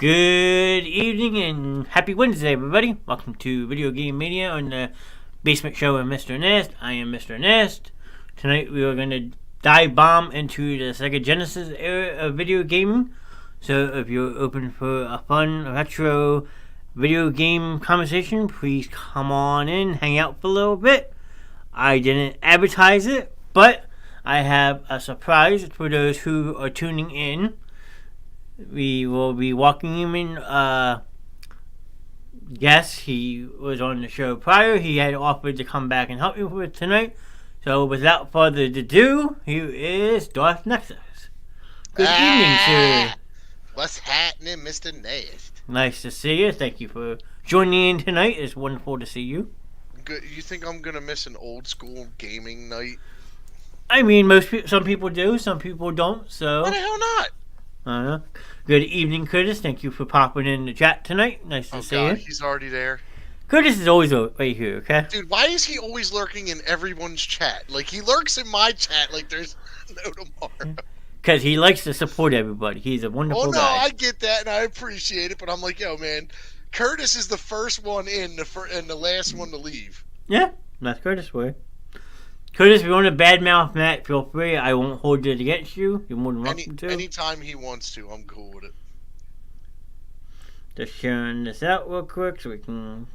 Good evening and happy Wednesday, everybody. Welcome to Video Game Mania on the Basement Show with Mr. Knast. I am Mr. Knast. Tonight we are going to dive bomb into the Sega Genesis era of video gaming. So if you're open for a fun retro video game conversation, please come on in, hang out for a little bit. I didn't advertise it, but I have a surprise for those who are tuning in. We will be walking him in. Yes, he was on the show prior. He had offered to come back and help me with tonight. So without further ado, here is Darth Nexus. Good evening, sir. What's happening, Mr. Knast? Nice to see you. Thank you for joining in tonight. It's wonderful to see you. Good. You think I'm gonna miss an old school gaming night? I mean, some people do, some people don't. So why the hell not? Good evening, Curtis. Thank you for popping in the chat tonight. Nice to see you. He's already there. Curtis is always right here, okay? Dude, why is he always lurking in everyone's chat? Like, he lurks in my chat like there's no tomorrow. Because he likes to support everybody. He's a wonderful guy. Oh, no, I get that, and I appreciate it, but I'm like, yo, man, Curtis is the first one in and the last one to leave. Yeah, that's Curtis' way. Curtis, if you want to badmouth Matt, feel free. I won't hold it against you. You're more than welcome to. Anytime he wants to, I'm cool with it. Just sharing this out real quick so we can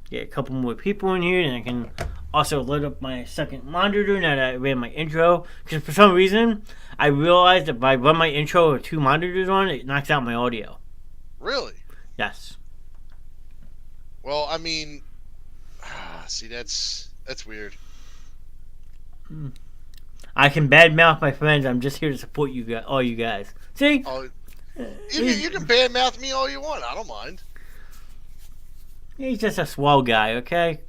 get a couple more people in here, and I can also load up my second monitor now that I ran my intro. Because for some reason, I realized that if I run my intro with two monitors on, it knocks out my audio. Really? Yes. Well, I mean, see, that's weird. I can badmouth my friends. I'm just here to support you guys, all you guys. See? Oh, you can badmouth me all you want. I don't mind. He's just a swell guy, okay?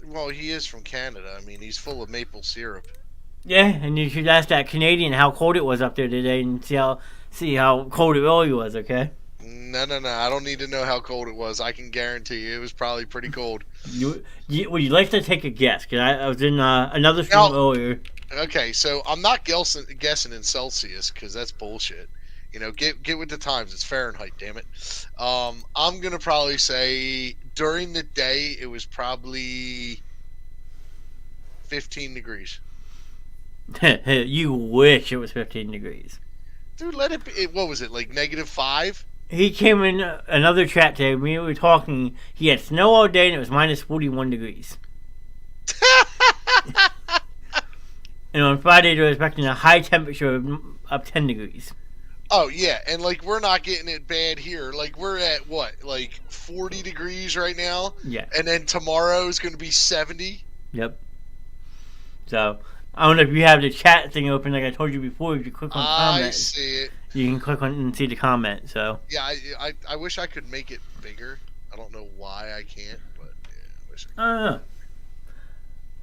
Well, he is from Canada. I mean, he's full of maple syrup. Yeah, and you should ask that Canadian how cold it was up there today and see how cold it really was, okay? No. I don't need to know how cold it was. I can guarantee you it was probably pretty cold. Would you like to take a guess? Because I was in another stream earlier. Okay, so I'm not guessing in Celsius because that's bullshit. You know, get with the times. It's Fahrenheit, damn it. I'm going to probably say during the day it was probably 15 degrees. You wish it was 15 degrees. Dude, let it be. What was it, like -5? He came in another chat today. We were talking. He had snow all day, and it was minus 41 degrees. And on Friday, they were expecting a high temperature of 10 degrees. Oh, yeah. And, like, we're not getting it bad here. Like, we're at, what, like 40 degrees right now? Yeah. And then tomorrow is going to be 70? Yep. So, I don't know if you have the chat thing open like I told you before. If you click on comments. I see it. You can click on and see the comment, so. Yeah, I wish I could make it bigger. I don't know why I can't, but yeah, I wish I could. I don't know.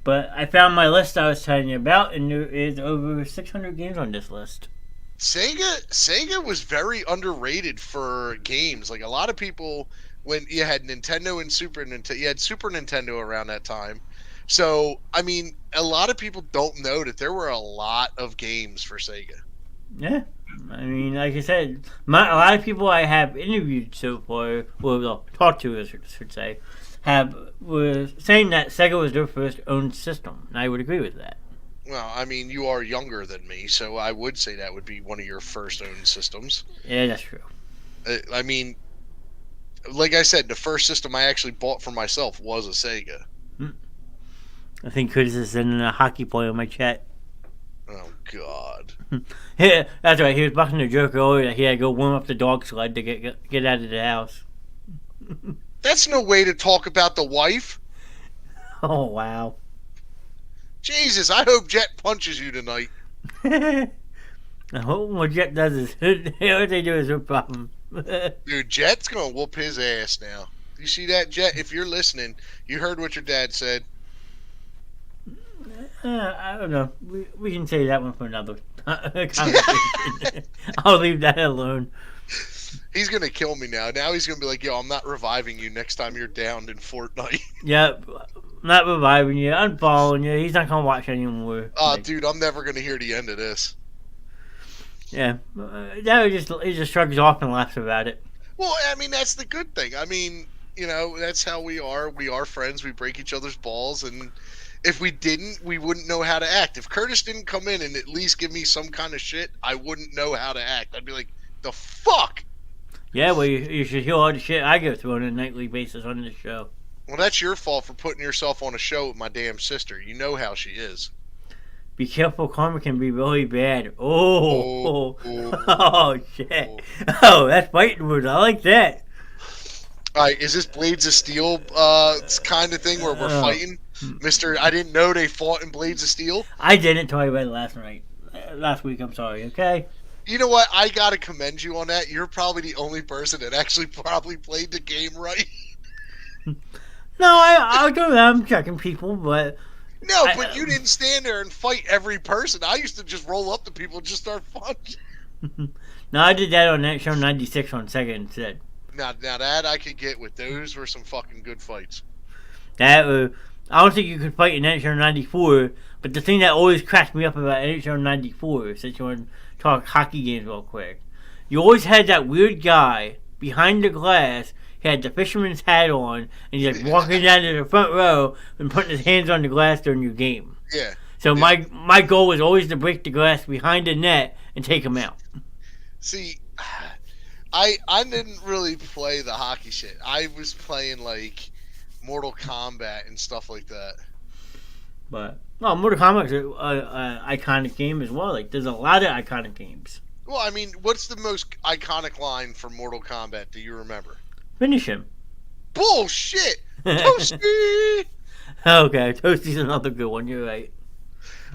But I found my list I was telling you about, and there is over 600 games on this list. Sega was very underrated for games. Like, a lot of people, when you had Nintendo and Super Nintendo, you had Super Nintendo around that time. So, I mean, a lot of people don't know that there were a lot of games for Sega. Yeah. I mean, like I said, a lot of people I have interviewed so far, well, talked to, I should say, were saying that Sega was their first owned system, and I would agree with that. Well, I mean, you are younger than me, so I would say that would be one of your first owned systems. Yeah, that's true. I mean, like I said, the first system I actually bought for myself was a Sega. I think Curtis is sending a hockey player in my chat. Oh, God. Yeah, that's right. He was busting a joke earlier that he had to go warm up the dog sled to get out of the house. That's no way to talk about the wife. Oh, wow. Jesus, I hope Jet punches you tonight. I hope what Jet does is what they do is her problem. Dude, Jet's going to whoop his ass now. You see that, Jet? If you're listening, you heard what your dad said. I don't know. We can say that one for another conversation. I'll leave that alone. He's going to kill me now. Now he's going to be like, yo, I'm not reviving you next time you're downed in Fortnite. Yep. Not reviving you. I'm following you. He's not going to watch anymore. Oh, dude, I'm never going to hear the end of this. Yeah. He just shrugs off and laughs about it. Well, I mean, that's the good thing. I mean, that's how we are. We are friends. We break each other's balls, and if we didn't, we wouldn't know how to act. If Curtis didn't come in and at least give me some kind of shit, I wouldn't know how to act. I'd be like, the fuck? Yeah, well, you should hear all the shit I go through on a nightly basis on this show. Well, that's your fault for putting yourself on a show with my damn sister. You know how she is. Be careful, karma can be really bad. Oh, shit. Oh, that's fighting words. I like that. All right, is this Blades of Steel kind of thing where we're fighting? Mr. I didn't know they fought in Blades of Steel. I didn't tell you about it last week, I'm sorry, okay? You know what? I got to commend you on that. You're probably the only person that actually probably played the game right. No, I'll do that. I'm checking people, but... No, but you didn't stand there and fight every person. I used to just roll up to people and just start punching. No, I did that on that show 96 on Sega instead. Now that I could get with. Those were some fucking good fights. I don't think you could fight in NHL 94, but the thing that always cracked me up about NHL 94, since you want to talk hockey games real quick, you always had that weird guy behind the glass. He had the fisherman's hat on, and he's like walking down to the front row and putting his hands on the glass during your game. Yeah. So my goal was always to break the glass behind the net and take him out. See, I didn't really play the hockey shit. I was playing like Mortal Kombat and stuff like that. But Mortal Kombat is an iconic game as well. Like there's a lot of iconic games. Well, I mean, what's the most iconic line from Mortal Kombat? Do you remember? Finish him. Bullshit! Toasty! Okay, Toasty's another good one. You're right.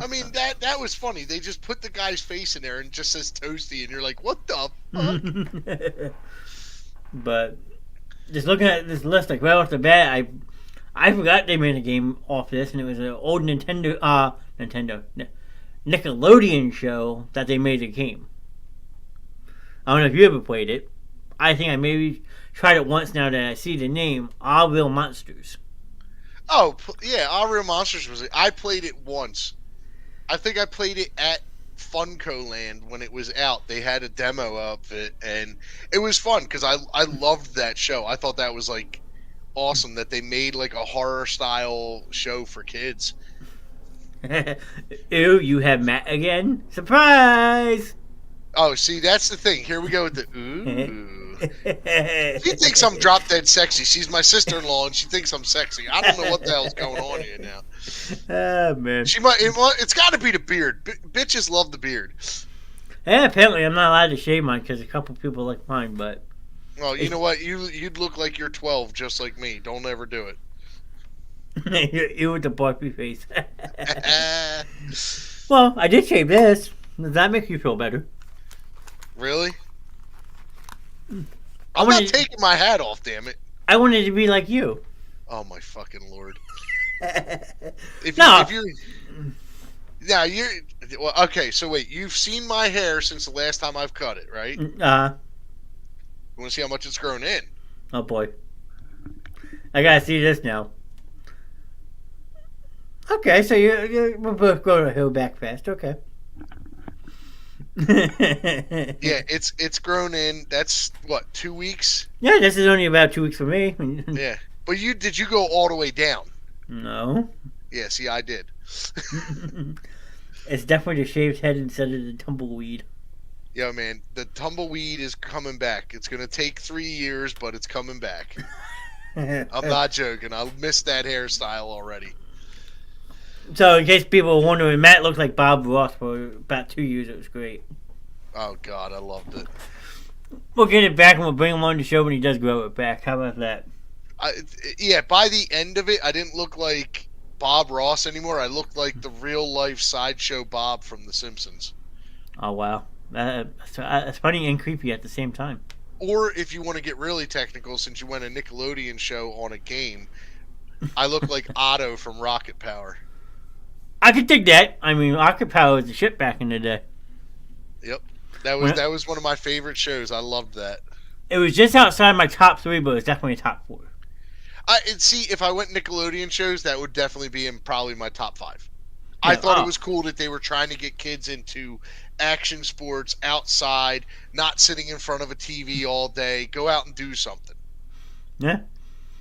I mean, that was funny. They just put the guy's face in there and just says Toasty, and you're like, what the fuck? But just looking at this list, like right off the bat, I forgot they made a game off this, and it was an old Nickelodeon show that they made a game. I don't know if you ever played it. I think I maybe tried it once now that I see the name, All Real Monsters. Oh, yeah, All Real Monsters was it. I played it once. I think I played it at Funko Land when it was out. They had a demo of it, and it was fun because I loved that show. I thought that was like awesome that they made like a horror style show for kids. Ew, you have Matt again? Surprise! Oh, see, that's the thing. Here we go with the ooh. She thinks I'm drop dead sexy. She's my sister-in-law, and she thinks I'm sexy. I don't know what the hell's going on here now. Oh, man. It's got to be the beard. Bitches love the beard. Yeah, apparently I'm not allowed to shave mine because a couple people like mine, but... Well, you know what? You'd look like you're 12, just like me. Don't ever do it. You with the Barbie face. Well, I did shave this. Does that make you feel better? Really? I'm not taking my hat off, damn it. I wanted to be like you. Oh my fucking lord! Okay. So wait, you've seen my hair since the last time I've cut it, right? You want to see how much it's grown in? Oh boy, I gotta see this now. Okay, so we're both going to hill back fast. Okay. Yeah, it's grown in. That's what, 2 weeks? Yeah, this is only about 2 weeks for me. Yeah, but did you go all the way down? No. Yeah, see, I did. It's definitely the shaved head instead of the tumbleweed. Yeah, man, the tumbleweed is coming back. It's gonna take 3 years, but it's coming back. I'm not joking. I missed that hairstyle already. So, in case people are wondering, Matt looked like Bob Ross for about 2 years. It was great. Oh, God, I loved it. We'll get it back and we'll bring him on the show when he does grow it back. How about that? Yeah, by the end of it, I didn't look like Bob Ross anymore. I looked like the real-life sideshow Bob from The Simpsons. Oh, wow. That's funny and creepy at the same time. Or, if you want to get really technical, since you went a Nickelodeon show on a game, I look like Otto from Rocket Power. I could dig that. I mean, Rocket Power was the shit back in the day. Yep. That was one of my favorite shows. I loved that. It was just outside my top 3, but it was definitely a top 4. See, if I went Nickelodeon shows, that would definitely be in probably my top 5. Yeah, I thought it was cool that they were trying to get kids into action sports outside, not sitting in front of a TV all day. Go out and do something. Yeah.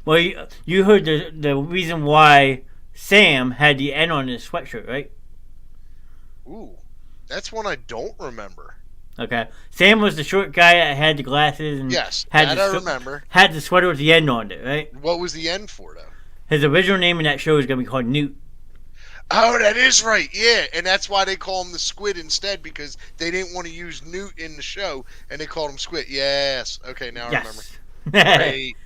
Well, you heard the reason why Sam had the N on his sweatshirt, right? Ooh, that's one I don't remember. Okay. Sam was the short guy that had the glasses and Yes, had that I remember. Had the sweater with the N on it, right? What was the end for, though? His original name in that show is going to be called Newt. Oh, that is right. Yeah, and that's why they call him the Squid instead, because they didn't want to use Newt in the show, and they called him Squid. Yes. Okay, now I remember. Great.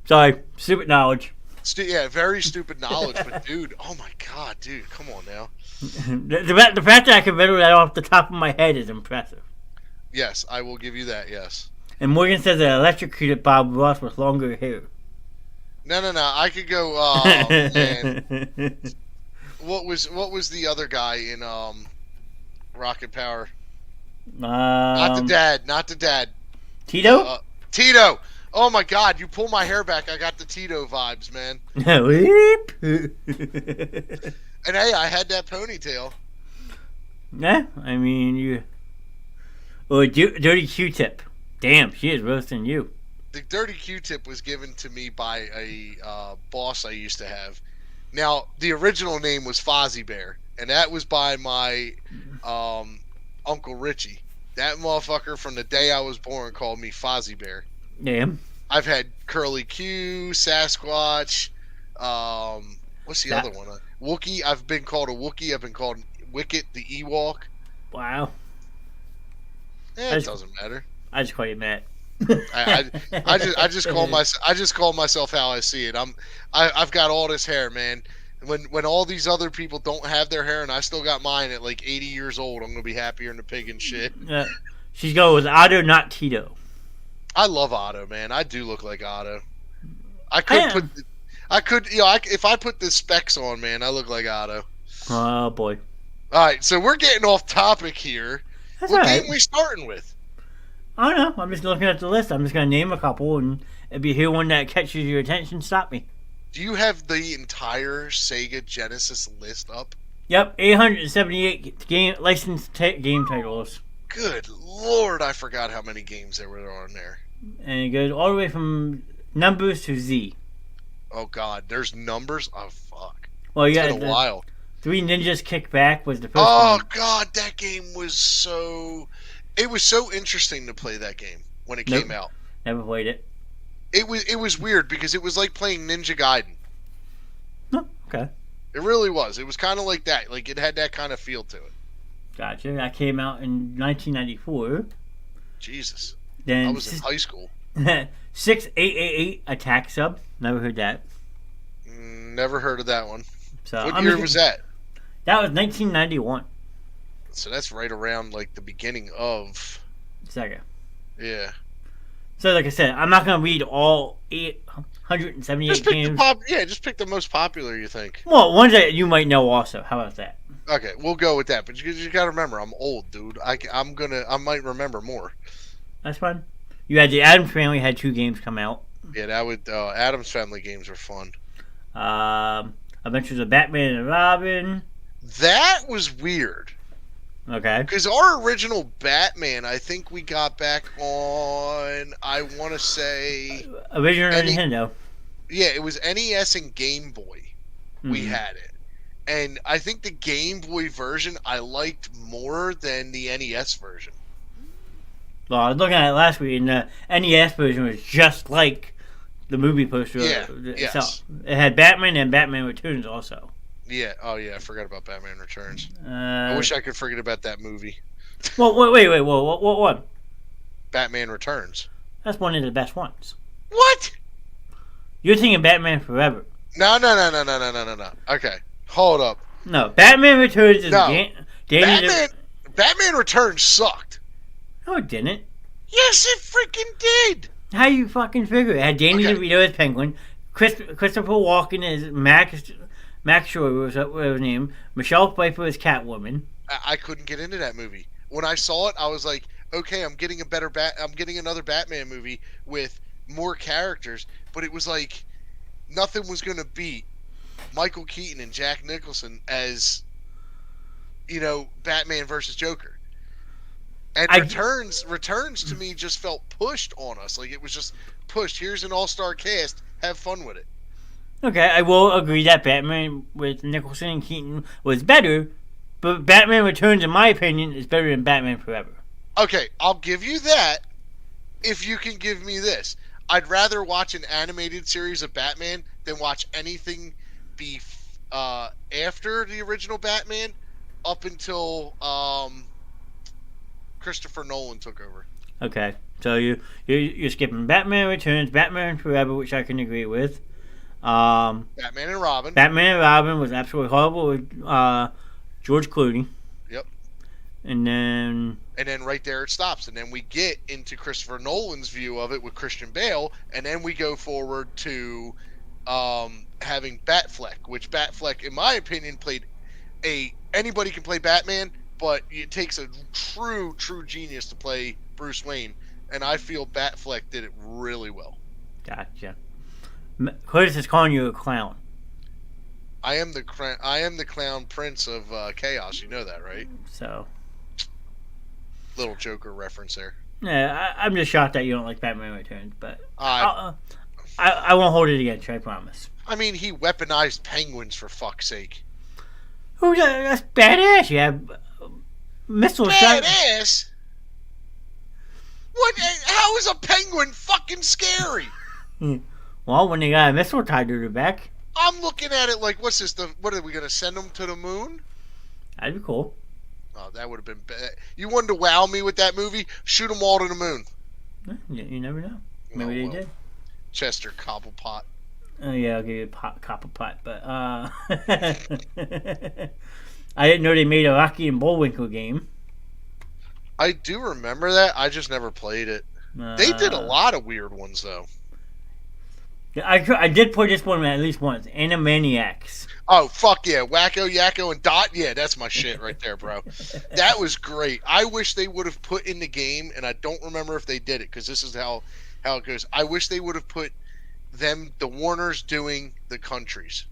Sorry, stupid knowledge. Yeah, very stupid knowledge, but dude, oh my god, dude, come on now. The fact that I can remember that off the top of my head is impressive. Yes, I will give you that, yes. And Morgan says that electrocuted Bob Ross with longer hair. No, I could go, oh, man. What was the other guy in Rocket Power? Not the dad. Tito? Tito! Oh my god, you pull my hair back, I got the Tito vibes, man. And hey, I had that ponytail. Yeah, I mean, you... Oh, Dirty Q-Tip. Damn, she is roasting you. The Dirty Q-Tip was given to me by a boss I used to have. Now, the original name was Fozzie Bear, and that was by my Uncle Richie. That motherfucker from the day I was born called me Fozzie Bear. Damn. I've had Curly Q, Sasquatch, what's the other one? Wookie. I've been called a Wookie. I've been called Wicket the Ewok. Wow. It doesn't matter. I just call you Matt. I just call myself how I see it. I've got all this hair, man. When all these other people don't have their hair and I still got mine at like 80 years old, I'm gonna be happier than a pig and shit. She's going with Otto, not Tito. I love Otto, man. I do look like Otto. If I put the specs on, man, I look like Otto. Oh boy. All right, so we're getting off topic here. That's what right. game we starting with? I don't know. I'm just looking at the list. I'm just going to name a couple, and if you hear one that catches your attention, stop me. Do you have the entire Sega Genesis list up? Yep, 878 licensed game titles. Good Lord, I forgot how many games there were on there. And it goes all the way from numbers to Z. Oh God, there's numbers? Oh fuck. Well, yeah, it's been a while. Three Ninjas Kick Back was the first one. Oh God, that game was so... It was so interesting to play that game when it came out. Never played it. It was weird because it was like playing Ninja Gaiden. Oh, okay. It really was. It was kind of like that. Like it had that kind of feel to it. Gotcha. That came out in 1994. Jesus. Then I was in high school. 6888 Attack Sub. Never heard that. Never heard of that one. So what year was that? That was 1991. So that's right around like the beginning of Sega. Yeah. So like I said, I'm not gonna read all 878 games. Just pick the most popular you think. Well, ones that you might know also. How about that? Okay, we'll go with that. But you gotta remember, I'm old, dude. I might remember more. That's fine. You had the Addams Family had 2 games come out. Yeah, that would Addams Family games were fun. Adventures of Batman and Robin. That was weird. Okay. Because our original Batman, I think we got back on, I want to say... Original Nintendo. Yeah, it was NES and Game Boy. We had it. And I think the Game Boy version I liked more than the NES version. Well, I was looking at it last week, and the NES version was just like the movie poster. Yeah, itself. It had Batman and Batman Returns also. Yeah. Oh, yeah. I forgot about Batman Returns. I wish I could forget about that movie. Well, wait. What one? Batman Returns. That's one of the best ones. What? You're thinking Batman Forever. No. Okay. Hold up. No, Batman Returns is Batman Returns sucked. No, it didn't. Yes, it freaking did. How you fucking figure it? It had Danny DeVito as Penguin, Christopher Walken as Max Shore was his name. Michelle Pfeiffer as Catwoman. I couldn't get into that movie. When I saw it, I was like, okay, I'm getting another Batman movie with more characters, but it was like nothing was gonna beat Michael Keaton and Jack Nicholson as Batman versus Joker. And I returns to me just felt pushed on us. Like it was just pushed. Here's an all-star cast. Have fun with it. Okay, I will agree that Batman with Nicholson and Keaton was better, but Batman Returns, in my opinion, is better than Batman Forever. Okay, I'll give you that if you can give me this. I'd rather watch an animated series of Batman than watch anything be after the original Batman up until Christopher Nolan took over. Okay, so you're skipping Batman Returns, Batman Forever, which I can agree with. Batman and Robin. Batman and Robin was absolutely horrible with George Clooney. Yep. And then right there it stops, and then we get into Christopher Nolan's view of it with Christian Bale, and then we go forward to having Batfleck, which Batfleck, in my opinion, played anybody can play Batman, but it takes a true genius to play Bruce Wayne, and I feel Batfleck did it really well. Gotcha. Curtis is calling you a clown. I am the clown prince of chaos. You know that, right? So, little Joker reference there. Yeah, I'm just shocked that you don't like Batman Returns, but I won't hold it against you. I promise. I mean, he weaponized penguins for fuck's sake. Oh, that's badass. You have missile shot. Badass. What? How is a penguin fucking scary? Well, when they got a missile tied to their back. I'm looking at it like, what's this? What are we gonna send them to the moon? That'd be cool. Oh, that would have been bad. You wanted to wow me with that movie? Shoot them all to the moon. You never know. Maybe they did. Chester Cobblepot. Oh yeah, I'll give you a Cobblepot, but I didn't know they made a Rocky and Bullwinkle game. I do remember that. I just never played it. They did a lot of weird ones though. I did play this one at least once. Animaniacs. Oh, fuck yeah. Wacko, Yakko, and Dot. Yeah, that's my shit right there, bro. That was great. I wish they would have put in the game, and I don't remember if they did it, because this is how it goes. I wish they would have put the Warners doing the countries.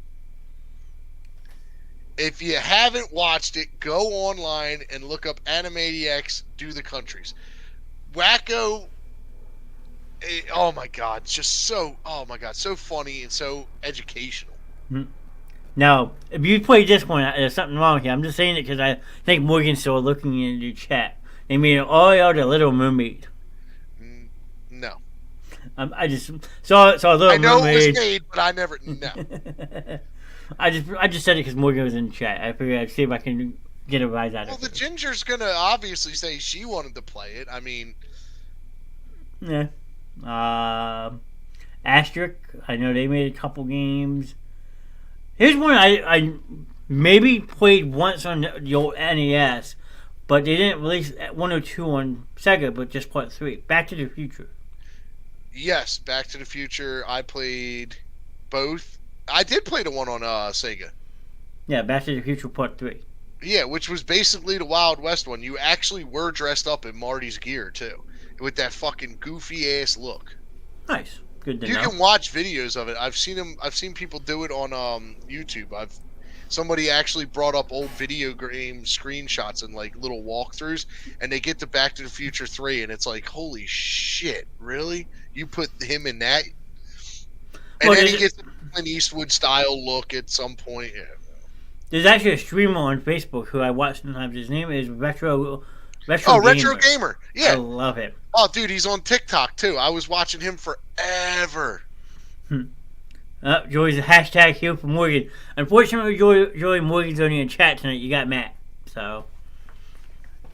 If you haven't watched it, go online and look up Animaniacs Do the Countries. Wacko... Oh my god, it's just so funny and so educational. Now, if you played this one, there's something wrong here. I'm just saying it because I think Morgan's still looking in the chat. They made it all out of Little Mermaid. No. I just saw Little Mermaid. I know it was made, but I never. No. I just said it because Morgan was in the chat. I figured I'd see if I can get a rise out of it. Well, the Ginger's gonna obviously say she wanted to play it. I mean. Yeah. Asterisk. I know they made a couple games. Here's one I maybe played once on the old NES, but they didn't release 102 on Sega, but just part 3. Back to the Future. Yes, Back to the Future. I played both. I did play the one on Sega. Yeah, Back to the Future Part 3. Yeah, which was basically the Wild West one. You actually were dressed up in Marty's gear, too. With that fucking goofy ass look. Nice. Good to know. You can watch videos of it. I've seen people do it on YouTube. Somebody actually brought up old video game screenshots and like little walkthroughs, and they get to Back to the Future 3, and it's like, holy shit, really? You put him in that? And then he gets an Eastwood style look at some point. Yeah. There's actually a streamer on Facebook who I watch sometimes. His name is Retro Gamer. Yeah. I love it. Oh, dude, he's on TikTok, too. I was watching him forever. Joey's a hashtag here for Morgan. Unfortunately, Joey Morgan's only in chat tonight. You got Matt. So.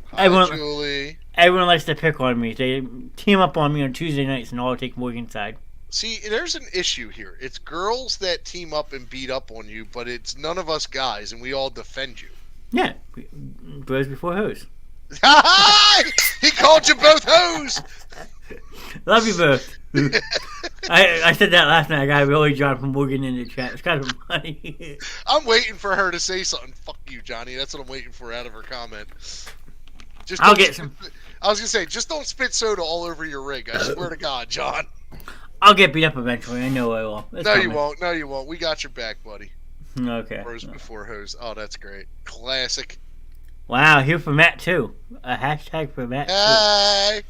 Hi, Julie. Everyone likes to pick on me. They team up on me on Tuesday nights and all take Morgan's side. See, there's an issue here. It's girls that team up and beat up on you, but it's none of us guys, and we all defend you. Yeah. Bros before hoes. He called you both hoes. Love you both. I said that last night. I got really John from Morgan in the chat. It's kind of funny. I'm waiting for her to say something. Fuck you, Johnny. That's what I'm waiting for out of her comment. I'll get some. I was gonna say, just don't spit soda all over your rig. I swear to God, John. I'll get beat up eventually. I know I will. No, you won't. No, you won't. We got your back, buddy. Okay. Bros before hoes. Oh, that's great. Classic. Wow, here for Matt too. A hashtag for Matt too. Hey.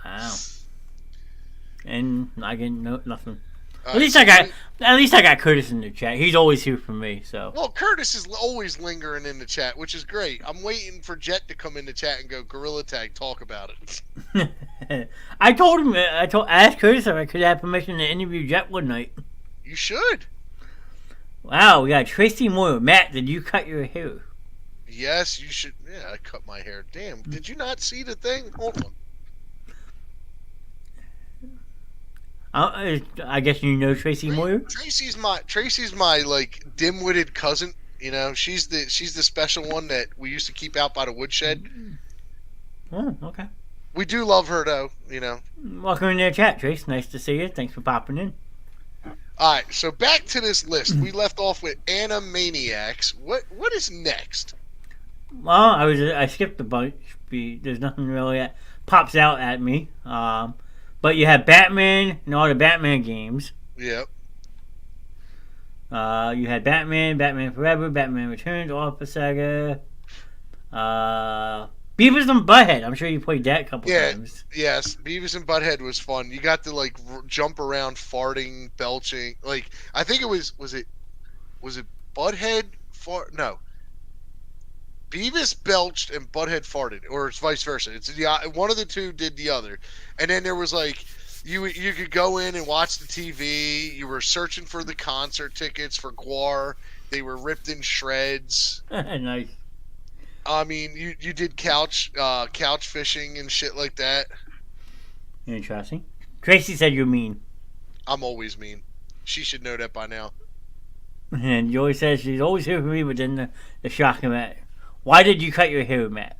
Wow. And I get nothing. All right, so At least I got Curtis in the chat. He's always here for me. So. Well, Curtis is always lingering in the chat, which is great. I'm waiting for Jet to come in the chat and go Gorilla Tag, talk about it. I told him. I asked Curtis if I could have permission to interview Jet one night. You should. Wow, we got Tracy Moore. Matt, did you cut your hair? Yes, you should. Yeah, I cut my hair. Damn, did you not see the thing? Hold on. I guess you know Tracy Moore. Tracy's my like dim-witted cousin. You know, she's the special one that we used to keep out by the woodshed. Oh, okay. We do love her though. You know. Welcome in the chat, Trace. Nice to see you. Thanks for popping in. All right, so back to this list. We left off with Animaniacs. What is next? Well, I skipped a bunch. There's nothing really that pops out at me. But you have Batman and all the Batman games. Yep. You had Batman, Batman Forever, Batman Returns, all for Sega. Beavis and Butthead. I'm sure you played that a couple times. Yes, Beavis and Butthead was fun. You got to like jump around, farting, belching. Like I think it was it Butthead fart? No. Beavis belched and Butthead farted, or it's vice versa. It's one of the two did the other, and then there was like you could go in and watch the TV. You were searching for the concert tickets for Guar. They were ripped in shreds. Nice. I mean, you did couch fishing and shit like that. Interesting. Tracy said you're mean. I'm always mean. She should know that by now. And Joey says she's always here for me, but then the shocking Matt. Why did you cut your hair, Matt?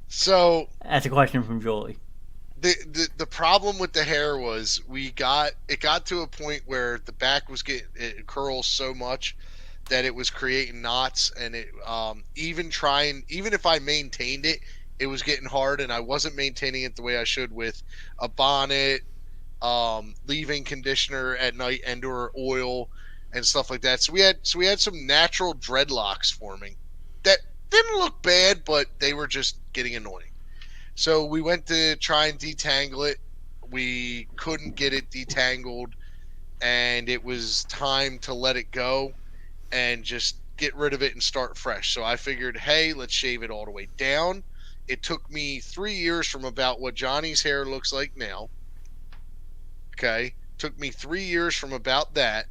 So that's a question from Jolie. The problem with the hair was it got to a point where the back was it curls so much that it was creating knots, and it even if I maintained it, it was getting hard, and I wasn't maintaining it the way I should with a bonnet, leave-in conditioner at night and/or oil and stuff like that. So we had some natural dreadlocks forming that didn't look bad, but they were just getting annoying. So we went to try and detangle it. We couldn't get it detangled, and it was time to let it go and just get rid of it and start fresh. So I figured, hey, let's shave it all the way down. It took me 3 years from about what Johnny's hair looks like now. Okay. Took me 3 years from about that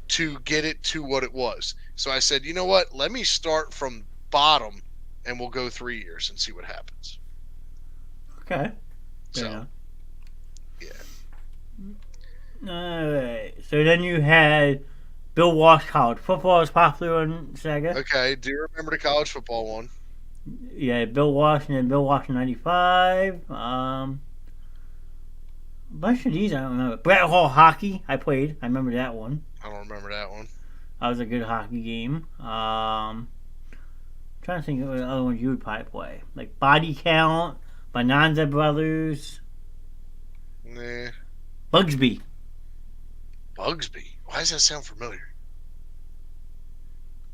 to get it to what it was. So I said, you know what? Let me start from bottom and we'll go 3 years and see what happens. Okay. So, yeah. Alright. So then you had Bill Walsh College Football is popular on Sega. Okay. Do you remember the college football one? Yeah, Bill Walsh and then Bill Walsh in 95. A bunch of these I don't remember. Brett Hall Hockey I played. I remember that one. I don't remember that one. That was a good hockey game. Trying to think of the other ones you would probably play. Like Body Count, Bonanza Brothers. Nah. Bugsby. Bugsby? Why does that sound familiar?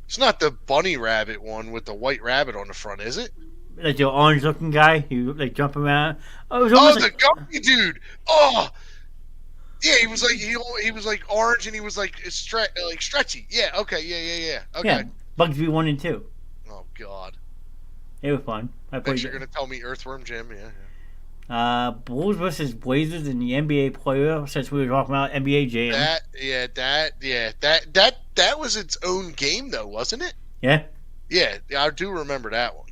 It's not the bunny rabbit one with the white rabbit on the front, is it? Like the orange looking guy who like jump around. Oh, the gummy dude. Oh, yeah. He was like orange, and he was like stretchy. Yeah. Okay. Yeah. Okay. Yeah. Bugsby 1 and 2. Oh God. It was fun. I played. You're gonna tell me Earthworm Jim? Yeah. Bulls versus Blazers in the NBA playoff. Since we were talking about NBA Jam. That was its own game though, wasn't it? Yeah. Yeah, I do remember that one.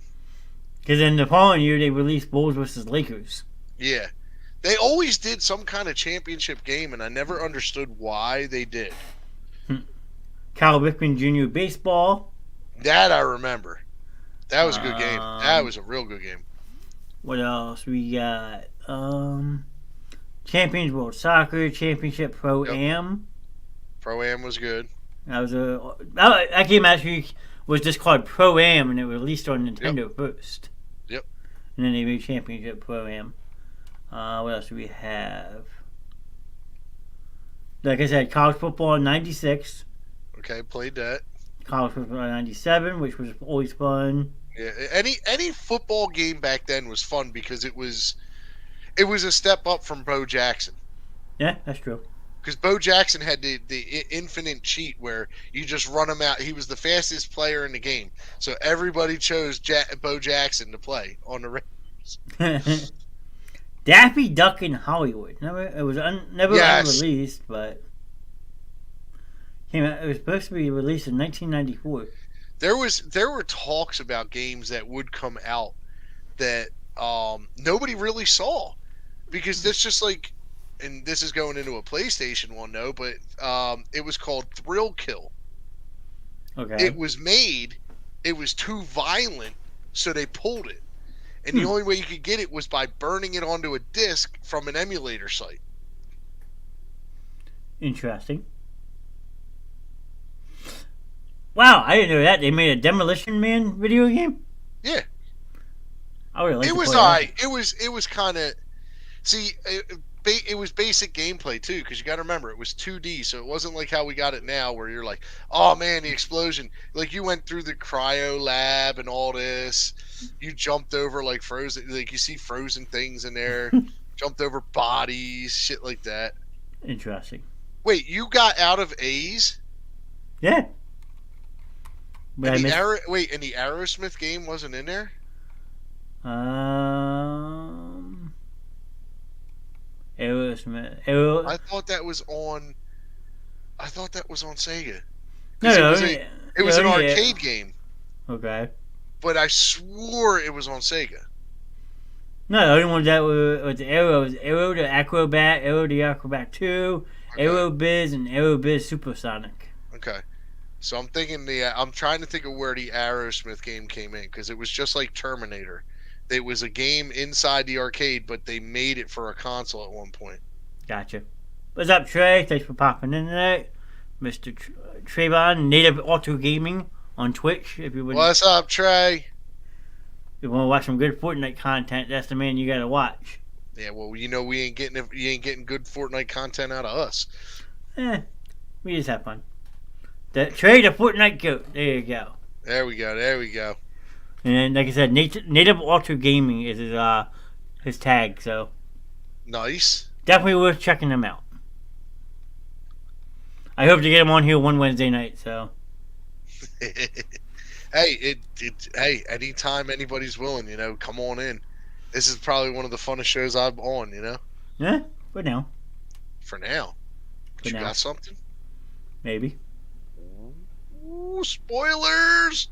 Because in the following year they released Bulls versus Lakers. Yeah. They always did some kind of championship game, and I never understood why they did. Cal Ripken Jr. Baseball. That I remember. That was a good game. That was a real good game. What else? We got Champions World Soccer Championship Pro-Am. Pro-Am was good. That game actually was just called Pro-Am, and it was released on Nintendo first. Yep. And then they made Championship Pro-Am. What else do we have? Like I said, college football in '96. Okay, played that. College Football 97, which was always fun. Yeah, any football game back then was fun because it was a step up from Bo Jackson. Yeah, that's true. Because Bo Jackson had the infinite cheat where you just run him out. He was the fastest player in the game, so everybody chose Bo Jackson to play on the Raiders. Daffy Duck in Hollywood. It was never unreleased, but came out. It was supposed to be released in 1994. There were talks about games that would come out that nobody really saw, because that's just like, and this is going into a PlayStation one though, but it was called Thrill Kill. Okay. It was too violent, so they pulled it. And the only way you could get it was by burning it onto a disc from an emulator site. Interesting. Wow, I didn't know that. They made a Demolition Man video game? Yeah. I would like it to was play alright. that. It was kind of... See, it was basic gameplay, too, because you got to remember, it was 2D, so it wasn't like how we got it now, where you're like, oh, man, the explosion. Like, you went through the cryo lab and all this. You jumped over, like, frozen... Like, you see frozen things in there. Jumped over bodies, shit like that. Interesting. Wait, you got out of A's? Yeah. But and the Aerosmith game wasn't in there? Aerosmith. I thought that was on Sega. No, it was an arcade game. Okay. But I swore it was on Sega. No, the only one that was Aero was Aero the Acrobat, Aero the Acrobat 2, okay. Aero Biz, and Aero Biz Supersonic. Okay. So I'm trying to think of where the Aerosmith game came in, because it was just like Terminator. It was a game inside the arcade, but they made it for a console at one point. Gotcha. What's up, Trey? Thanks for popping in tonight. Mr. Trayvon, Native Auto Gaming on Twitch. If you would. What's up, Trey? If you want to watch some good Fortnite content, that's the man you gotta watch. Yeah, well, you know you ain't getting good Fortnite content out of us. We just have fun. Trey the Fortnite goat. There you go. There we go. And like I said, Native Ultra Gaming is his tag, so nice. Definitely worth checking him out. I hope to get him on here one Wednesday night. So, hey, anytime anybody's willing, come on in. This is probably one of the funnest shows I'm on, Yeah, for now. You got something? Maybe. Ooh, spoilers!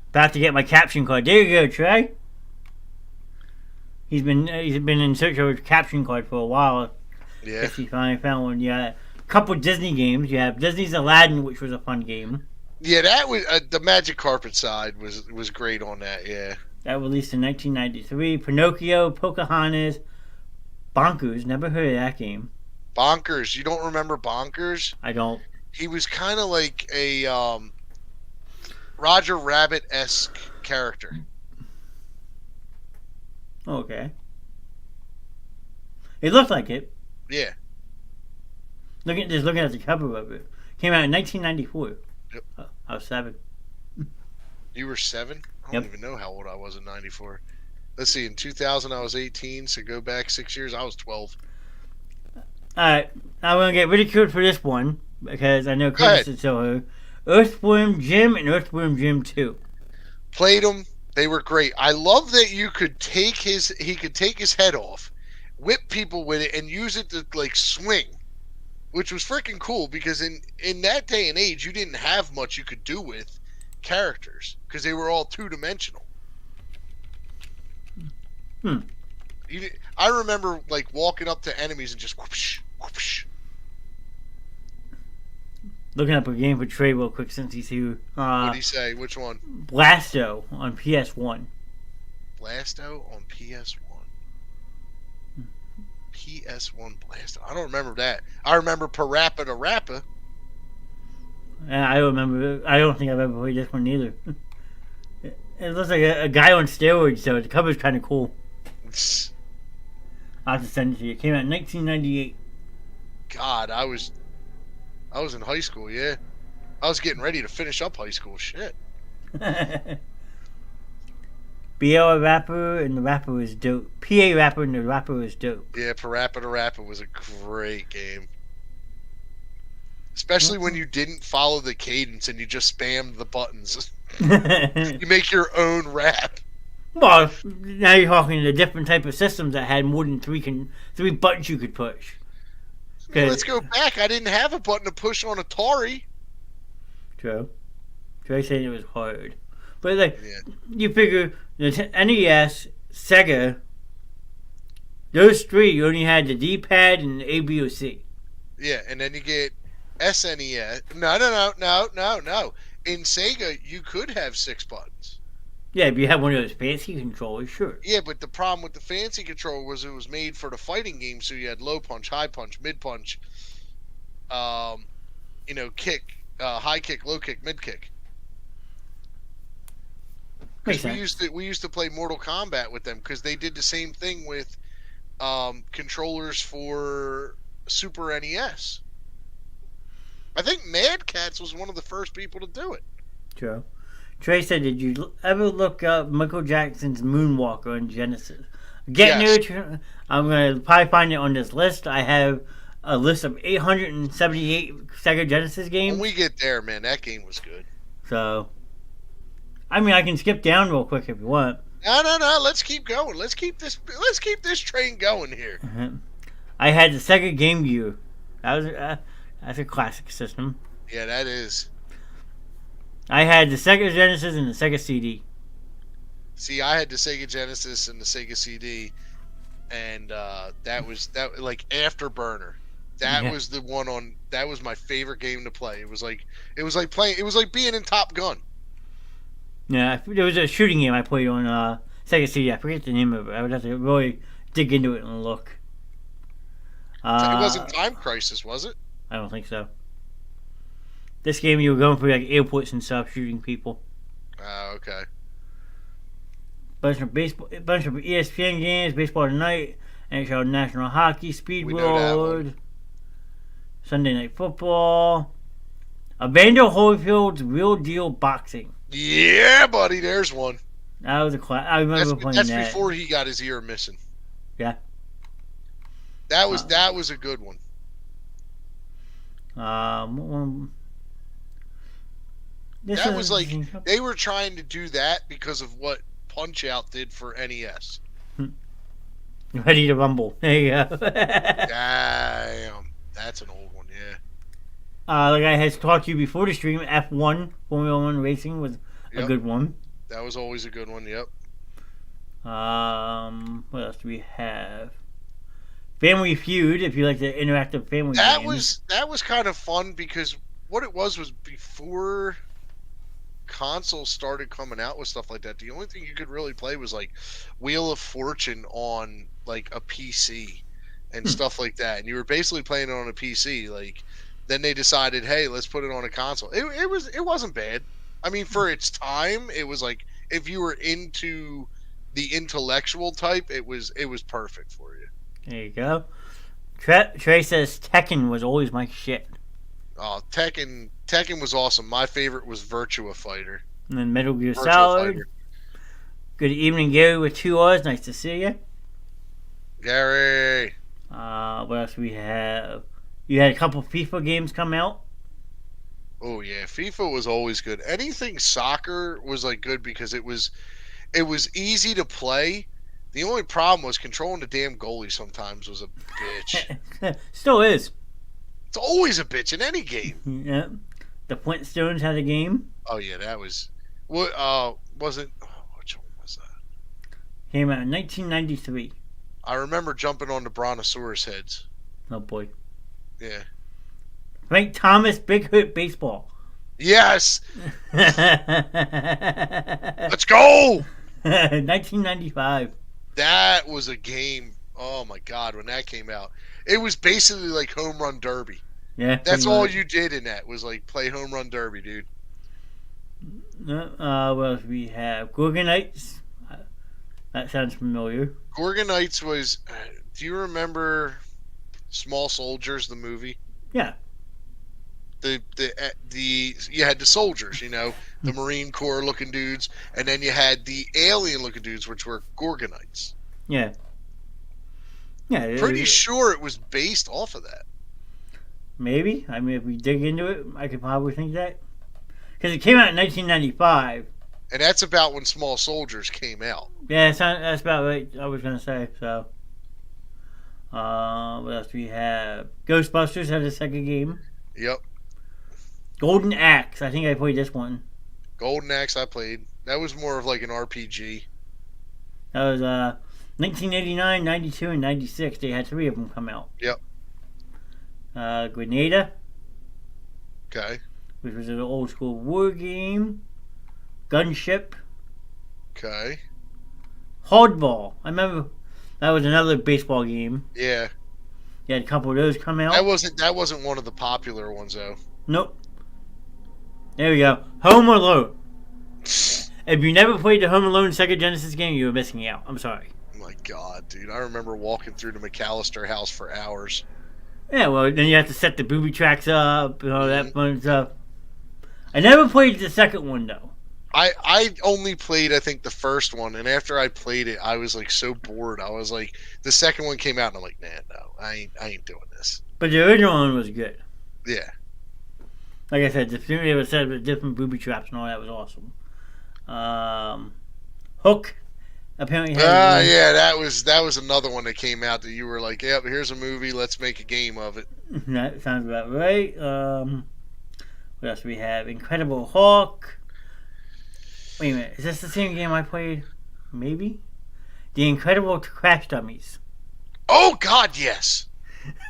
About to get my caption card. There you go, Trey. He's been in search of a caption card for a while. Yeah. Guess he finally found one. Yeah, a couple Disney games. You have Disney's Aladdin, which was a fun game. Yeah, that was the Magic Carpet side was great on that. Yeah. That released in 1993. Pinocchio, Pocahontas, Bonkers. Never heard of that game. Bonkers. You don't remember Bonkers? I don't. He was kind of like a Roger Rabbit-esque character. Okay. It looked like it. Yeah. Looking at the cover of it. Came out in 1994. Yep. I was 7. You were 7? I don't even know how old I was in 94. Let's see, in 2000 I was 18, so go back 6 years, I was 12. Alright, I'm going to get ridiculed for this one, because I know Chris is still here. Earthworm Jim and Earthworm Jim 2. Played them. They were great. I love that he could take his head off, whip people with it, and use it to like swing, which was freaking cool, because in that day and age you didn't have much you could do with characters because they were all 2-dimensional. I remember like walking up to enemies and just whoosh, whoosh. Looking up a game for Trey real quick since he's here. What did he say? Which one? Blasto on PS1. Blasto on PS1. PS1 Blasto. I don't remember that. I remember Parappa the Rappa. I remember. I don't think I've ever played this one either. It looks like a guy on steroids, so the cover's kind of cool. I'll have to send it to you. It came out in 1998. God, I was in high school, yeah. I was getting ready to finish up high school. Shit. BL Rapper and the Rapper was dope. PA Rapper and the Rapper was dope. Yeah, Parappa the Rapper was a great game. Especially when you didn't follow the cadence and you just spammed the buttons. You make your own rap. Well, now you're talking to different type of systems that had more than three buttons you could push. Well, let's go back. I didn't have a button to push on Atari. True. Trey said it was hard. But like, you figure the NES, Sega, those three, you only had the D-pad and the ABOC. Yeah, and then you get SNES. No. In Sega, you could have 6 buttons. Yeah, if you had one of those fancy controllers, sure. Yeah, but the problem with the fancy controller was it was made for the fighting game, so you had low punch, high punch, mid punch, kick, high kick, low kick, mid kick. Because we used to play Mortal Kombat with them because they did the same thing with controllers for Super NES. I think Mad Catz was one of the first people to do it. True. Trey said, did you ever look up Michael Jackson's Moonwalker on Genesis? I'm going to probably find it on this list. I have a list of 878 Sega Genesis games. When we get there, man, that game was good. So, I mean, I can skip down real quick if you want. No. Let's keep going. Let's keep this train going here. Mm-hmm. I had the Sega Game Gear. That's a classic system. Yeah, that is. I had the Sega Genesis and the Sega CD. See, I had the Sega Genesis and the Sega CD, and that was like Afterburner. That was the one on. That was my favorite game to play. It was like being in Top Gun. Yeah, there was a shooting game I played on Sega CD. I forget the name of it. I would have to really dig into it and look. It wasn't Time Crisis, was it? I don't think so. This game, you were going through like airports and stuff, shooting people. Oh, okay. Bunch of ESPN games, Baseball Tonight, NHL National Hockey, Speed World, Sunday Night Football, Evander Holyfield's Real Deal Boxing. Yeah, buddy, there's one. That was a class. I remember playing that. That's before he got his ear missing. Yeah. That was a good one. That was like they were trying to do that because of what Punch Out did for NES. Ready to Rumble. There you go. Damn, that's an old one, yeah. Like I had talked to you before the stream, F1 Formula 1 racing was a good one. That was always a good one. Yep. What else do we have? Family Feud, if you like the interactive family games. That was kind of fun because what it was before consoles started coming out with stuff like that. The only thing you could really play was like Wheel of Fortune on like a PC and stuff like that, and you were basically playing it on a PC. Like then they decided, hey, let's put it on a console. It wasn't bad. I mean, for its time, it was like if you were into the intellectual type, it was perfect for you. There you go. Trey says Tekken was always my shit. Oh, Tekken was awesome. My favorite was Virtua Fighter. And then Metal Gear Solid. Fighter. Good evening, Gary, with 2 R's. Nice to see you. Gary. What else we have? You had a couple FIFA games come out. Oh yeah, FIFA was always good. Anything soccer was like good because it was easy to play. The only problem was controlling the damn goalie sometimes was a bitch. Still is. It's always a bitch in any game. Yeah. The Flintstones had a game. Oh yeah, that was what was it? Oh, which one was that? Came out in 1993. I remember jumping on the Brontosaurus heads. Oh boy. Yeah. Frank Thomas Big Hit Baseball. Yes. Let's go. 1995. That was a game. Oh my god, when that came out, it was basically like Home Run Derby. Yeah, that's all you did in that was like play Home Run Derby, dude. What else we have? Gorgonites. That sounds familiar. Gorgonites was. Do you remember Small Soldiers, the movie? Yeah. the you had the soldiers, the Marine Corps looking dudes, and then you had the alien looking dudes, which were Gorgonites. Yeah. Yeah. Pretty sure it was based off of that. Maybe. I mean, if we dig into it, I could probably think that. Because it came out in 1995. And that's about when Small Soldiers came out. Yeah, that's about right. I was going to say, so. What else do we have? Ghostbusters had a Sega game. Yep. Golden Axe. I think I played this one. Golden Axe I played. That was more of like an RPG. That was 1989, 92, and 96. They had 3 of them come out. Yep. Grenada. Okay. Which was an old school war game. Gunship. Okay. Hardball. I remember that was another baseball game. Yeah. You had a couple of those come out. That wasn't one of the popular ones though. Nope. There we go. Home Alone. If you never played the Home Alone Sega Genesis game, you were missing out. I'm sorry. Oh my God, dude. I remember walking through the McAllister house for hours. Yeah, well, then you have to set the booby tracks up and all that fun stuff. I never played the second one, though. I only played, I think, the first one, and after I played it, I was, like, so bored. I was like, the second one came out, and I'm like, nah, no, I ain't doing this. But the original one was good. Yeah. Like I said, the thing they said with different booby traps and all that was awesome. Hook apparently had yeah, that was another one that came out that you were like, yep, here's a movie, let's make a game of it. That sounds about right. What else do we have? Incredible Hulk. Wait a minute, is this the same game I played? Maybe? The Incredible Crash Dummies. Oh God, yes.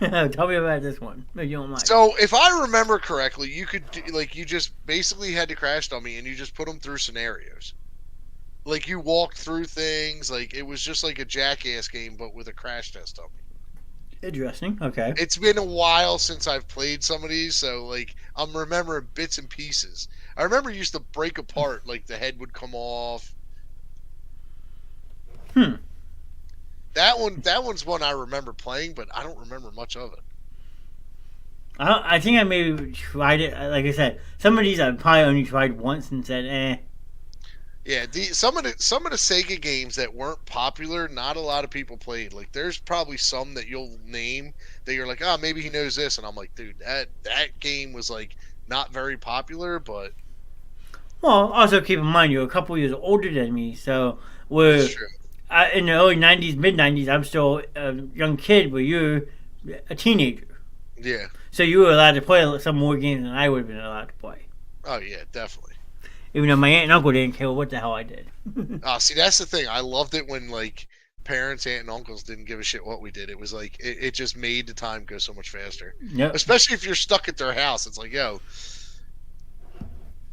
Tell me about this one, if you don't mind. So, if I remember correctly, you could you just basically had to crash dummy, and you just put them through scenarios. Like you walked through things, like it was just like a Jackass game, but with a crash test dummy. Interesting. Okay. It's been a while since I've played some of these, so like I'm remembering bits and pieces. I remember it used to break apart, like the head would come off. That one's one I remember playing, but I don't remember much of it. I think I maybe tried it. Like I said, some of these I probably only tried once and said, eh. Yeah, some of the Sega games that weren't popular, not a lot of people played. Like, there's probably some that you'll name that you're like, oh, maybe he knows this, and I'm like, dude, that game was like not very popular, but. Well, also keep in mind you're a couple years older than me, so we're in the early '90s, mid '90s. I'm still a young kid, but you're a teenager. Yeah. So you were allowed to play some more games than I would have been allowed to play. Oh yeah, definitely. Even though my aunt and uncle didn't care what the hell I did. Oh, see, that's the thing. I loved it when, like, parents, aunt, and uncles didn't give a shit what we did. It was like, it just made the time go so much faster. Yep. Especially if you're stuck at their house. It's like, yo.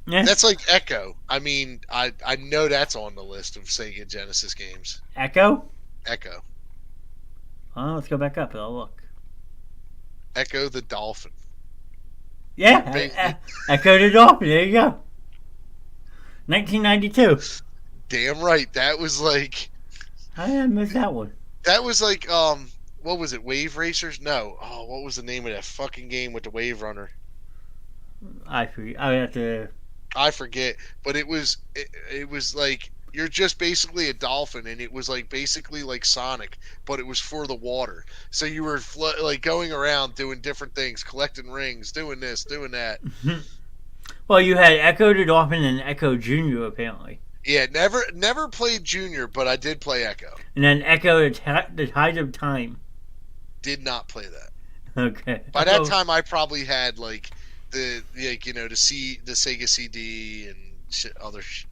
Yeah. That's like Echo. I mean, I know that's on the list of Sega Genesis games. Echo? Echo. Oh, let's go back up and I'll look. Echo the Dolphin. Yeah, Echo the Dolphin. There you go. 1992. Damn right. That was like. I missed that one. That was like what was it? Wave Racers? No. Oh, what was the name of that fucking game with the Wave Runner? I forget. I have to. I forget, but it was like you're just basically a dolphin, and it was like basically like Sonic, but it was for the water. So you were like going around doing different things, collecting rings, doing this, doing that. Well, you had Echo the Dolphin and Echo Junior apparently. Yeah, never played Junior, but I did play Echo. And then Echo the Tide of Time. Did not play that. Okay. By that time, I probably had like the Sega CD and shit, other shit.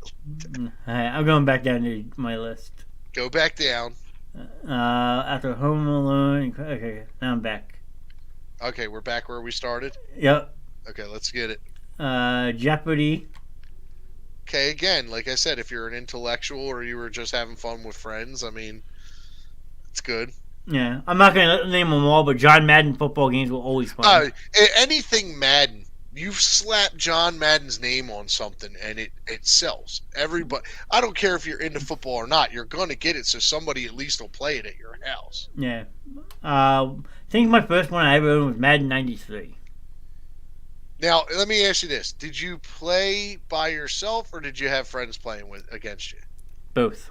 Alright, I'm going back down to my list. Go back down. After Home Alone. Okay, now I'm back. Okay, we're back where we started. Yep. Okay, let's get it. Jeopardy. Okay, again, like I said, if you're an intellectual or you were just having fun with friends, I mean, it's good. Yeah, I'm not going to name them all, but John Madden football games were always fun. Anything Madden, you slap John Madden's name on something and it sells. Everybody, I don't care if you're into football or not, you're going to get it, so somebody at least will play it at your house. Yeah. I think my first one I ever owned was Madden 93. Now, let me ask you this: did you play by yourself, or did you have friends playing against you? Both.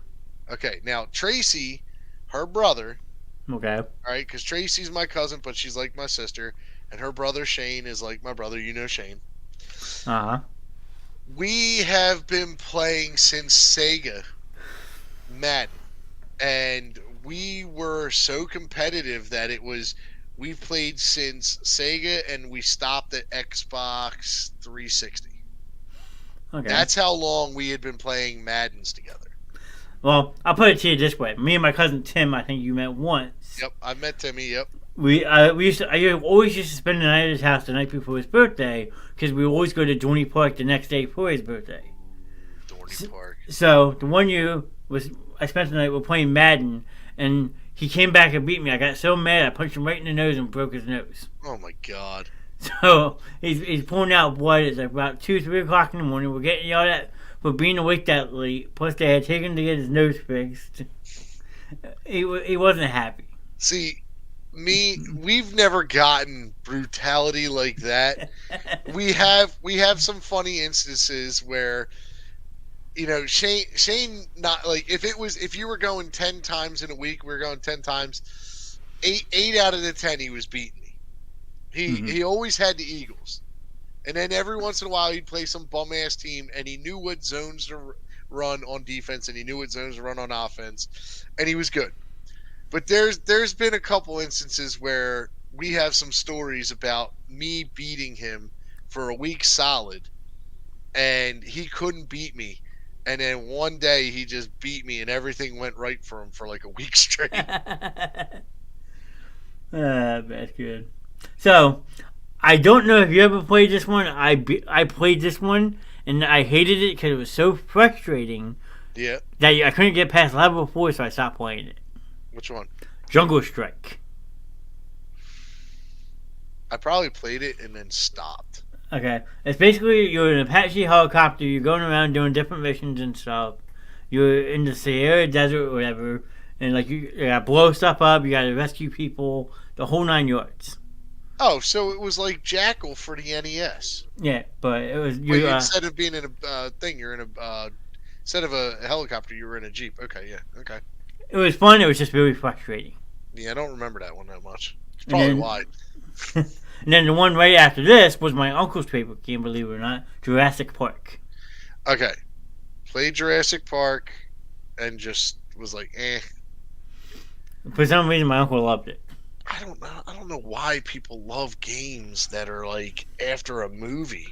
Okay. Now, Tracy, her brother, Okay. all right, because Tracy's my cousin, but she's like my sister, and her brother Shane is like my brother. You know Shane. Uh-huh. We have been playing since Sega Madden, and we were so competitive that we've played since Sega, and we stopped at Xbox 360. Okay. That's how long we had been playing Maddens together. Well, I'll put it to you this way. Me and my cousin Tim, I think you met once. Yep, I met Timmy. Yep, I always used to spend the night at his house the night before his birthday because we always go to Dorney Park the next day for his birthday. Dorney Park. So the one year was I spent the night with playing Madden, and he came back and beat me. I got so mad I punched him right in the nose and broke his nose. Oh my god. So he's pulling out blood. It's like about 2, 3 o'clock in the morning. We're getting yelled at for being awake that late. Plus they had taken him to get his nose fixed. He wasn't happy. See, we've never gotten brutality like that. We have some funny instances where Shane not like if you were going 10 times in a week, we were going 10 times. Eight out of the 10 he was beating me. He always had the Eagles. And then every once in a while he'd play some bum ass team, and he knew what zones to run on defense and he knew what zones to run on offense, and he was good. But there's been a couple instances where we have some stories about me beating him for a week solid, and he couldn't beat me. And then one day he just beat me, and everything went right for him for like a week straight. That's good. So, I don't know if you ever played this one. I played this one, and I hated it because it was so frustrating. Yeah. That I couldn't get past level 4, so I stopped playing it. Which one? Jungle Strike. I probably played it and then stopped. Okay. It's basically you're in an Apache helicopter, you're going around doing different missions and stuff. You're in the Sahara Desert or whatever, and like you gotta blow stuff up, you gotta rescue people, the whole 9 yards. Oh, so it was like Jackal for the NES. Yeah, but it was instead of being in a thing, you're in a instead of a helicopter, you were in a Jeep. Okay, yeah, okay. It was fun. It was just really frustrating. Yeah, I don't remember that one that much. It's probably why. And then the one right after this was my uncle's favorite game, believe it or not, Jurassic Park. Okay, played Jurassic Park, and just was like, eh. For some reason, my uncle loved it. I don't know why people love games that are like after a movie.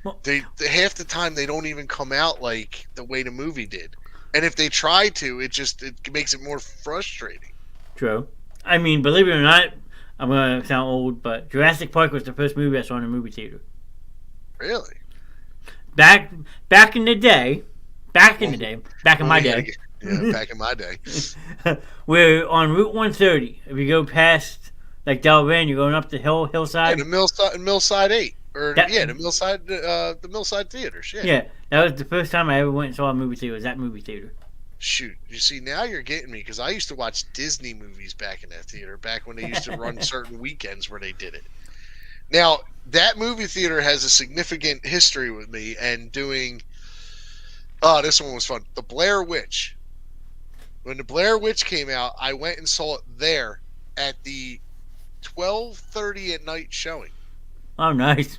Well, they half the time they don't even come out like the way the movie did, and if they try to, it makes it more frustrating. True. I mean, believe it or not, I'm gonna sound old, but Jurassic Park was the first movie I saw in a movie theater. Really? Back in the day, back in my day. Yeah, back in my day. We're on Route 130. If you go past like Delran, you're going up the hillside. Yeah, the Millside 8. The Millside Theaters. Yeah. Yeah, that was the first time I ever went and saw a movie theater. Was that movie theater? Shoot, you see, now you're getting me, because I used to watch Disney movies back in that theater, back when they used to run certain weekends where they did it. Now, that movie theater has a significant history with me, and doing, this one was fun, The Blair Witch. When The Blair Witch came out, I went and saw it there at the 12:30 at night showing. Oh, nice.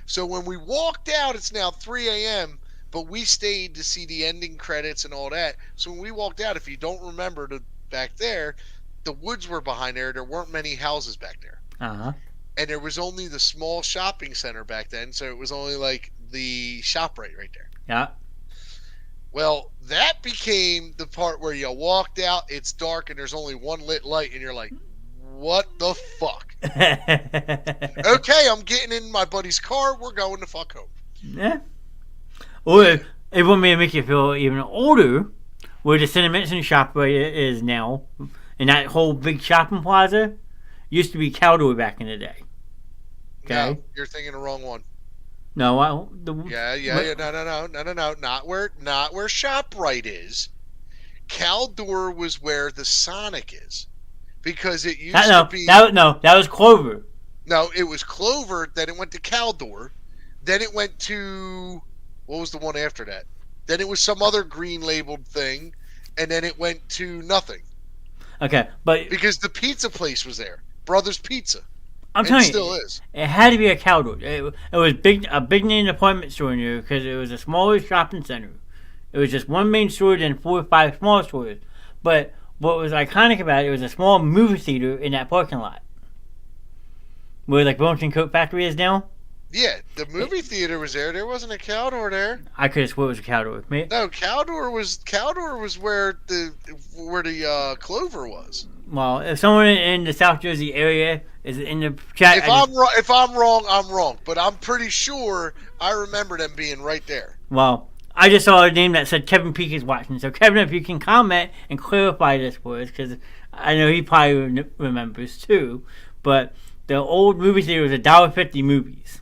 So when we walked out, it's now 3 a.m., but we stayed to see the ending credits and all that. So when we walked out, if you don't remember back there, the woods were behind there. There weren't many houses back there. Uh-huh. And there was only the small shopping center back then, so it was only like the ShopRite right there. Yeah. Well, that became the part where you walked out, it's dark, and there's only one lit light, and you're like, what the fuck? Okay, I'm getting in my buddy's car. We're going to fuck home. Yeah. Or it would make you feel even older, where the Cinnamon shop right is now, and that whole big shopping plaza used to be Caldor back in the day. Okay, no, you're thinking the wrong one. No, no, not where ShopRite is. Caldor was where the Sonic is, because it used to be. That was Clover. No, it was Clover. Then it went to Caldor. Then it went to, what was the one after that? Then it was some other green labeled thing, and then it went to nothing. Okay, but because the pizza place was there, Brothers Pizza. I'm telling you, still is. It had to be a Caldor. It was a big name department store in here because it was a smaller shopping center. It was just one main store and 4 or 5 small stores. But what was iconic about it was a small movie theater in that parking lot, where like Burlington Coat Factory is now. Yeah, the movie theater was there. There wasn't a Caldor there. I could have swore it was a Caldor. No, Caldor was where the Clover was. Well, if someone in the South Jersey area is in the chat, if I'm wrong, I'm wrong. But I'm pretty sure I remember them being right there. Well, I just saw a name that said Kevin Peak is watching. So Kevin, if you can comment and clarify this for us, because I know he probably remembers too. But the old movie theater was $1.50 movies.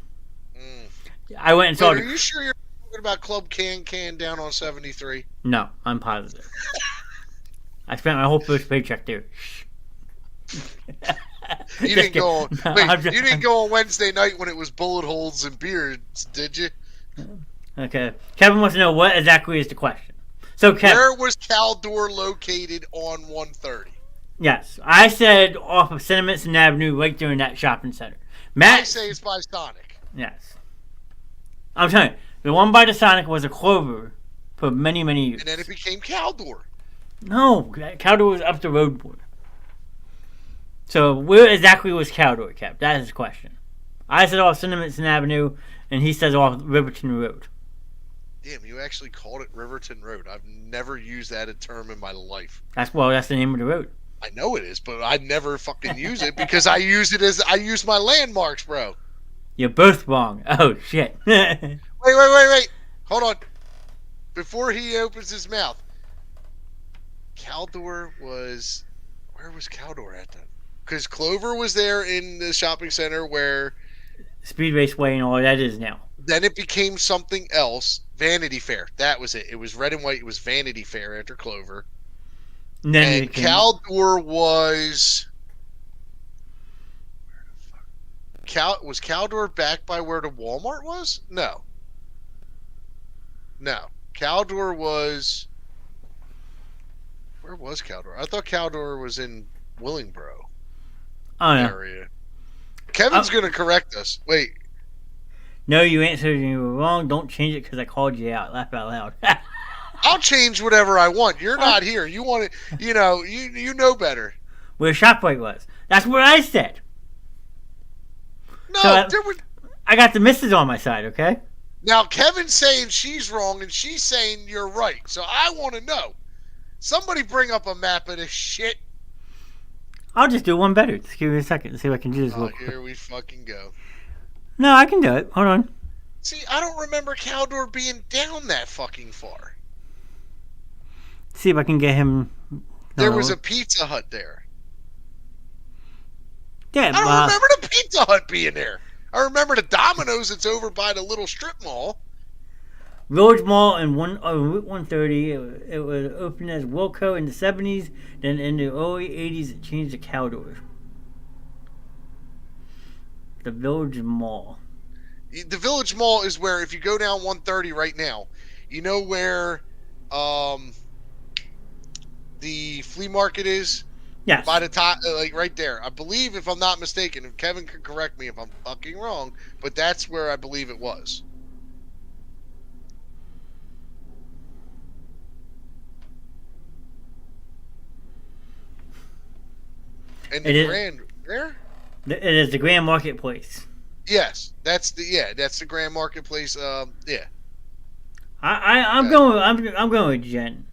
I went and saw. Are you sure you're talking about Club Can down on 73? No, I'm positive. I spent my whole first paycheck there. You didn't go on. You didn't go on Wednesday night when it was bullet holes and beards, did you? Okay. Kevin wants to know what exactly is the question. So, Kevin, where was Caldor located on 130? Yes, I said off of Sentiments Avenue, right there in that shopping center. Matt, I say it's by Sonic. Yes. I'm telling you, the one by the Sonic was a Clover for many, many years. And then it became Caldor. No, Caldor was up the road more. So where exactly was Caldor kept? That is the question. I said off Sentiments Avenue, and he says off Riverton Road. Damn, you actually called it Riverton Road. I've never used that term in my life. That's the name of the road. I know it is, but I never fucking use it because I use my landmarks, bro. You're both wrong. Oh, shit. Wait. Hold on. Before he opens his mouth. Caldor was... Where was Caldor at then? Because Clover was there in the shopping center where... Speed Raceway and all that is now. Then it became something else. Vanity Fair. That was it. It was red and white. It was Vanity Fair after Clover. And Caldor was... Was Caldor back by where the Walmart was? No. Caldor was... Where was Caldor? I thought Caldor was in Willingboro area. Kevin's going to correct us. Wait. No, you answered and you were wrong. Don't change it because I called you out. Laugh out loud. I'll change whatever I want. You're not here. You want it, you know better. Where ShopRite was. That's what I said. No, so I got the missus on my side, okay? Now, Kevin's saying she's wrong, and she's saying you're right. So I want to know. Somebody bring up a map of this shit. I'll just do one better. Just give me a second to see if I can do this real quick. Here we fucking go. No, I can do it. Hold on. See, I don't remember Caldor being down that fucking far. See if I can get him... There was a Pizza Hut there. Yeah, I don't remember the Pizza Hut being there. I remember the Domino's that's over by the little strip mall. Village Mall in Route 130. It was opened as Wilco in the 70s. Then in the early 80s, it changed to Caldor. The Village Mall. The Village Mall is where, if you go down 130 right now, you know where the flea market is? Yes. By the top, like right there. I believe, if I'm not mistaken, if Kevin could correct me if I'm fucking wrong, but that's where I believe it was. And the Grand, where? It is the Grand Marketplace. Yes, that's the Grand Marketplace. Yeah. I'm going with Jen.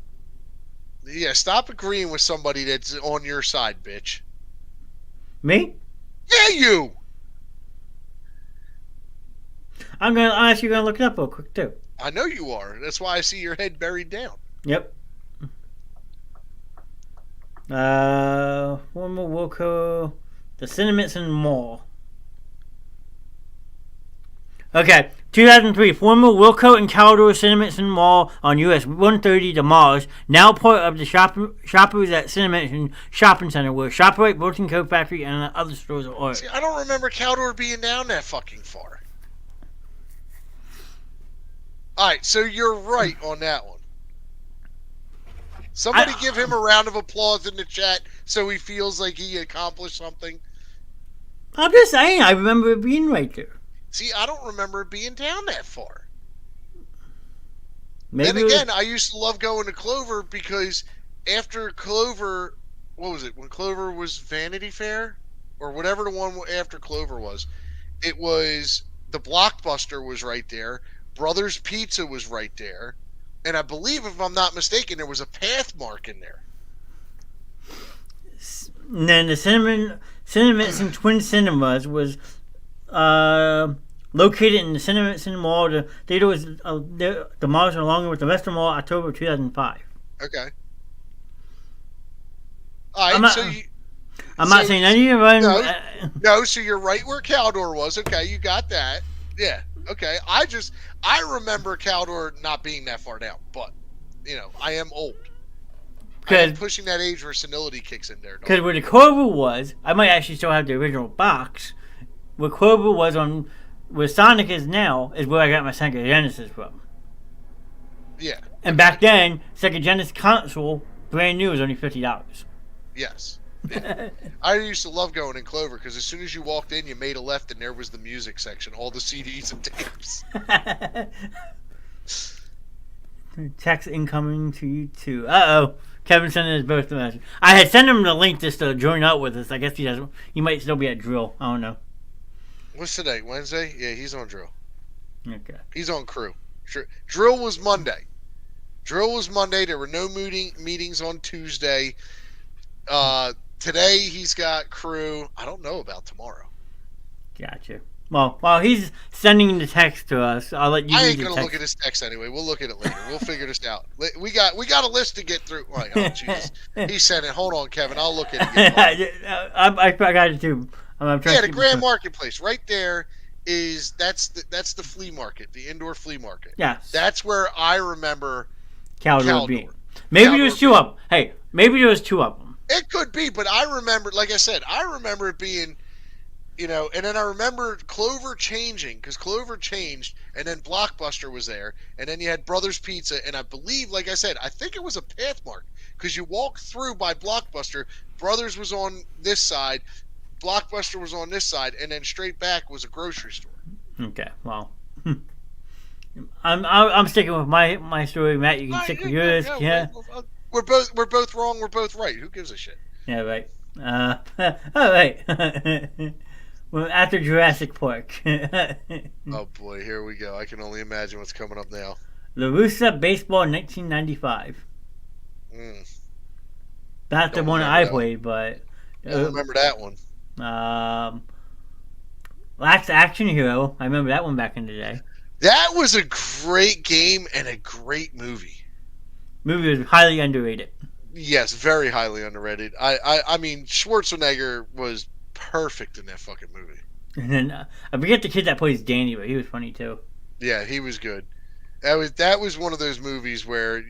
Yeah, stop agreeing with somebody that's on your side, bitch. Me? Yeah, you. I'm actually gonna look it up real quick too. I know you are. That's why I see your head buried down. Yep. Former Wilco, the Sentiments and Mall. Okay, 2003, former Wilco and Caldor Sentiments and Mall on US 130 demolished, now part of the Shoppers at Sentiments Shopping Center, where ShopRite, Burlington Coat Factory, and other stores are. See, I don't remember Caldor being down that fucking far. All right, so you're right on that one. Somebody give him a round of applause in the chat so he feels like he accomplished something. I'm just saying, I remember it being right there. See, I don't remember it being down that far. Maybe then again, I used to love going to Clover because after Clover, what was it? When Clover was Vanity Fair? Or whatever the one after Clover was. It was, the Blockbuster was right there. Brothers Pizza was right there. And I believe, if I'm not mistaken, there was a Pathmark in there. And then the Cinemas and Twin Cinemas was located in the Cinemas and Mall. The theater was the malls along with the rest of the mall, October 2005. Okay. All right, I'm not saying any of them. No, so you're right where Caldor was. Okay, you got that. Yeah. Okay. I remember Caldor not being that far down, but I am old. I am pushing that age where senility kicks in there. Because where the Clover was, I might actually still have the original box. Where Clover was on, where Sonic is now, is where I got my Sega Genesis from. Yeah. And back then, Sega Genesis console, brand new, was only $50. Yes. Yeah. I used to love going in Clover because as soon as you walked in, you made a left and there was the music section, all the CDs and tapes. Text incoming to you too. Kevin sent his birthday message. I had sent him the link just to join up with us. I guess he might still be at drill. I don't know. What's today? Wednesday? Yeah, he's on drill. Okay. He's on crew. Drill was Monday. There were no meetings on Tuesday. Today he's got crew. I don't know about tomorrow. Gotcha. Well, while he's sending the text to us, I'll let you. I ain't gonna look at his text anyway. We'll look at it later. We'll figure this out. We got a list to get through. Oh Jesus, he sent it. Hold on, Kevin. I'll look at it. I got it too. The Grand Marketplace right there that's the flea market, the indoor flea market. Yeah, that's where I remember Caldor being. Maybe there's two of them. Hey, maybe there was two of them. It could be, but I remember, like I said, it being. And then I remember Clover changing, because Clover changed, and then Blockbuster was there, and then you had Brothers Pizza, and I believe, like I said, I think it was a Pathmark, because you walk through by Blockbuster, Brothers was on this side, Blockbuster was on this side, and then straight back was a grocery store. Okay, well, I'm sticking with my story, Matt. You can stick with yours. Yeah. We're both wrong. We're both right. Who gives a shit? Yeah, right. All right. Well, after Jurassic Park. Oh boy, here we go. I can only imagine what's coming up now. LaRussa Baseball 1995. That's the one I played, but I don't remember that one. Last Action Hero. I remember that one back in the day. That was a great game and a great movie. Movie was highly underrated. Yes, very highly underrated. I mean, Schwarzenegger was perfect in that fucking movie. And then I forget the kid that plays Danny, but he was funny too. Yeah, he was good. That was one of those movies where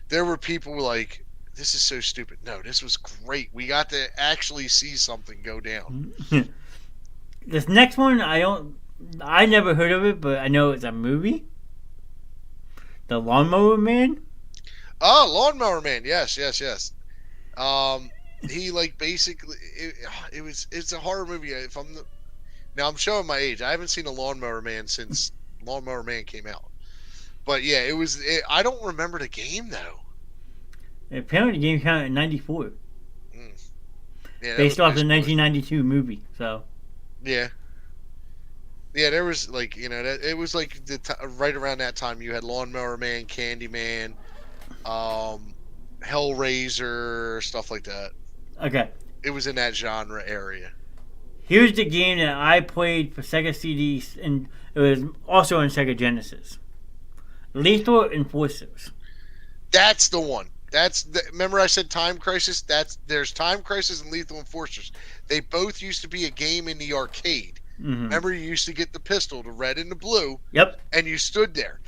there were people like, this is so stupid. No, this was great. We got to actually see something go down. This next one, I never heard of it, but I know it's a movie. The Lawnmower Man. Oh, Lawnmower Man. Yes. He basically it's a horror movie. Now I'm showing my age. I haven't seen a Lawnmower Man since Lawnmower Man came out. But yeah, I don't remember the game though. Apparently, the game came out in '94. Yeah, based off the 1992 movie. So. Yeah. Yeah, there was it was right around that time you had Lawnmower Man, Candyman, Hellraiser, stuff like that. Okay. It was in that genre area. Here's the game that I played for Sega CD, and it was also on Sega Genesis. Lethal Enforcers. That's the one. Remember I said Time Crisis? There's Time Crisis and Lethal Enforcers. They both used to be a game in the arcade. Mm-hmm. Remember, you used to get the pistol, the red and the blue. Yep. And you stood there.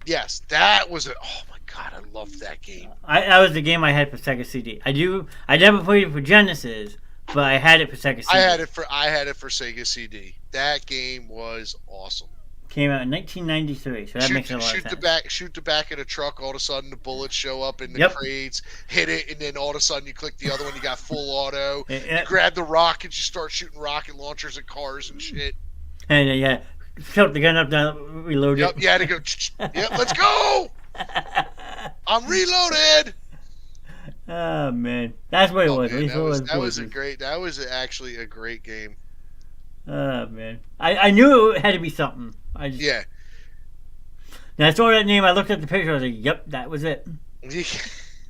Yes, that was oh my god, I loved that game. That was the game I had for Sega CD. I never played it for Genesis, but I had it for Sega CD. I had it for Sega CD. That game was awesome. Came out in 1993, so that makes a lot of sense. Shoot the back of the truck. All of a sudden, the bullets show up in the Yep. crates. Hit it, and then all of a sudden, you click the other one. You got full auto. Yeah. You grab the rockets. You start shooting rocket launchers at cars and shit. And yeah, tilt the gun up, down, reload Yep. it. You had to go. Yep. Let's go. I'm reloaded. Oh man, that's what it was. Man, That was actually a great game. Oh man, I knew it had to be something. Yeah. When I saw that name, I looked at the picture. I was like, "Yep, that was it."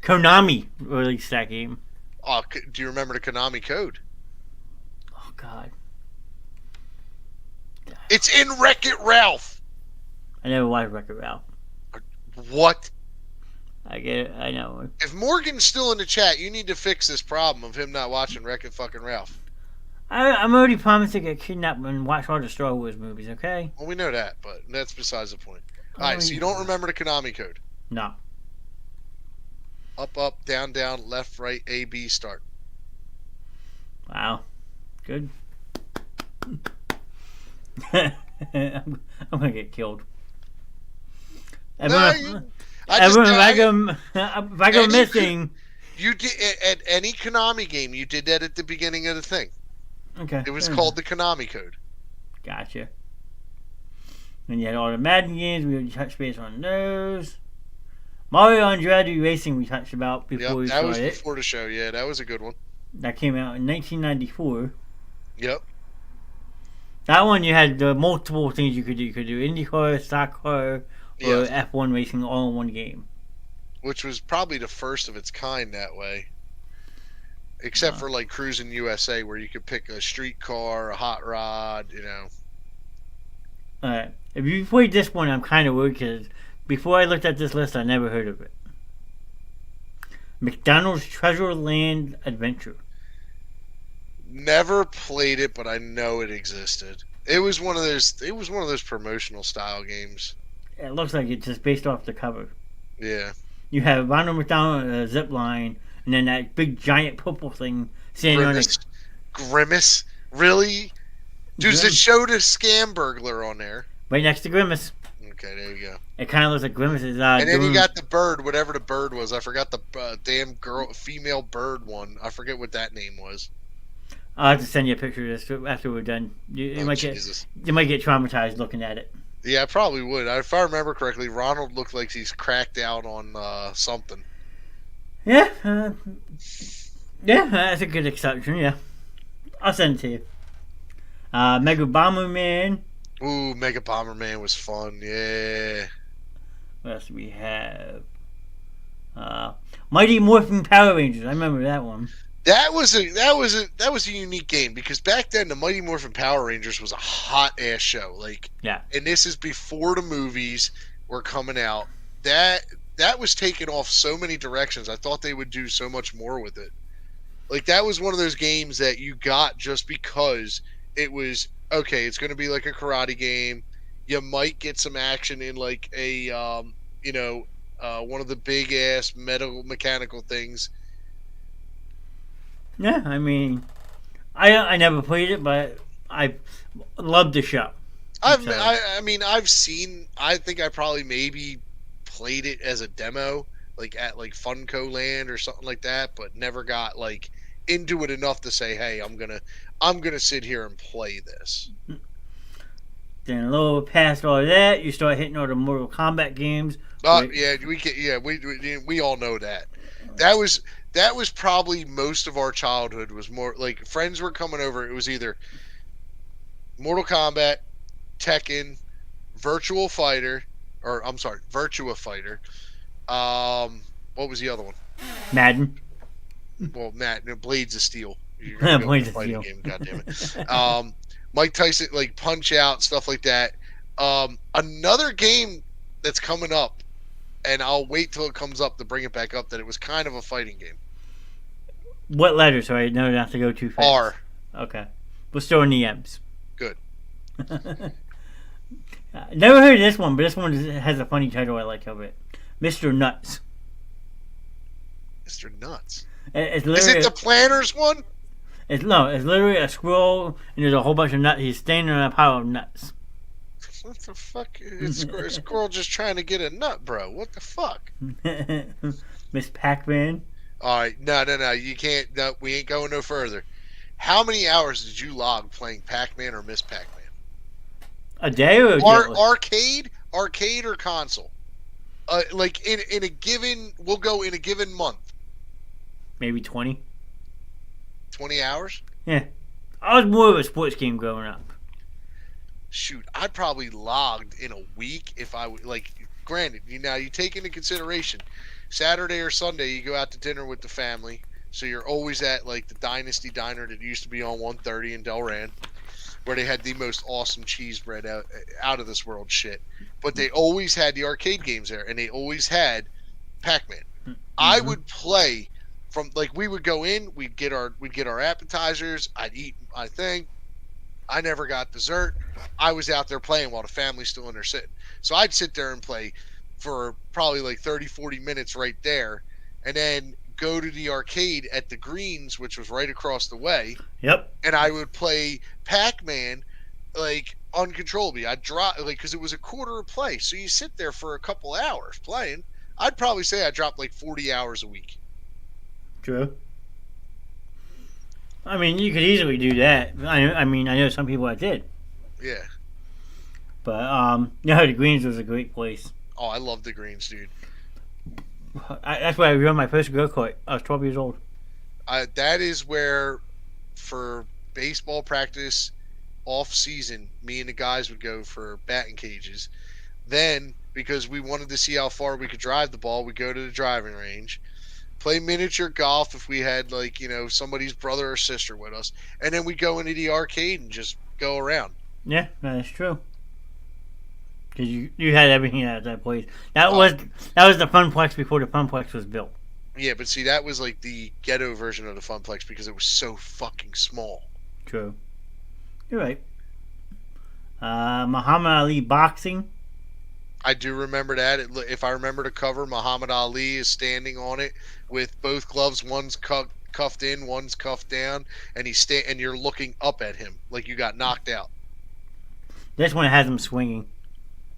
Konami released that game. Oh, do you remember the Konami code? Oh God, it's in Wreck-It Ralph. I never watched Wreck-It Ralph. What? I get it. I know. If Morgan's still in the chat, you need to fix this problem of him not watching Wreck-It fucking Ralph. I'm already promised to get kidnapped and watch all the Star Wars movies. Okay. Well, we know that, but that's besides the point. All right, so you don't remember the Konami code? No. Up, down, left, right, A, B, start. Wow. Good. I'm gonna get killed. If I go missing. You did at any Konami game. You did that at the beginning of the thing. Okay. It was called the Konami code. Gotcha. And you had all the Madden games. We touched base on those. Mario and Dragon Racing we touched about before we started. That was before the show. Yeah, that was a good one. That came out in 1994. Yep. That one you had multiple things you could do. You could do IndyCar, stock car, or F1 racing all in one game. Which was probably the first of its kind that way. Except for like Cruising USA, where you could pick a street car, a hot rod, you know. Alright. If you played this one, I'm kind of worried because before I looked at this list, I never heard of it. McDonald's Treasure Land Adventure. Never played it, but I know it existed. It was one of those promotional style games. It looks like it's just based off the cover. Yeah. You have Ronald McDonald zip line, and then that big giant purple thing standing on it. Grimace? Really? Dude, it showed a scam burglar on there. Right next to Grimace. Okay, there you go. It kind of looks like Grimace's. And then you got the bird, whatever the bird was. I forgot the damn female bird one. I forget what that name was. I'll have to send you a picture of this after we're done. You might get traumatized looking at it. Yeah, I probably would. If I remember correctly, Ronald looked like he's cracked out on something. Yeah. That's a good exception, yeah. I'll send it to you. Mega Bomberman. Ooh, Mega Bomberman was fun, yeah. What else do we have? Mighty Morphin Power Rangers. I remember that one. That was a unique game because back then the Mighty Morphin Power Rangers was a hot ass show. And this is before the movies were coming out. That was taken off so many directions. I thought they would do so much more with it. Like that was one of those games that you got just because it was okay. It's going to be like a karate game. You might get some action in like a one of the big ass metal mechanical things. Yeah, I mean, I never played it, but I loved the show. I think I probably maybe played it as a demo, like at like Funko Land or something like that, but never got like into it enough to say, hey, I'm gonna sit here and play this. Then a little past all that, you start hitting all the Mortal Kombat games. We all know that. That was probably most of our childhood. Was more like friends were coming over. It was either Mortal Kombat, Tekken, Virtua Fighter. What was the other one? Madden. Well, Blades of Steel. Blades of Steel. Game, God damn it. Mike Tyson, like Punch Out, stuff like that. Another game that's coming up, and I'll wait till it comes up to bring it back up, that it was kind of a fighting game. What letter? So I know not to go too fast. R. Okay. We're still in the M's. Good. Never heard of this one, but this one has a funny title I like of it. Mr. Nuts. Mr. Nuts? Is it the Planners one? It's literally a squirrel, and there's a whole bunch of nuts. He's standing on a pile of nuts. What the fuck? It's a squirrel just trying to get a nut, bro. What the fuck? Miss Pac-Man. All right, no. You can't. No, we ain't going no further. How many hours did you log playing Pac-Man or Miss Pac-Man? A day or a day? Arcade or console? Like in a given, we'll go in a given month. Maybe 20. 20 hours? Yeah. I was more of a sports game growing up. Shoot, I'd probably logged in a week if I would. Like, granted, you take into consideration Saturday or Sunday you go out to dinner with the family, so you're always at like the Dynasty Diner that used to be on 130 in Delran, where they had the most awesome cheese bread out of this world shit. But they always had the arcade games there, and they always had Pac-Man. Mm-hmm. I would play from like we would go in, we'd get our appetizers, I'd eat my thing. I never got dessert. I was out there playing while the family's still in there sitting. So I'd sit there and play for probably like 30, 40 minutes right there, and then go to the arcade at the Greens, which was right across the way. Yep. And I would play Pac-Man like uncontrollably. I'd drop like because it was a quarter a play, so you sit there for a couple hours playing. I'd probably say I dropped like 40 hours a week. True. I mean, you could easily do that. I mean, I know some people that did. Yeah. But the Greens was a great place. Oh, I love the Greens, dude. That's where I rode my first go-kart. I was 12 years old. That is where, for baseball practice, off-season, me and the guys would go for batting cages. Then, because we wanted to see how far we could drive the ball, we'd go to the driving range, play miniature golf if we had, like, somebody's brother or sister with us, and then we'd go into the arcade and just go around. Yeah, that is true. Because you had everything at that place. That was the Funplex before the Funplex was built. Yeah, but see, that was like the ghetto version of the Funplex because it was so fucking small. True. You're right. Muhammad Ali boxing. I do remember that. If I remember the cover, Muhammad Ali is standing on it with both gloves. One's cuffed in, one's cuffed down, and and you're looking up at him like you got knocked out. This one has him swinging.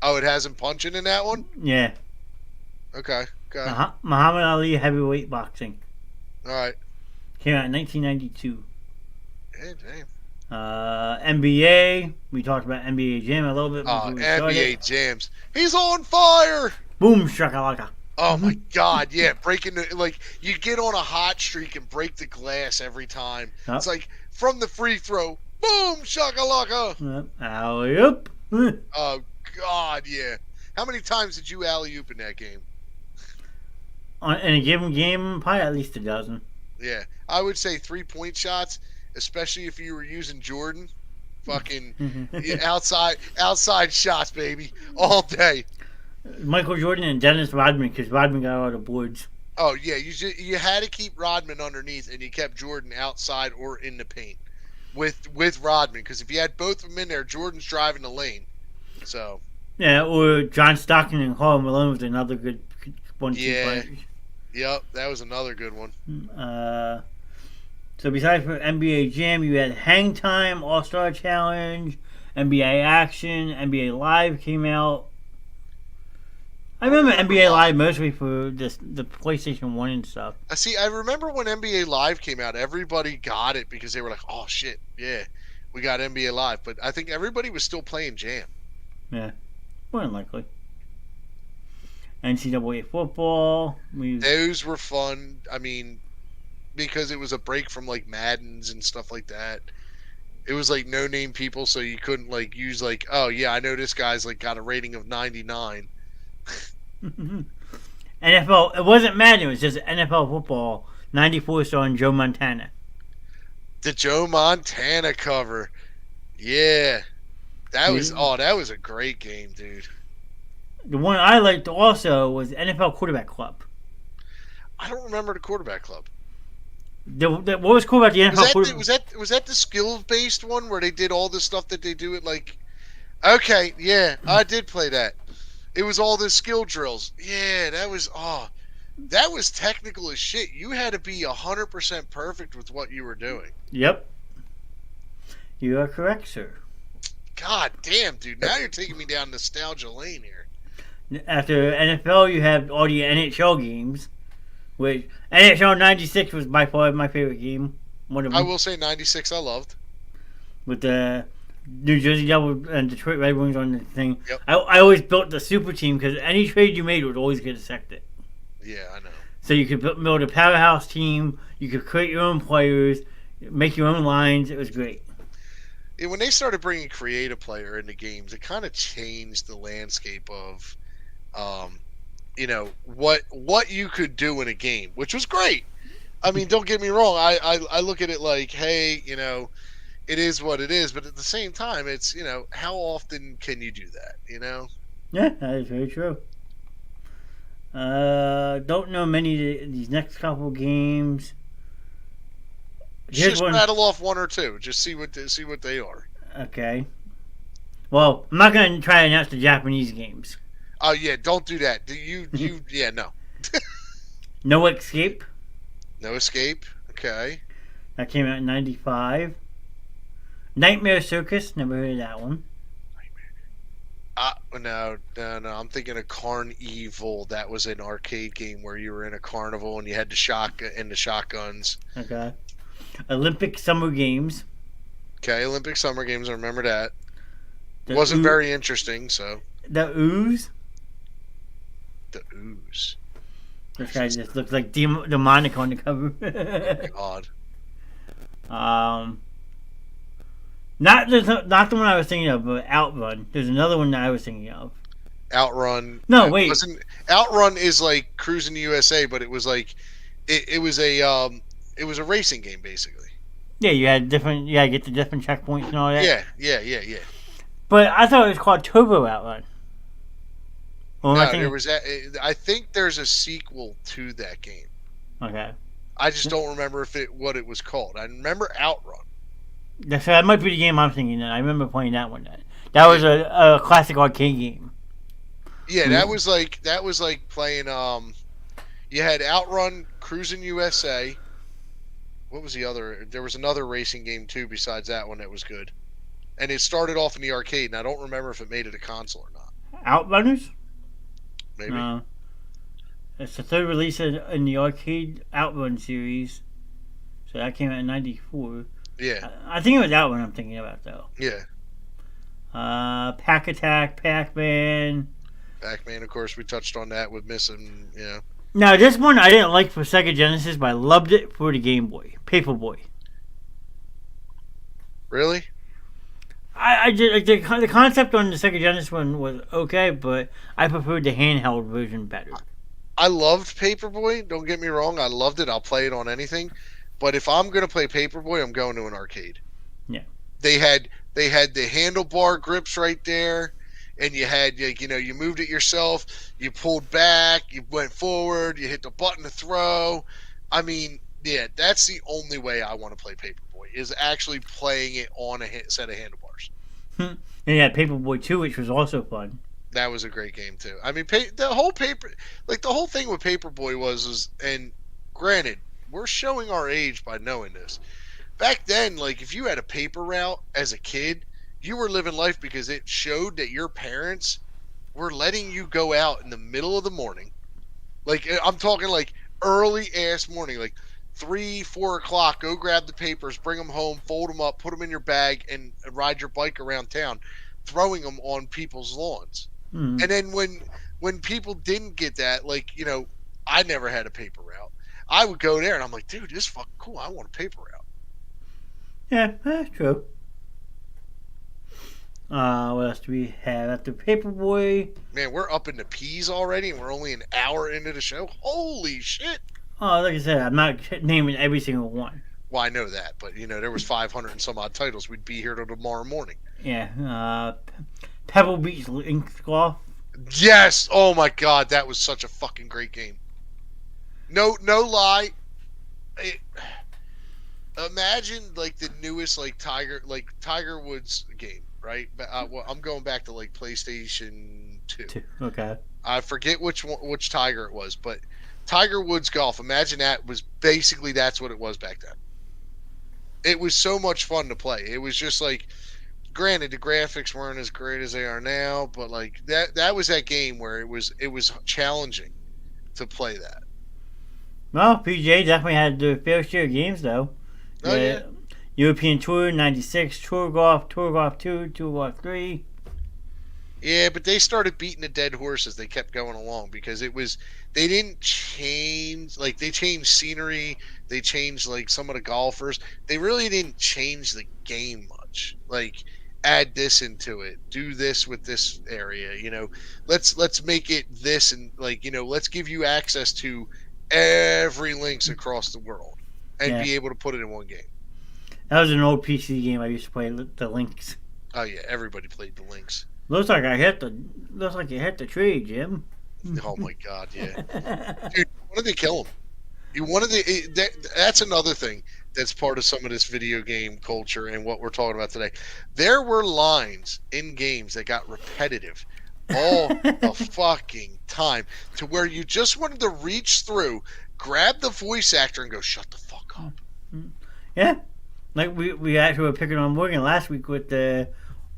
Oh, it has him punching in that one? Yeah. Okay. Muhammad Ali heavyweight boxing. All right. Came out in 1992. Hey, damn. NBA. We talked about NBA Jam a little bit. NBA Jams. He's on fire. Boom shakalaka. Oh my God! Yeah, breaking you get on a hot streak and break the glass every time. Yep. It's like from the free throw. Boom shakalaka. Alley-oop. Oh God, yeah. How many times did you alley-oop in that game? In a given game, probably at least a dozen. Yeah, I would say 3-point shots, especially if you were using Jordan. Fucking outside shots, baby, all day. Michael Jordan and Dennis Rodman, because Rodman got all the boards. Oh yeah, you had to keep Rodman underneath, and you kept Jordan outside or in the paint with Rodman, because if you had both of them in there, Jordan's driving the lane. So. Yeah, or John Stockton and Karl Malone was another good 1-2 players. Yep, that was another good one. So besides for NBA Jam, you had Hang Time, All-Star Challenge, NBA Action, NBA Live came out. I remember NBA Live mostly for the PlayStation 1 and stuff. I remember when NBA Live came out, everybody got it because they were like, oh shit, yeah, we got NBA Live. But I think everybody was still playing Jam. Yeah, more than likely. NCAA football. Those were fun. I mean, because it was a break from like Maddens and stuff like that. It was like no-name people, so you couldn't like use like, oh yeah, I know this guy's like got a rating of 99. NFL. It wasn't Madden. It was just NFL football. 94 starring Joe Montana. The Joe Montana cover. Yeah. That was a great game, dude. The one I liked also was NFL Quarterback Club. I don't remember the Quarterback Club. What was cool about the NFL Quarterback? Was that the skill-based one where they did all the stuff that they do at like? Okay, yeah, I did play that. It was all the skill drills. Yeah, that was technical as shit. You had to be 100% perfect with what you were doing. Yep. You are correct, sir. God damn, dude! Now you're taking me down nostalgia lane here. After NFL, you have all the NHL games, which NHL '96 was by far my favorite game. One of I them will say '96 I loved. with the New Jersey Devils and Detroit Red Wings on the thing. Yep. I always built the super team because any trade you made would always get accepted. Yeah, I know. So you could build a powerhouse team. You could create your own players, make your own lines. It was great. Yeah, when they started bringing creative player into games, it kind of changed the landscape of, what you could do in a game, which was great. I mean, don't get me wrong. I look at it like, hey, it is what it is, but at the same time, it's how often can you do that? Yeah, that is very true. Don't know many of these next couple games. Here's Just one. rattle off one or two. Just see what they are. Okay. Well, I'm not gonna try to announce the Japanese games. Oh yeah, don't do that. Yeah, no. No Escape. No Escape. Okay. That came out in '95. Nightmare Circus. Never heard of that one. No. I'm thinking of Carnival. That was an arcade game where you were in a carnival and you had the shotguns. Okay. Olympic Summer Games. Okay, Olympic Summer Games. I remember that. The Wasn't very interesting. So The Ooze. the Ooze. This guy just looks like demonic on the cover. God. Not the one I was thinking of, but Outrun. There's another one that I was thinking of. Outrun. No, wait. Outrun is like Cruising the USA, but it was like it was a racing game basically. Yeah, you had different. Yeah, get the different checkpoints and all that. Yeah. But I thought it was called Turbo Outrun. I think there's a sequel to that game. Okay. I just don't remember what it was called. I remember Outrun. That might be the game I'm thinking of. I remember playing that one then. That was a classic arcade game. Yeah, that was like playing you had Outrun, Cruising USA. What was the other? There was another racing game too besides that one that was good. And it started off in the arcade, and I don't remember if it made it a console or not. Outrunners? Maybe. No. It's the third release in the arcade Outrun series. So that came out in '94. Yeah. I think it was that one I'm thinking about, though. Yeah. Pack Attack, Pac-Man. Pac-Man, of course, we touched on that with missing, Now, this one I didn't like for Sega Genesis, but I loved it for the Game Boy. Paperboy. Really? I did, the concept on the Sega Genesis one was okay, but I preferred the handheld version better. I loved Paperboy. Don't get me wrong. I loved it. I'll play it on anything. But if I'm going to play Paperboy, I'm going to an arcade. Yeah. They had the handlebar grips right there, and you had you moved it yourself. You pulled back, you went forward, you hit the button to throw. I mean, yeah, that's the only way I want to play Paperboy is actually playing it on a set of handlebars. And you had Paperboy 2, which was also fun. That was a great game too. I mean, the whole thing with Paperboy was, and granted, we're showing our age by knowing this. Back then, like if you had a paper route as a kid, you were living life because it showed that your parents were letting you go out in the middle of the morning. Like I'm talking like early ass morning, like 3-4 o'clock. Go grab the papers, bring them home, fold them up, put them in your bag, and ride your bike around town, throwing them on people's lawns. Mm. And then when people didn't get that, like I never had a paper route. I would go there and I'm like, dude, this is fucking cool. I want a paper route. Yeah, that's true. What else do we have after Paperboy? Man, we're up in the P's already, and we're only an hour into the show. Holy shit! Oh, like I said, I'm not naming every single one. Well, I know that, but there was 500 and some odd titles. We'd be here till tomorrow morning. Yeah, Pebble Beach Link Golf. Yes! Oh my god, that was such a fucking great game. No lie. Imagine like the newest Tiger Woods game, right? I'm going back to like PlayStation 2. Okay. I forget which Tiger it was, but Tiger Woods Golf. Imagine that's what it was back then. It was so much fun to play. It was just like granted, the graphics weren't as great as they are now, but like that was that game where it was challenging to play that. Well, PJ definitely had the fair share of games, though. Oh yeah. European Tour, 96, Tour Golf 2, Tour Golf 3. Yeah, but they started beating a dead horse as they kept going along because they didn't change, like they changed scenery, they changed like some of the golfers. They really didn't change the game much. Like add this into it, do this with this area, let's make it this, and like, let's give you access to every links across the world and be able to put it in one game. That was an old PC game I used to play, the Links. Oh yeah, everybody played the links. Looks like you hit the tree, Jim. Oh my god, yeah. Dude, why did they kill him? That's another thing that's part of some of this video game culture and what we're talking about today. There were lines in games that got repetitive all the fucking time to where you just wanted to reach through, grab the voice actor, and go, "Shut the fuck up." Yeah, like we actually were picking on Morgan last week with the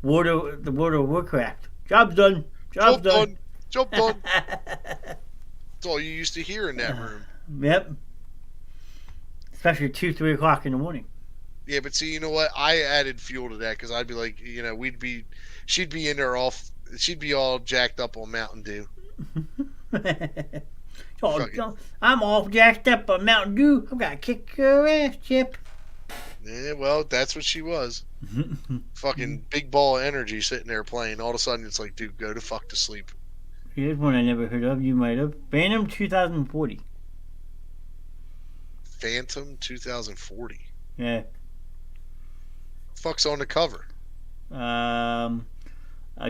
World of Warcraft. Job's done. Job's done. Job done. That's all you used to hear in that room. Yep. Especially 2, 3 o'clock in the morning. Yeah, but see, you know what? I added fuel to that because I'd be like, she'd be in there she'd be all jacked up on Mountain Dew. I'm all jacked up on Mountain Dew. I'm gonna kick your ass, Chip. Yeah, well, that's what she was. Fucking big ball of energy sitting there playing. All of a sudden, it's like, dude, go to fuck to sleep. Here's one I never heard of. You might have. Phantom 2040. Phantom 2040. Yeah. Fuck's on the cover? A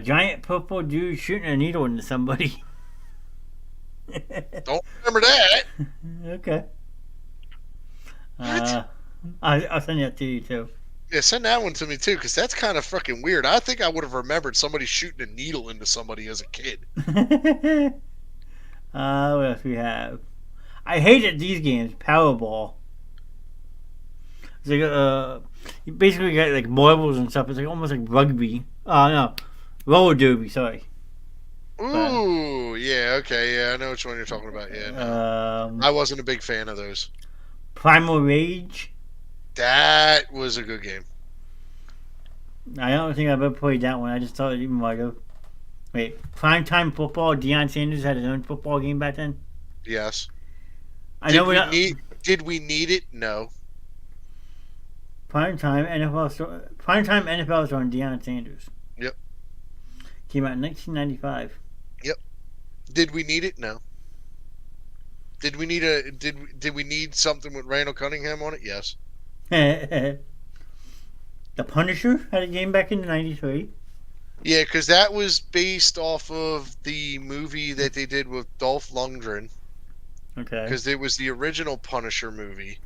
giant purple dude shooting a needle into somebody. Don't remember that. Okay. What? I'll send that to you too. Yeah, send that one to me too, because that's kind of fucking weird. I think I would have remembered somebody shooting a needle into somebody as a kid. What else we have? I hated these games. Powerball. It's like you basically got like marbles and stuff. It's like almost like rugby. No, roller derby. Sorry. Ooh, yeah, okay, yeah, I know which one you're talking about. Yeah, no. I wasn't a big fan of those. Primal Rage. That was a good game. I don't think I've ever played that one. I just thought you might have. Wait, Primetime Football. Deion Sanders had his own football game back then. Yes. Did we need it? No. Primetime NFL is on Deion Sanders. Yep. Came out in 1995. Yep. Did we need it? No. Did we need something with Randall Cunningham on it? Yes. The Punisher had a game back in '93. Yeah, because that was based off of the movie that they did with Dolph Lundgren. Okay. Because it was the original Punisher movie.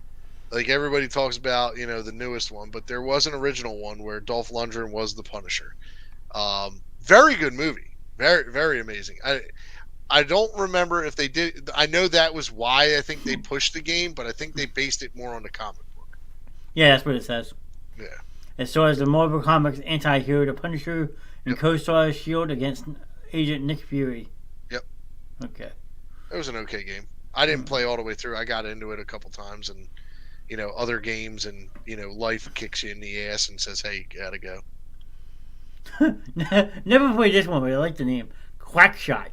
Like everybody talks about, the newest one, but there was an original one where Dolph Lundgren was the Punisher. Very good movie. Very, very amazing. I don't remember if they did. I know that was why I think they pushed the game, but I think they based it more on the comic book. Yeah, that's what it says. Yeah. It stars the Marvel Comics anti-hero, the Punisher, and co-stars S.H.I.E.L.D. against Agent Nick Fury. Yep. Okay. It was an okay game. I didn't play all the way through. I got into it a couple times, and other games, and life kicks you in the ass and says, "Hey, you gotta go." Never played this one, but I like the name. Quackshot.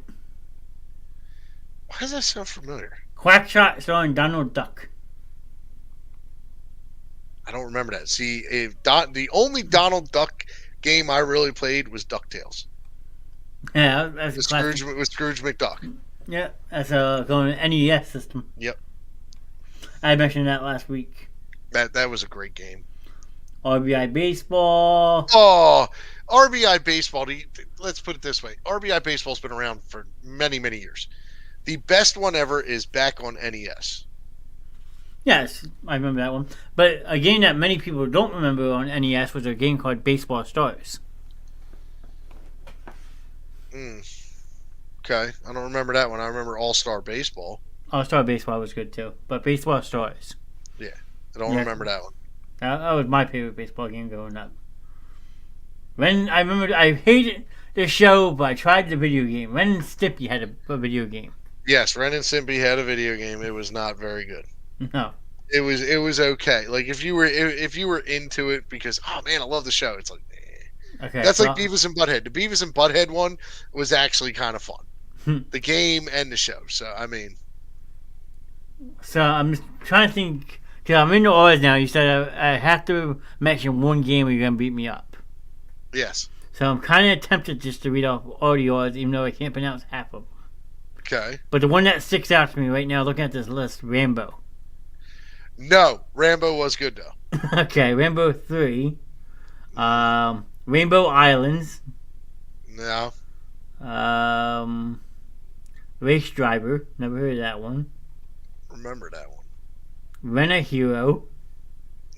Why does that sound familiar? Quackshot starring Donald Duck. I don't remember that. See, the only Donald Duck game I really played was DuckTales. Yeah, that's with Scrooge McDuck. Yeah, that's going NES system. Yep. I mentioned that last week. That was a great game. RBI Baseball. Oh, RBI Baseball. Let's put it this way. RBI Baseball's been around for many, many years. The best one ever is back on NES. Yes, I remember that one. But a game that many people don't remember on NES was a game called Baseball Stars. Okay, I don't remember that one. I remember All-Star Baseball. All-Star Baseball was good too, but Baseball Stars. Yeah, I don't remember that one. That was my favorite baseball game growing up. I remember I hated the show, but I tried the video game. Ren and Stimpy had a video game. Yes, Ren and Stimpy had a video game. It was not very good. No. It was okay. Like if you were into it because oh man, I love the show. It's like Okay. that's like Beavis and Butthead. The Beavis and Butthead one was actually kind of fun. The game and the show. So I mean, so I'm trying to think. Cause I'm in the orders now. You said I have to mention one game or you're gonna beat me up. yes. So I'm kind of tempted just to read off all the orders, even though I can't pronounce half of them. Okay. But the one that sticks out to me right now, looking at this list, Rambo. No, Rambo was good though. Okay, Rambo 3. Rainbow Islands. No. Race Driver. Never heard of that one. Remember that one. Rent a Hero.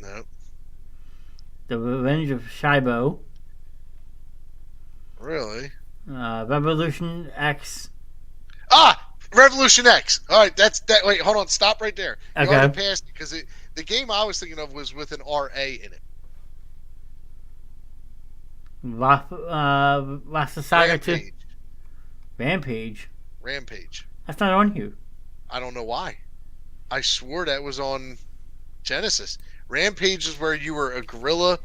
No. The Revenge of Shibo. Really? Revolution X. Ah! Revolution X. All right, that's that. Wait, hold on. Stop right there. You Okay. already passed it because the game I was thinking of was with an RA in it. Rasta Saga 2. Rampage. Rampage. That's not on here. I don't know why. I swore that was on Genesis. Rampage is where you were a gorilla,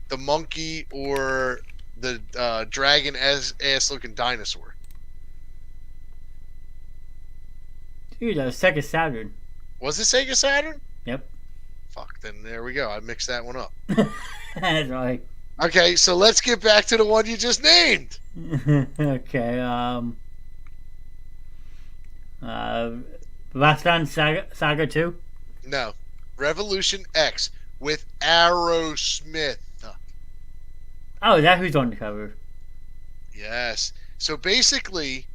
the monkey, or the dragon ass looking dinosaur. Dude, that was Sega Saturn. Was it Sega Saturn? Yep. Fuck, then there we go. I mixed that one up. That's right. Okay, so let's get back to the one you just named. Okay, Rastan Saga 2? No. Revolution X with Aerosmith. Oh, is that who's on the cover? Yes. So basically,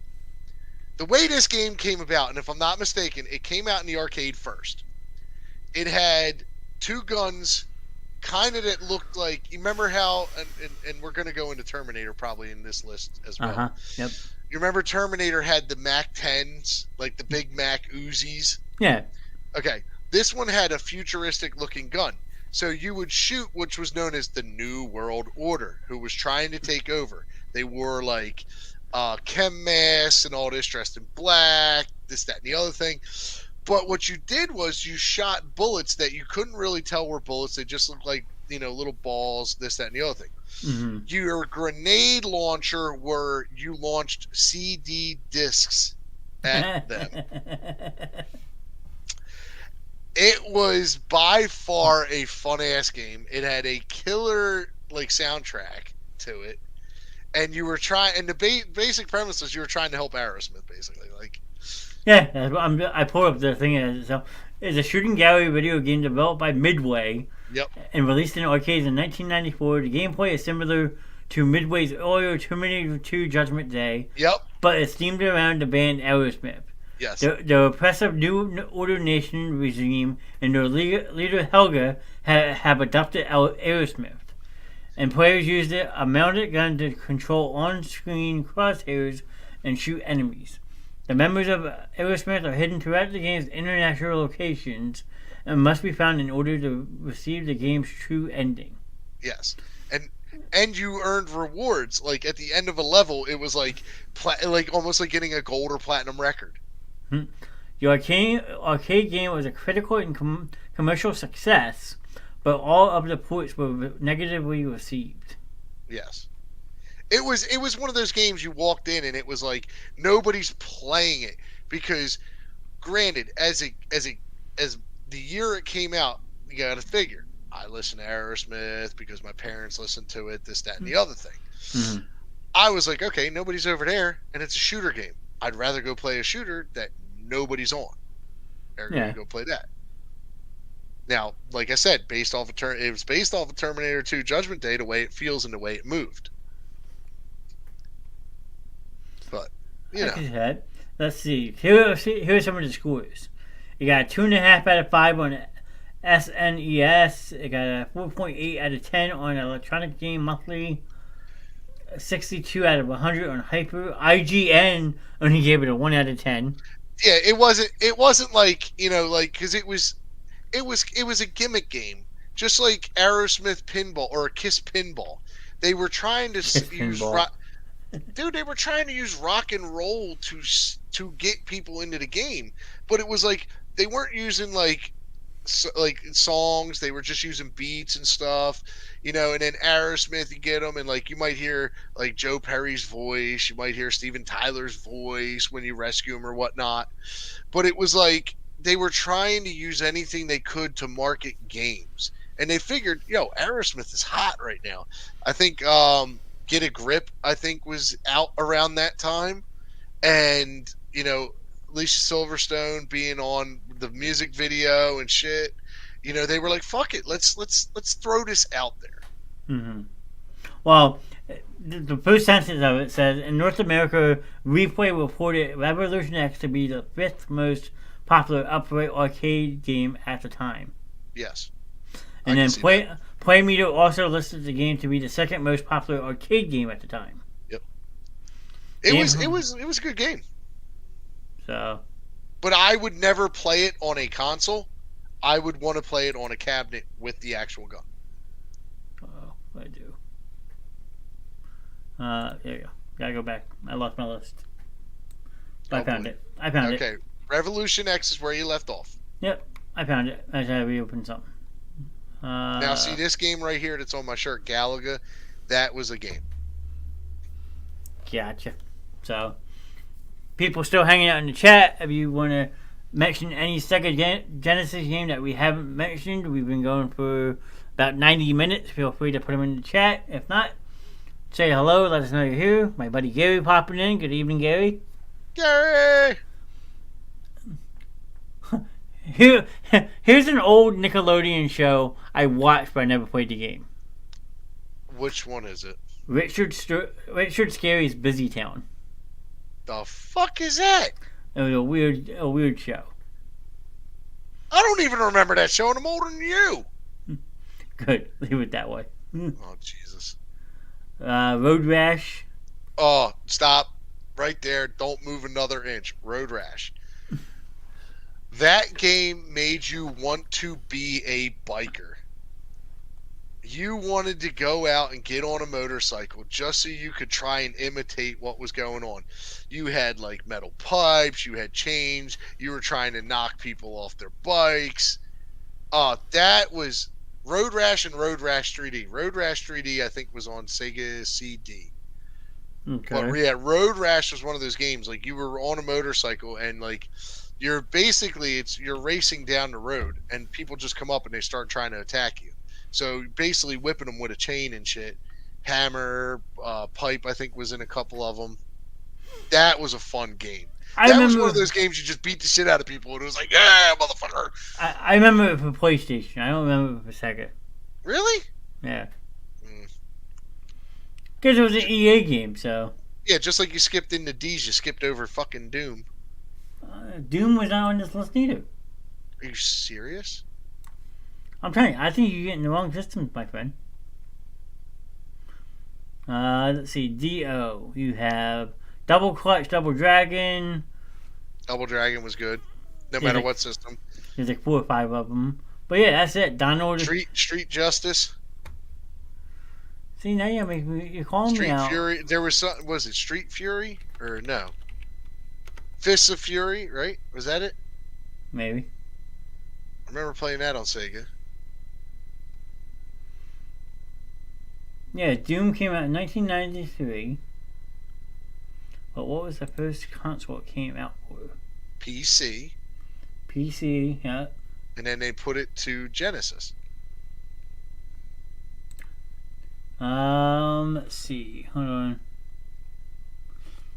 the way this game came about, and if I'm not mistaken, it came out in the arcade first. It had two guns, kind of that looked like. You remember how? And we're going to go into Terminator probably in this list as well. Yep. You remember Terminator had the Mac 10s, like the big Mac Uzis? Yeah. Okay. This one had a futuristic looking gun. So you would shoot, which was known as the New World Order, who was trying to take over. They wore like chem masks and all this, dressed in black, this, that, and the other thing. But what you did was you shot bullets that you couldn't really tell were bullets. They just looked like, little balls, this, that, and the other thing. Mm-hmm. Your grenade launcher were you launched CD discs at them. It was by far a fun ass game. It had a killer soundtrack to it, and you were trying. And the basic premise was you were trying to help Aerosmith, basically. Yeah, that's what I pulled up the thing. So it's a shooting gallery video game developed by Midway. Yep. And released in arcades in 1994. The gameplay is similar to Midway's earlier Terminator 2 Judgment Day. Yep. But it's themed around the band Aerosmith. Yes. The oppressive New Order Nation regime and their leader Helga have adopted Aerosmith. And players use a mounted gun to control on-screen crosshairs and shoot enemies. The members of Aerosmith are hidden throughout the game's international locations and must be found in order to receive the game's true ending. Yes. And you earned rewards. Like at the end of a level, it was like almost like getting a gold or platinum record. The arcade game was a critical and commercial success, but all of the ports were negatively received. Yes. It was one of those games you walked in and it was like nobody's playing it because, granted, as the year it came out, you got to figure. I listened to Aerosmith because my parents listened to it, this, that, and the other thing. Mm-hmm. I was like, okay, nobody's over there, and it's a shooter game. I'd rather go play a shooter that nobody's on. Go play that. Now, like I said, it was based off of Terminator 2 Judgment Day, the way it feels and the way it moved. But, Let's see. Here are some of the scores. You got a 2.5 out of 5 on SNES. It got a 4.8 out of 10 on Electronic Game Monthly. 62 out of 100 on Hyper. IGN only gave it a 1 out of 10. Yeah, it wasn't like, because it was a gimmick game, just like Aerosmith Pinball or Kiss Pinball. they were trying to Just use pinball. dude, they were trying to use rock and roll to get people into the game, but it was like they weren't using like songs. They were just using beats and stuff, and then Aerosmith, you get them, and like you might hear like Joe Perry's voice, you might hear Steven Tyler's voice when you rescue him or whatnot. But it was like they were trying to use anything they could to market games, and they figured, Aerosmith is hot right now. I think Get a Grip, I think, was out around that time, and Alicia Silverstone being on the music video and shit. They were like, "Fuck it, let's throw this out there." Hmm. Well, the first sentence of it says, in North America, Replay reported Revolution X to be the fifth most popular upright arcade game at the time. Yes, And then Play Meter also listed the game to be the second most popular arcade game at the time. Yep. It was a good game. So, but I would never play it on a console. I would want to play it on a cabinet with the actual gun. oh, I do. There you go. Gotta go back. I lost my list. I found it. Okay, Revolution X is where you left off. Yep, I found it. I had to reopen something. Now, see this game right here that's on my shirt, Galaga. That was a game. Gotcha. So, people still hanging out in the chat. If you want to mention any Sega Genesis game that we haven't mentioned, we've been going for about 90 minutes. Feel free to put them in the chat. If not, say hello. Let us know you're here. My buddy Gary popping in. Good evening, Gary. Gary! Here's an old Nickelodeon show I watched, but I never played the game. Which one is it? Richard Scarry's Busy Town. The fuck is that? It was a weird show. I don't even remember that show, and I'm older than you. Good, leave it that way. Oh, Jesus. Road Rash. Oh, stop. Right there. Don't move another inch. Road Rash. That game made you want to be a biker. You wanted to go out and get on a motorcycle just so you could try and imitate what was going on. You had like metal pipes, you had chains, you were trying to knock people off their bikes. That was Road Rash and Road Rash 3D. Road Rash 3D, I think, was on Sega CD. Okay. But yeah, Road Rash was one of those games. Like, you were on a motorcycle and like you're racing down the road and people just come up and they start trying to attack you. So basically whipping them with a chain and shit. Hammer, pipe, I think, was in a couple of them. That was a fun game. That was one of those games you just beat the shit out of people and it was like, yeah, motherfucker. I remember it for PlayStation. I don't remember it for Sega. Really? Yeah. Because it was an EA game, so. Yeah, just like you skipped into D's, you skipped over fucking Doom. Doom was not on this list either. Are you serious? I'm telling you, I think you're getting the wrong systems, my friend. Let's see, DO. You have Double Clutch, Double Dragon. Double Dragon was good, no matter what system. There's like 4 or 5 of them. But yeah, that's it. Donald. Street Justice. See, now you're calling me out. Street Fury. There was some. Was it Street Fury or no? Fists of Fury, right? Was that it? Maybe. I remember playing that on Sega. Yeah, Doom came out in 1993. But what was the first console it came out for? PC. PC, yeah. And then they put it to Genesis. Let's see. Hold on.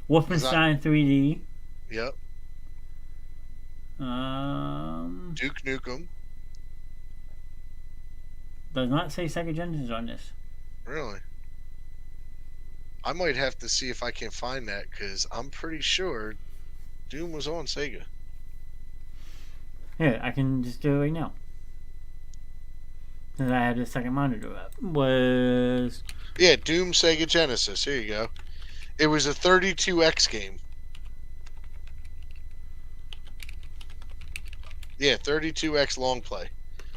Wolfenstein 3D. Yep. Duke Nukem. Does not say Sega Genesis on this. Really? I might have to see if I can find that because I'm pretty sure Doom was on Sega. Yeah, I can just do it right now. Because I had the second monitor up. Yeah, Doom Sega Genesis. Here you go. It was a 32X game. Yeah, 32X long play.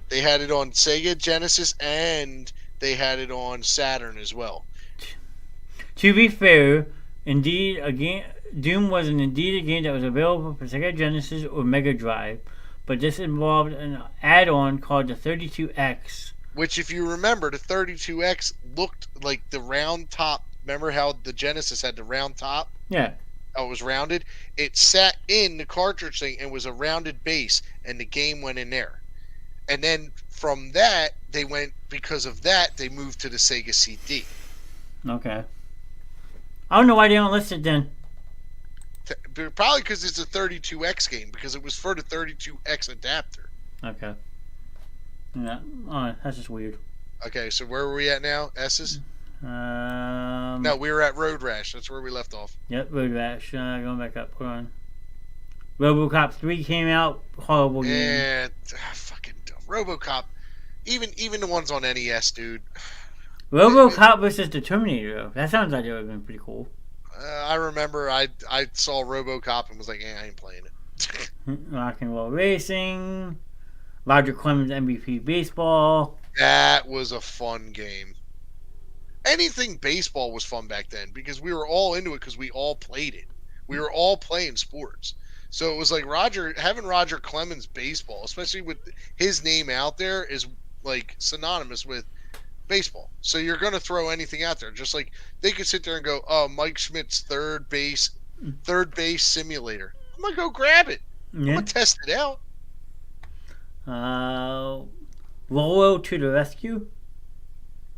They had it on Sega Genesis and they had it on Saturn as well. To be fair, indeed, Doom was indeed a game that was available for Sega Genesis or Mega Drive, but this involved an add-on called the 32X. Which, if you remember, the 32X looked like the round top. Remember how the Genesis had the round top? Yeah. How it was rounded? It sat in the cartridge thing and was a rounded base, and the game went in there. And then from that, because of that, they moved to the Sega CD. Okay. I don't know why they don't list it then. Probably because it's a 32X game, because it was for the 32X adapter. Okay. Yeah. Oh, that's just weird. Okay, so where were we at now? S's? No, we were at Road Rash. That's where we left off. Yep, Road Rash. Going back up. Hold on. RoboCop 3 came out. Horrible game. Yeah, fucking dumb. RoboCop. Even the ones on NES, dude. RoboCop versus the Terminator, though. That sounds like it would have been pretty cool. I remember I saw RoboCop and was like, I ain't playing it. Rock and Roll Racing. Roger Clemens MVP Baseball. That was a fun game. Anything baseball was fun back then because we were all into it because we all played it. We were all playing sports. So it was like having Roger Clemens baseball, especially with his name out there, is like synonymous with baseball. So you're going to throw anything out there. Just like they could sit there and go, oh, Mike Schmidt's third base simulator. I'm going to go grab it. Yeah. I'm going to test it out. Rolo to the Rescue.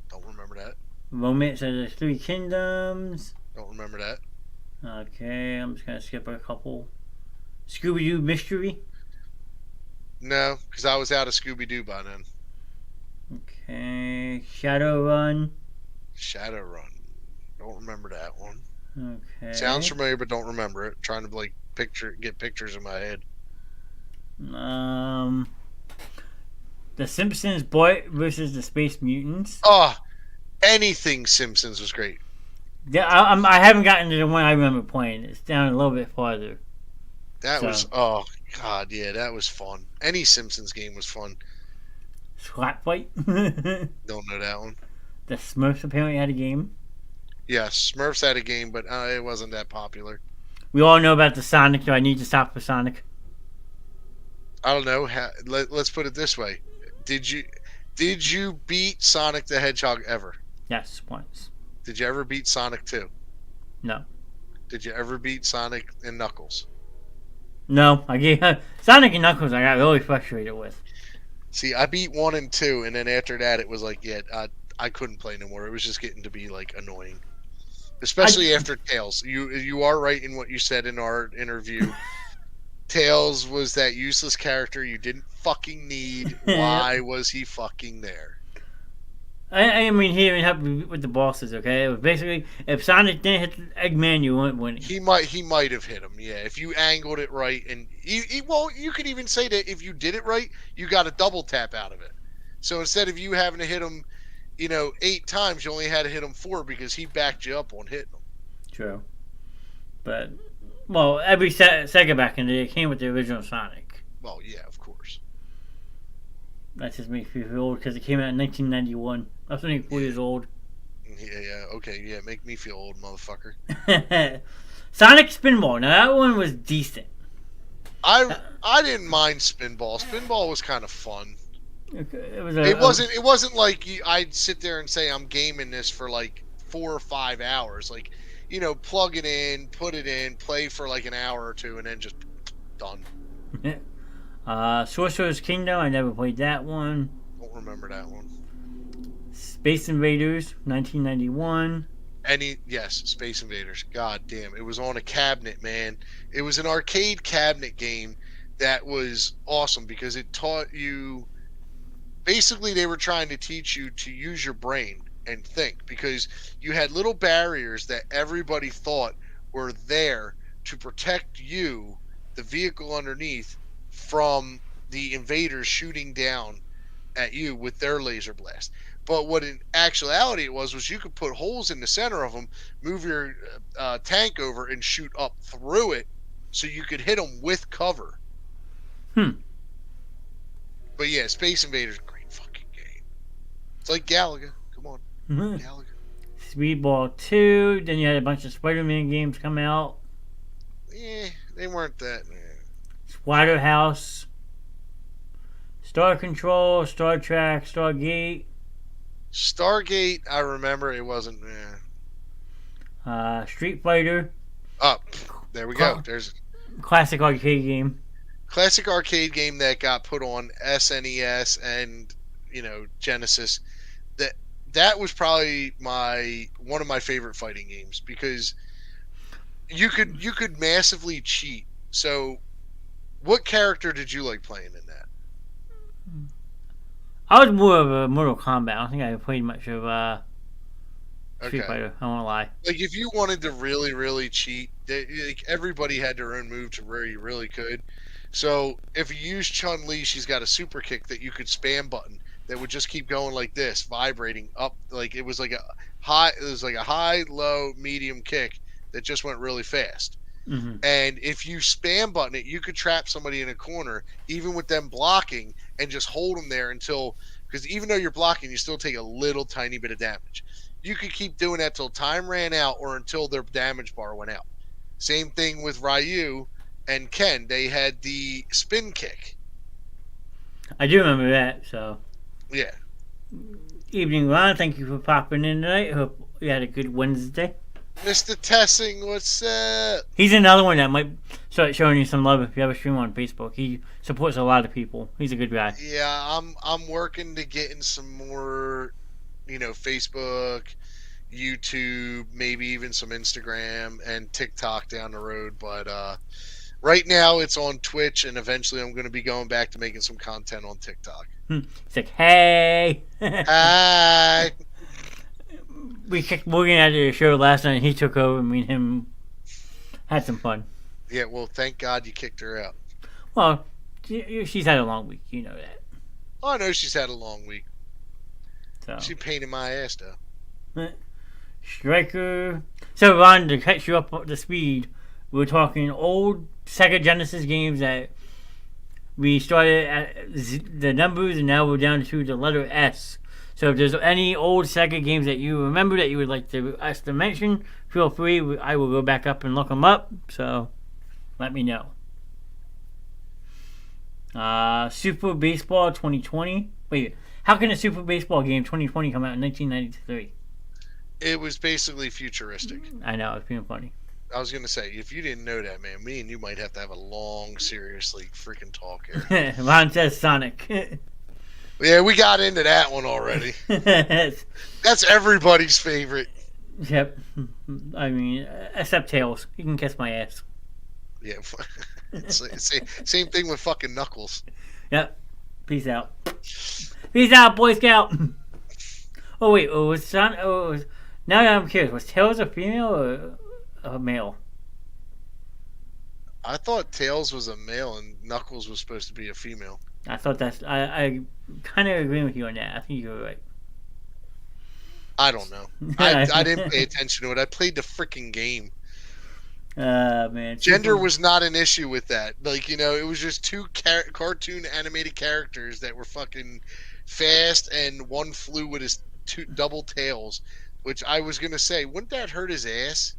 Don't remember that. Romance of the Three Kingdoms. Don't remember that. Okay, I'm just going to skip a couple. Scooby-Doo Mystery. No, because I was out of Scooby-Doo by then. Okay, Shadowrun. Shadowrun. Don't remember that one. Okay. Sounds familiar, but don't remember it. Trying to get pictures in my head. The Simpsons Boy versus the Space Mutants. Oh, anything Simpsons was great. Yeah, I haven't gotten to the one I remember playing. It's down a little bit farther. That was, oh god, yeah, that was fun. Any Simpsons game was fun. Slap Fight. Don't know that one. The Smurfs apparently had a game. Yes, Smurfs had a game, but it wasn't that popular. We all know about the Sonic. Do I need to stop for Sonic? I don't know. Let's put it this way: Did you beat Sonic the Hedgehog ever? Yes, once. Did you ever beat Sonic 2? No. Did you ever beat Sonic and Knuckles? No, I gave Sonic and Knuckles. I got really frustrated with. See, I beat 1 and 2, and then after that, it was like, yeah, I couldn't play no more. It was just getting to be like annoying, especially after Tails. You are right in what you said in our interview. Tails was that useless character you didn't fucking need. Why was he fucking there? I mean, he didn't help with the bosses, okay? It was basically, if Sonic didn't hit Eggman, you weren't winning. He might have hit him, yeah. If you angled it right, and you could even say that if you did it right, you got a double tap out of it. So instead of you having to hit him, 8 times, you only had to hit him 4 because he backed you up on hitting him. True. But, well, every Sega back in the day came with the original Sonic. Well, yeah, of course. That just makes me feel old because it came out in 1991. I was only 4 years old. Yeah, okay, yeah, make me feel old, motherfucker. Sonic Spinball. Now, that one was decent. I didn't mind Spinball. Spinball was kind of fun. It wasn't like I'd sit there and say I'm gaming this for like 4 or 5 hours. Like, plug it in, put it in, play for like an hour or two, and then just done. Sorcerer's Kingdom. I never played that one. Don't remember that one. Space Invaders, 1991. Yes, Space Invaders. God damn, it was on a cabinet, man. It was an arcade cabinet game that was awesome because it taught you. Basically, they were trying to teach you to use your brain and think because you had little barriers that everybody thought were there to protect you, the vehicle underneath, from the invaders shooting down at you with their laser blast. But what in actuality it was you could put holes in the center of them, move your tank over, and shoot up through it so you could hit them with cover. But yeah, Space Invaders, great fucking game. It's like Galaga. Come on, Galaga. Speedball 2. Then you had a bunch of Spider-Man games come out. They weren't that. Splatterhouse, Star Control, Star Trek, Stargate. Stargate, I remember it wasn't. Street Fighter. Oh, there we go. There's classic arcade game. Classic arcade game that got put on SNES and Genesis. That was probably one of my favorite fighting games because you could massively cheat. So, what character did you like playing in that? I was more of a Mortal Kombat. I don't think I played much of Street Fighter. I won't lie. Like if you wanted to really, really cheat, everybody had their own move to where you really could. So if you use Chun-Li, she's got a super kick that you could spam button that would just keep going like this, vibrating up. Like it was like a high, low, medium kick that just went really fast. Mm-hmm. And if you spam button it, you could trap somebody in a corner, even with them blocking, and just hold them there because even though you're blocking, you still take a little tiny bit of damage. You could keep doing that till time ran out or until their damage bar went out. Same thing with Ryu and Ken. They had the spin kick. I do remember that, so. Yeah. Evening, Ron. Thank you for popping in tonight. Hope you had a good Wednesday. Mr. Tessing, what's up? He's another one that might start showing you some love if you have a stream on Facebook. He supports a lot of people. He's a good guy. Yeah, I'm working to get in some more, Facebook, YouTube, maybe even some Instagram and TikTok down the road. But right now it's on Twitch, and eventually I'm going to be going back to making some content on TikTok. He's like, hey. Hi. We kicked Morgan out of the show last night, and he took over. Me and him had some fun. Yeah, well, thank God you kicked her out. Well, she's had a long week. You know that. Oh, I know she's had a long week. So. She painted my ass, though. Striker. So, Ron, to catch you up to speed, we're talking old Sega Genesis games that we started at the numbers, and now we're down to the letter S. So if there's any old Sega games that you remember that you would like us to mention, feel free. I will go back up and look them up. So let me know. Super Baseball 2020. Wait, how can a Super Baseball game 2020 come out in 1993? It was basically futuristic. I know, it's being funny. I was going to say, if you didn't know that, man, me and you might have to have a long, seriously freaking talk here. Ron says Sonic. Yeah, we got into that one already. That's everybody's favorite. Yep. I mean, except Tails. You can kiss my ass. Yeah. Same thing with fucking Knuckles. Yep. Peace out. Peace out, Boy Scout. Oh, wait. Was Sonic... now that I'm curious. Was Tails a female or a male? I thought Tails was a male and Knuckles was supposed to be a female. I thought that's... I kind of agree with you on that. I think you're right. I don't know. I didn't pay attention to it. I played the freaking game. Man. Gender was not an issue with that. Like, it was just two cartoon animated characters that were fucking fast, and one flew with his two double tails, which I was going to say, wouldn't that hurt his ass?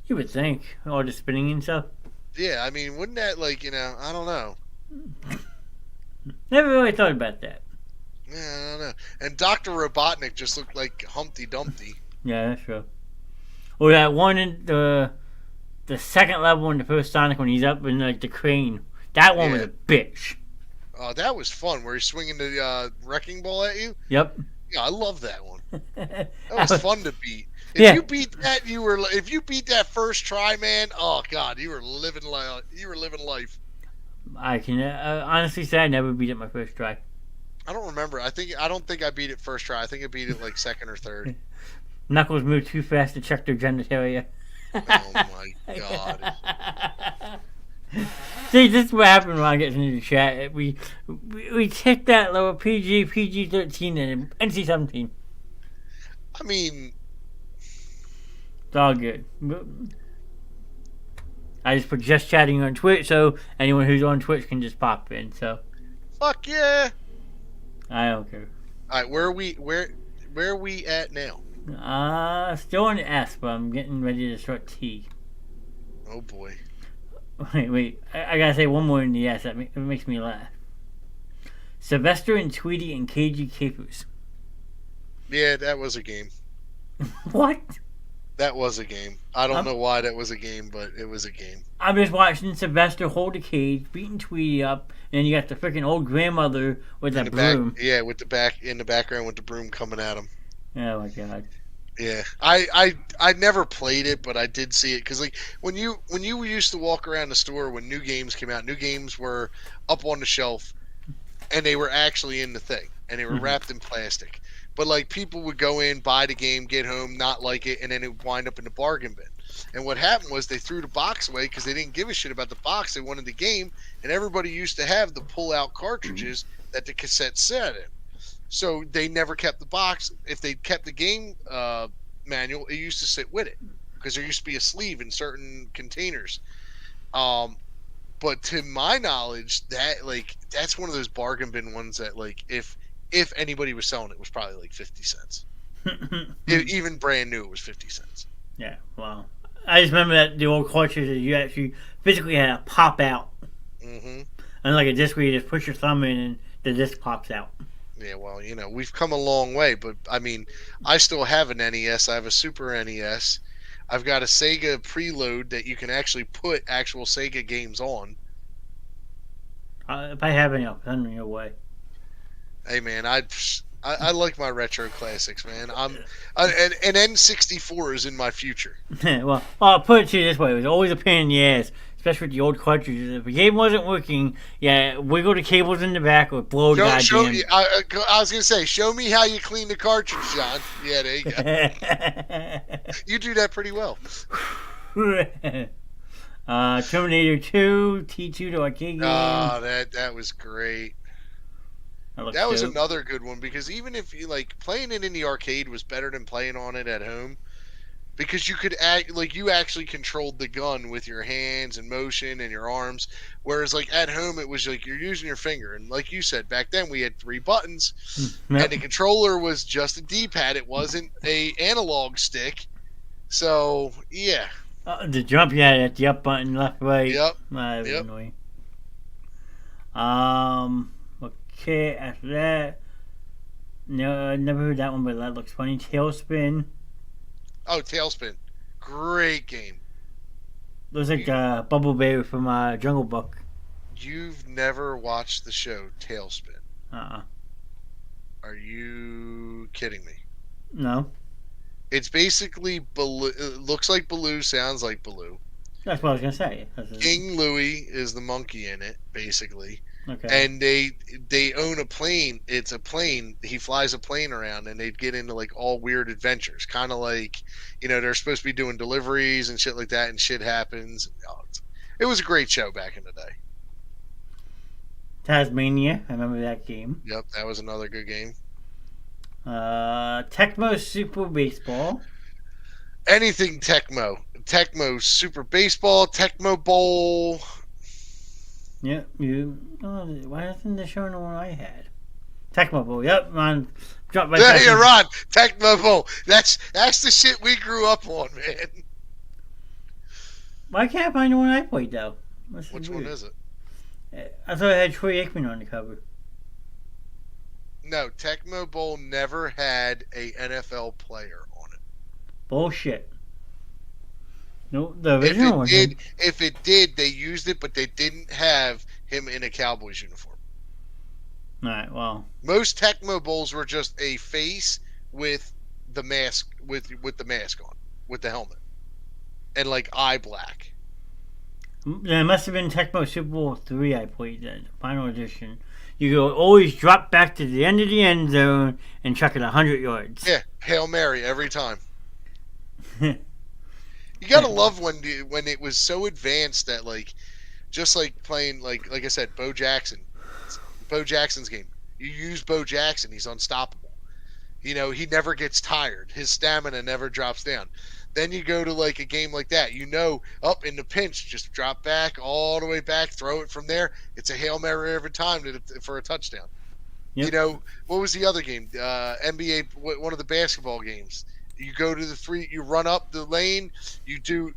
You would think. All the spinning and stuff. Yeah, I mean, wouldn't that, I don't know. Never really thought about that. Yeah, I don't know. And Dr. Robotnik just looked like Humpty Dumpty. Yeah, that's true. Or that one in the second level in the first Sonic when he's up in the crane. That one was a bitch. Oh, that was fun. Where he's swinging the wrecking ball at you. Yep. Yeah, I love that one. That was fun to beat. If you beat that, if you beat that first try, man. Oh God, you were living life. I can honestly say I never beat it my first try. I don't remember. I don't think I beat it first try. I think I beat it like second or third. Knuckles moved too fast to check their genitalia. Oh my God. See, this is what happened when I get into the chat. We ticked that lower PG, PG-13, and NC-17. I mean, it's all good. I just put just chatting on Twitch, so anyone who's on Twitch can just pop in. So, fuck yeah. I don't care. All right, where are we at now? Still on S, but I'm getting ready to start T. Oh boy. Wait. I gotta say one more in the S. It makes me laugh. Sylvester and Tweety and KG Capers. Yeah, that was a game. What? That was a game. I don't I'm, know why that was a game, but it was a game. I'm just watching Sylvester hold a cage, beating Tweety up, and then you got the freaking old grandmother with that broom. With the back in the background with the broom coming at him. Oh my god. Yeah, I never played it, but I did see it because like when you used to walk around the store when new games came out, new games were up on the shelf, and they were actually in the thing, and they were wrapped in plastic. But like people would go in, buy the game, get home, not like it, and then it would wind up in the bargain bin. And what happened was they threw the box away because they didn't give a shit about the box. They wanted the game, and everybody used to have the pull-out cartridges that the cassette sat in. So they never kept the box. If they kept the game manual, it used to sit with it because there used to be a sleeve in certain containers. But to my knowledge, that's one of those bargain bin ones that like if anybody was selling it was probably like 50 cents. Even brand new, it was 50 cents. Yeah, wow. I just remember that the old cartridges you actually physically had to pop out. Mm-hmm. And like a disc where you just push your thumb in and the disc pops out. Yeah, well, we've come a long way, but I mean, I still have an NES. I have a Super NES. I've got a Sega preload that you can actually put actual Sega games on. If I have any, I'll send me away. Hey man, I like my retro classics, man. An N64 is in my future. Well, I'll put it to you this way: it was always a pain in the ass, especially with the old cartridges. If a game wasn't working, wiggle the cables in the back or blow the goddamn. I was gonna say, show me how you clean the cartridge, John. Yeah, there you go. You do that pretty well. Terminator 2, T2 to arcade game. Oh, that was great. That was dope. another good one because even if you like playing it in the arcade was better than playing on it at home because you could you actually controlled the gun with your hands and motion and your arms, whereas like at home it was like you're using your finger, and like you said back then we had 3 buttons and the controller was just a D-pad. It wasn't a analog stick. So yeah, the jump you had at the up button, left, right. Yep. That was annoying. Okay, after that, no, I never heard that one, but that looks funny. Tailspin. Oh, Tailspin, great game. Looks like Bubble Baby from Jungle Book. You've never watched the show Tailspin? Uh-uh. Are you kidding me? No. It's basically Baloo. It looks like Baloo, sounds like Baloo. That's what I was gonna say. King Louie is the monkey in it, basically. Okay. And they own a plane. It's a plane. He flies a plane around, and they get into like all weird adventures. Kind of like, they're supposed to be doing deliveries and shit like that, and shit happens. It was a great show back in the day. Tasmania, I remember that game. Yep, that was another good game. Tecmo Super Baseball. Anything Tecmo. Tecmo Super Baseball, Tecmo Bowl. Yeah, why isn't this showing the one I had? Tecmo Bowl, yep, man. Drop right There you're on. Tecmo Bowl. That's the shit we grew up on, man. Why can't I find the one I played, though? Which one is it? I thought it had Troy Aikman on the cover. No, Tecmo Bowl never had a NFL player on it. Bullshit. No, the original one. If it did, they used it, but they didn't have him in a Cowboys uniform. All right, well. Most Tecmo Bowls were just a face with the mask, with the mask on, with the helmet, and like eye black. It must have been Tecmo Super Bowl 3 I played, the final edition. You could always drop back to the end of the end zone and chuck it 100 yards. Yeah, Hail Mary every time. You gotta love when it was so advanced that just like playing like I said, Bo Jackson's game. You use Bo Jackson, he's unstoppable. He never gets tired. His stamina never drops down. Then you go to like a game like that, up in the pinch, just drop back all the way back, throw it from there. It's a Hail Mary every time for a touchdown. Yep. What was the other game? NBA, one of the basketball games. You go to the three. You run up the lane. You do.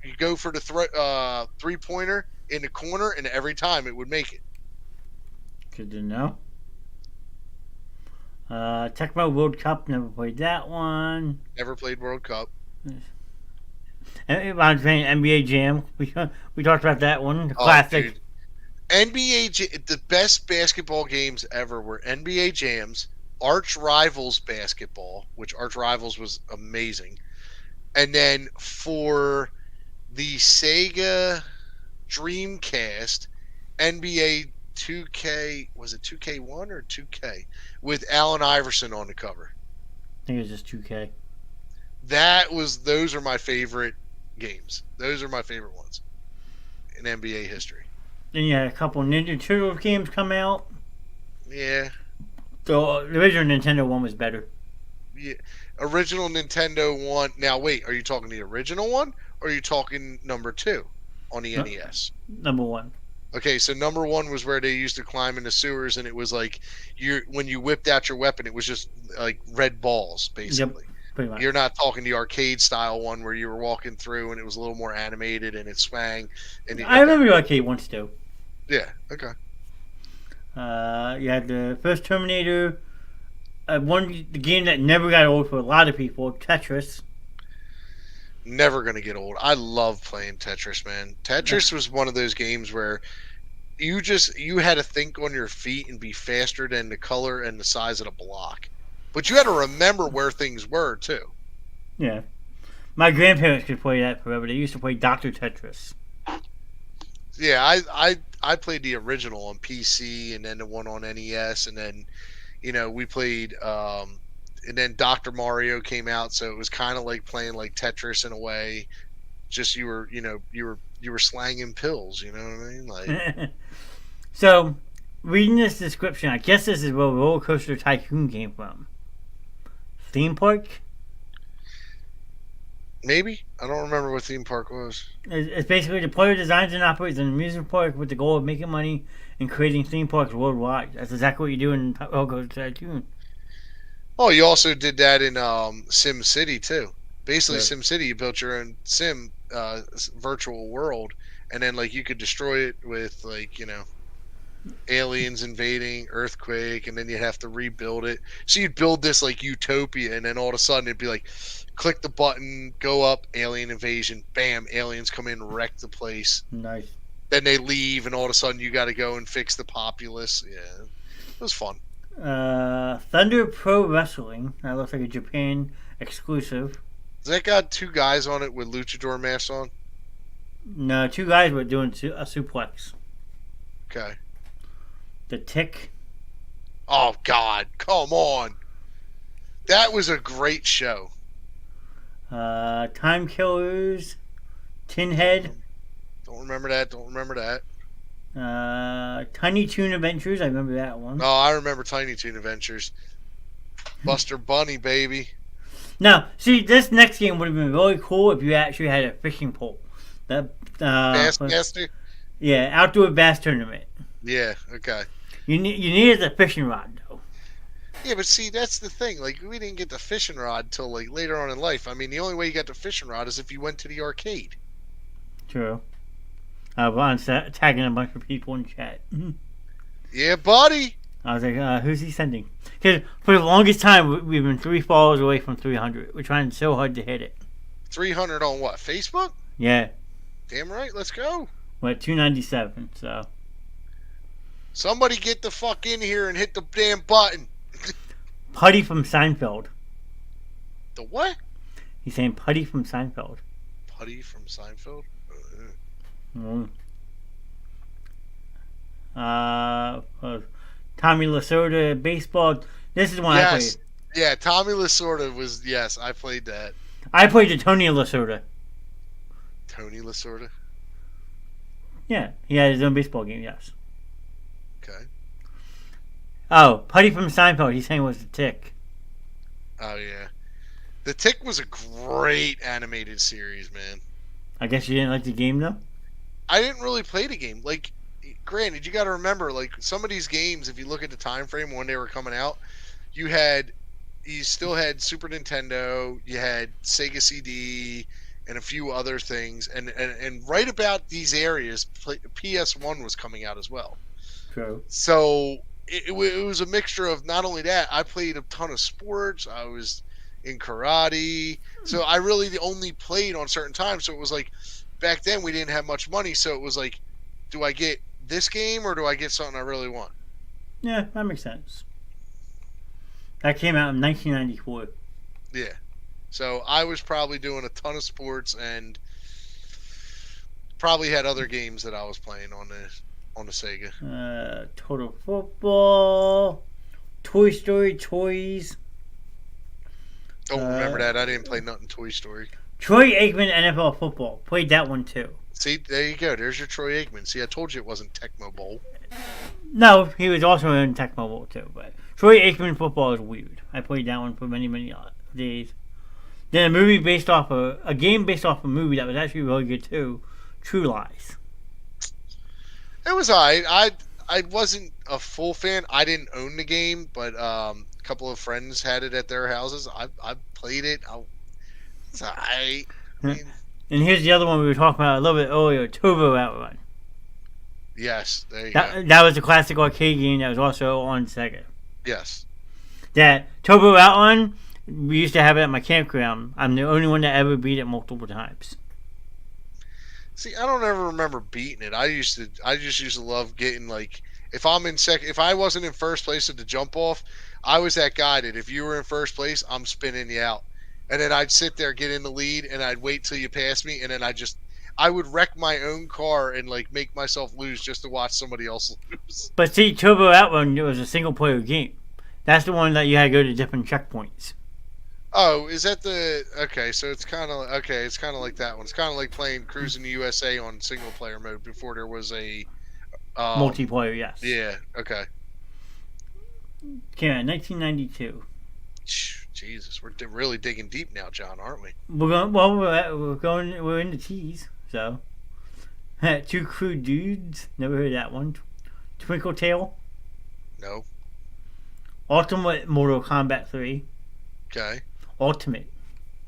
You go for the 3-pointer in the corner, and every time it would make it. Good to know. Tecmo World Cup, never played that one. Never played World Cup. I'm saying NBA Jam. We talked about that one. The Oh, classic. dude. The best basketball games ever were NBA Jams, Arch Rivals basketball, which Arch Rivals was amazing. And then for the Sega Dreamcast, NBA 2K, was it 2K1 or 2K? With Allen Iverson on the cover. I think it was just 2K. Those are my favorite games. Those are my favorite ones in NBA history. Then you had a couple Ninja Turtles games come out. Yeah. So the original Nintendo one was better. Yeah. Original Nintendo one. Now wait, are you talking the original one or are you talking number 2 on the NES? Number 1. Okay, so number 1 was where they used to climb in the sewers, and it was like when you whipped out your weapon, it was just like red balls, basically. Yep, pretty much. You're not talking the arcade style one where you were walking through and it was a little more animated and it swang. I remember the arcade ones too. Yeah. Okay. You had the first Terminator. The game that never got old for a lot of people, Tetris. Never gonna get old. I love playing Tetris, man. Tetris was one of those games where you had to think on your feet and be faster than the color and the size of the block. But you had to remember where things were too. Yeah. My grandparents could play that forever. They used to play Dr. Tetris. Yeah, I played the original on PC and then the one on NES, and then we played and then Dr. Mario came out, so it was kind of like playing like Tetris in a way. Just you were slanging pills, you know what I mean? Like So, reading this description, I guess this is where Roller Coaster Tycoon came from. Theme park? Maybe. I don't remember what theme park was. It's basically the player designs and operates an amusement park with the goal of making money and creating theme parks worldwide. That's exactly what you do in Roller Coaster Tycoon. Oh, you also did that in Sim City too. Basically, Sure. Sim City, you built your own sim virtual world, and then like you could destroy it with aliens invading, earthquake, and then you'd have to rebuild it. So you'd build this like utopia, and then all of a sudden it'd be like, click the button, go up, alien invasion, bam, aliens come in, wreck the place. Nice. Then they leave, and all of a sudden you got to go and fix the populace. Yeah, it was fun. Thunder Pro Wrestling. That looks like a Japan exclusive. Has that got 2 guys on it with luchador masks on? No, 2 guys were doing a suplex. Okay. The Tick. Oh, God. Come on. That was a great show. Time Killers. Tinhead. Don't remember that. Tiny Toon Adventures. I remember that one. Oh, I remember Tiny Toon Adventures. Buster Bunny, baby. Now, see, this next game would have been really cool if you actually had a fishing pole. Bassmaster? Yeah, outdoor bass tournament. Yeah, okay. You needed the fishing rod though. Yeah, but see, that's the thing. Like, we didn't get the fishing rod till like later on in life. I mean, the only way you got the fishing rod is if you went to the arcade. True. Ron's tagging a bunch of people in chat. Yeah, buddy. I was like, who's he sending? Because for the longest time, we've been 3 followers away from 300. We're trying so hard to hit it. 300 on what? Facebook? Yeah. Damn right. Let's go. We're at 297, so. Somebody get the fuck in here and hit the damn button. Putty from Seinfeld. The what? He's saying Putty from Seinfeld. Putty from Seinfeld? Tommy Lasorda baseball. This is one I played. Yeah, Tommy Lasorda was, yes, I played that. I played the Tony Lasorda. Tony Lasorda? Yeah, he had his own baseball game, yes. Okay. Oh, Putty from Seinfeld, he's saying was the Tick. Oh, yeah. The Tick was a great animated series, man. I guess you didn't like the game, though? I didn't really play the game. Like, granted, you got to remember, like, some of these games, if you look at the time frame when they were coming out, you had you still had Super Nintendo, you had Sega CD, and a few other things, and right about these areas, PS1 was coming out as well. True. So it was a mixture of not only that, I played a ton of sports. I was in karate, so I really only played on certain times. So it was like back then we didn't have much money, so it was like, do I get this game or do I get something I really want? Yeah, that makes sense. That came out in 1994. Yeah. So I was probably doing a ton of sports and probably had other games that I was playing on the Sega. Total Football, Toy Story, Toys. Don't remember that. I didn't play nothing Toy Story. Troy Aikman NFL Football. Played that one too. See, there you go. There's your Troy Aikman. See, I told you it wasn't Tecmo Bowl. No, he was also in Tecmo Bowl too. But Troy Aikman Football is weird. I played that one for many, many days. Then a movie based off a game based off a movie that was actually really good too. True Lies. It was alright. I wasn't a full fan. I didn't own the game, but a couple of friends had it at their houses. I played it. It's alright. I mean, And here's the other one we were talking about a little bit earlier, Turbo Outrun. yes, there you go. That was a classic arcade game that was also on Sega. Yes. That Turbo Outrun, we used to have it at my campground. I'm the only one that ever beat it multiple times. See, I don't ever remember beating it. I just used to love getting like if I'm in second, if I wasn't in first place at the jump off, I was that guy that if you were in first place, I'm spinning you out, and then I'd sit there, get in the lead, and I'd wait till you pass me, and then I would wreck my own car and like make myself lose just to watch somebody else lose. But see, Turbo Outrun was a single player game. That's the one that you had to go to different checkpoints. Oh, is that the okay? So it's kind of okay. It's kind of like that one. It's kind of like playing Cruising the USA on single player mode before there was a Multiplayer, yes. Yeah. Okay. Came out in 1992. Jesus, we're really digging deep now, John, aren't we? We're in the teas, so. Two Crude Dudes, never heard of that one. Twinkle Tail. No. Ultimate Mortal Kombat 3. Okay. Ultimate.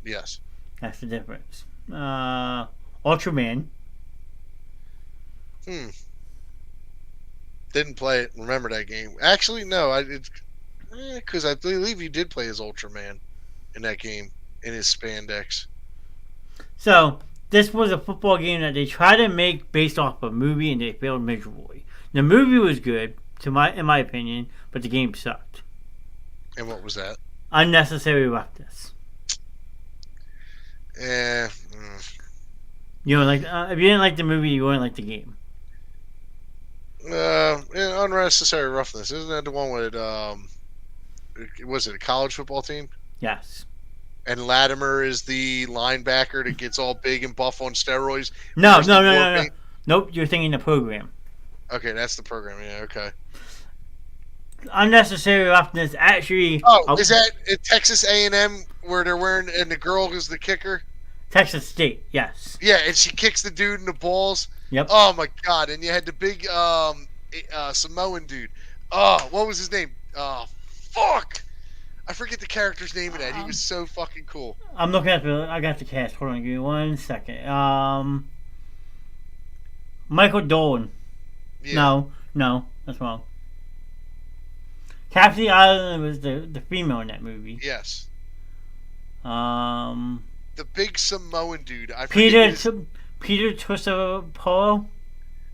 Yes. That's the difference. Ultraman. Didn't play it. Remember that game? Actually, no. Because I believe you did play as Ultraman in that game in his spandex. So this was a football game that they tried to make based off a movie, and they failed miserably. The movie was good, in my opinion, but the game sucked. And what was that? Unnecessary roughness. Eh. You know, like if you didn't like the movie, you wouldn't like the game. Unnecessary roughness. Isn't that the one with was it a college football team? Yes. And Latimer is the linebacker that gets all big and buff on steroids. No. Nope, you're thinking the program. Okay, that's the program. Yeah, okay. Unnecessary roughness actually. Oh, is that at Texas A&M where they're wearing and the girl is the kicker? Texas State, yes. Yeah, and she kicks the dude in the balls. Yep. Oh my god! And you had the big Samoan dude. Oh, what was his name? Oh, fuck! I forget the character's name in that. He was so fucking cool. I'm looking at I got the cast. Hold on, give me 1 second. Michael Dolan. Yeah. No, that's wrong. Kathy Ireland was the female in that movie. Yes. The big Samoan dude. Peter Trisopolo.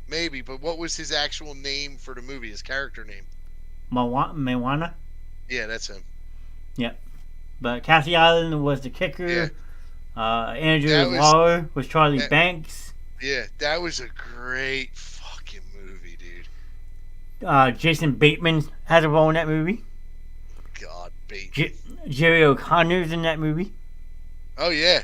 Maybe, but what was his actual name for the movie? His character name? Moana. Yeah, that's him. Yep. But Kathy Ireland was the kicker. Yeah. Andrew Waller was Charlie Banks. Yeah, that was a great fucking movie, dude. Jason Bateman had a role in that movie. God, Bateman. Jerry O'Connor's in that movie. Oh yeah,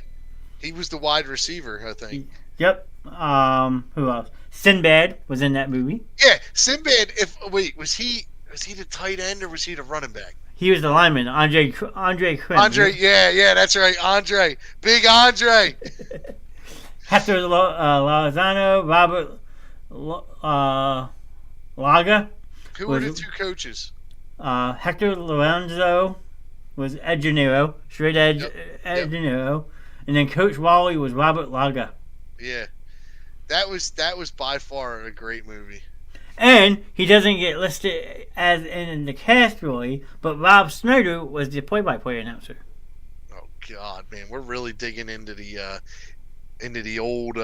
he was the wide receiver, I think. Yep. Who else? Sinbad was in that movie. Yeah, Sinbad. Was he the tight end or was he the running back? He was the lineman, Andre Krim. Andre, yeah, that's right, Andre, big Andre. Hector Lozano, Robert Laga. Who were the two coaches? Hector Lorenzo was Ed Gennaro, straight Ed, Ed Gennaro, and then Coach Wally was Robert Laga. Yeah, that was by far a great movie. And he doesn't get listed as in the cast really, but Rob Snyder was the play-by-play announcer. Oh God, man, we're really digging into the old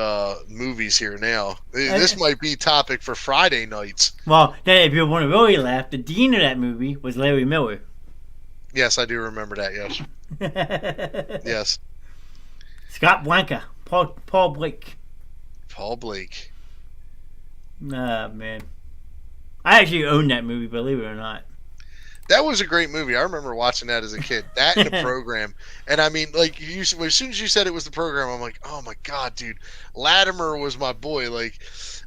movies here now. This might be topic for Friday nights. Well, then if you want to really laugh, the dean of that movie was Larry Miller. Yes, I do remember that. Yes. Yes. Scott Blanca, Paul Blake. Paul Blake. Ah, man. I actually own that movie, believe it or not. That was a great movie. I remember watching that as a kid. That and the program. And I mean, like, as soon as you said it was the program, I'm like, oh my God, dude. Latimer was my boy. Like,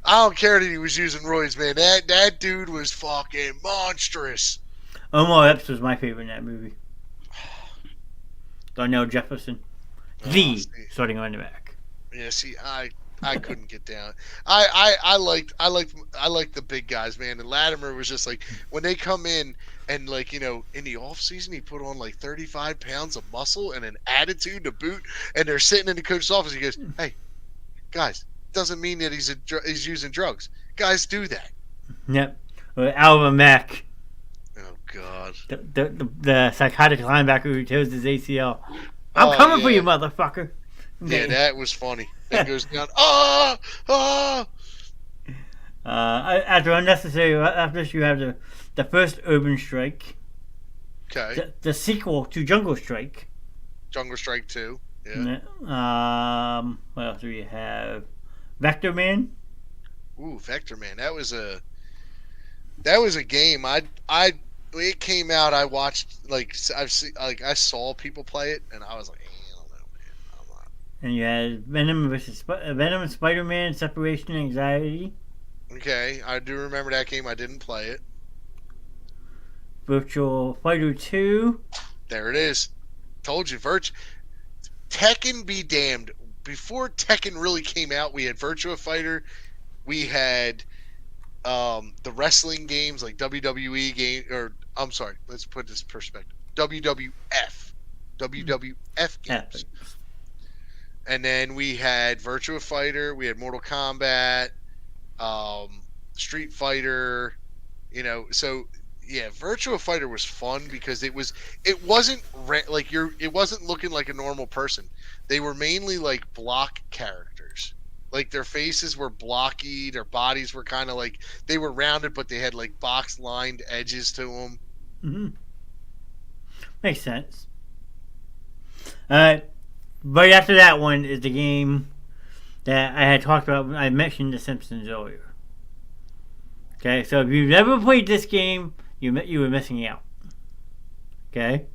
I don't care that he was using roids, man. That dude was fucking monstrous. Omar Epps was my favorite in that movie. Darnell Jefferson. Starting on the back. Yeah, see, I couldn't get down. I liked the big guys, man. And Latimer was just like, when they come in and, like, you know, in the off season he put on like 35 pounds of muscle and an attitude to boot, and they're sitting in the coach's office. He goes, "Hey, guys, doesn't mean that he's using drugs. Guys do that." Yep. Alvin Mack. Oh God. The psychotic linebacker who tears his ACL. I'm coming for you, motherfucker. Yeah, that was funny. It goes down. After unnecessary, after this you have the first Urban Strike. Okay. The sequel to Jungle Strike. Jungle Strike 2. Yeah. What else do we have? Vector Man. Ooh, Vector Man. That was a game. When it came out, I watched, I saw people play it, and I was like, I don't know, man. I'm not. And you had Venom and Spider-Man, Separation Anxiety. Okay, I do remember that game. I didn't play it. Virtual Fighter 2. There it is. Told you, Tekken be damned. Before Tekken really came out, we had Virtua Fighter. We had the wrestling games like WWE game, or I'm sorry, let's put this in perspective. WWF games. And then we had Virtua Fighter, we had Mortal Kombat, Street Fighter, you know, so yeah, Virtua Fighter was fun because it wasn't looking like a normal person. They were mainly like block characters. Like their faces were blocky, their bodies were kind of like, they were rounded, but they had like box lined edges to them. Mm-hmm. Makes sense. Right after that one is the game that I had talked about. I mentioned The Simpsons earlier. Okay, so if you've never played this game, you were missing out. Okay,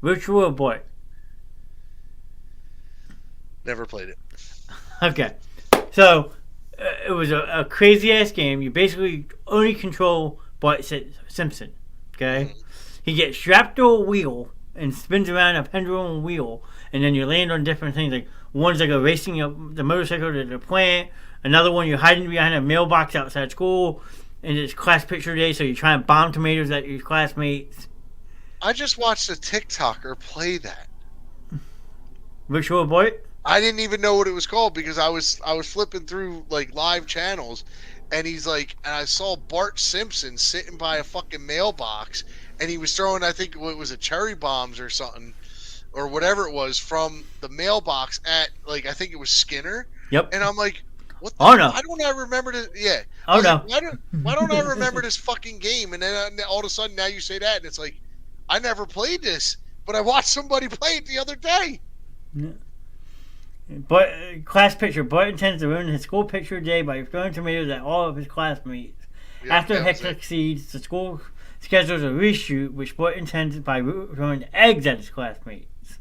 Virtual Boy. Never played it. Okay, so it was a crazy ass game. You basically only control Bart Simpson. Okay, he gets strapped to a wheel and spins around a pendulum wheel, and then you land on different things. Like one's like a racing the motorcycle to the plant. Another one you're hiding behind a mailbox outside school, and it's class picture day, so you're trying to bomb tomatoes at your classmates. I just watched a TikToker play that. Virtual Boy. I didn't even know what it was called because I was flipping through like live channels, and he's like, and I saw Bart Simpson sitting by a fucking mailbox, and he was throwing, I think what was it, cherry bombs or something, or whatever it was, from the mailbox at, like, I think it was Skinner. Yep. And I'm like, what? Oh no! Why don't I remember this? Yeah. Oh no! Like, why don't I remember this fucking game? And then all of a sudden now you say that, and it's like, I never played this, but I watched somebody play it the other day. Yeah. But class picture. Bart intends to ruin his school picture day by throwing tomatoes at all of his classmates. Yep, after Heck succeeds, the school schedules a reshoot, which Bart intends by throwing eggs at his classmates.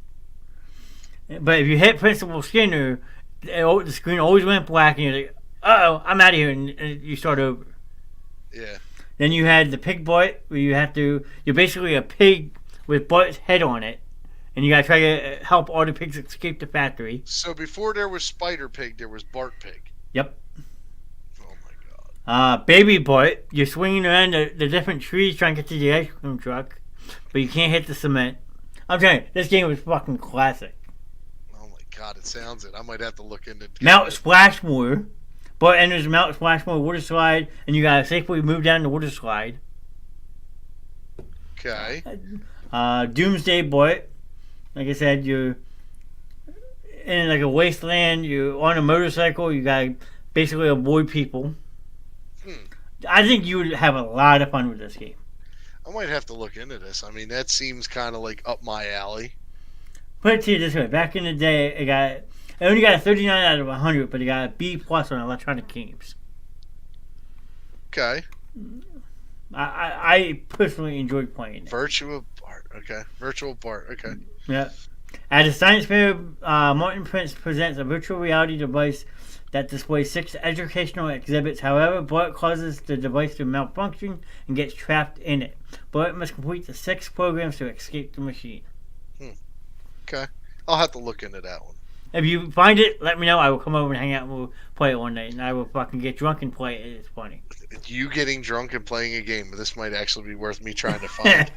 But if you hit Principal Skinner, the screen always went black, and you're like, "Uh-oh, I'm out of here," and you start over. Yeah. Then you had the pig Bart, where you're basically a pig with Bart's head on it. And you gotta try to help all the pigs escape the factory. So before there was Spider Pig, there was Bart Pig. Yep. Oh my god. Baby Bart, you're swinging around the different trees trying to get to the ice cream truck, but you can't hit the cement. I'm telling you, this game was fucking classic. Oh my god, it sounds it. I might have to look into Mount Splashmore. But and there's Mount Splashmore water slide, and you gotta safely move down the water slide. Okay. Doomsday Bullet. Like I said, you're in like a wasteland. You're on a motorcycle. You gotta basically avoid people. I think you would have a lot of fun with this game. I might have to look into this. I mean, that seems kind of like up my alley. Put it to you this way: back in the day, it only got a 39 out of 100, but it got a B plus on Electronic Games. Okay. I personally enjoyed playing it. Virtual Bart. Okay. Virtual Bart. Okay. Yeah. At a science fair, Martin Prince presents a virtual reality device that displays 6 educational exhibits. However, Bart causes the device to malfunction and gets trapped in it. Bart must complete the 6 programs to escape the machine. Okay. I'll have to look into that one. If you find it, let me know. I will come over and hang out and we'll play it one night. And I will fucking get drunk and play it. It's funny. You getting drunk and playing a game, this might actually be worth me trying to find.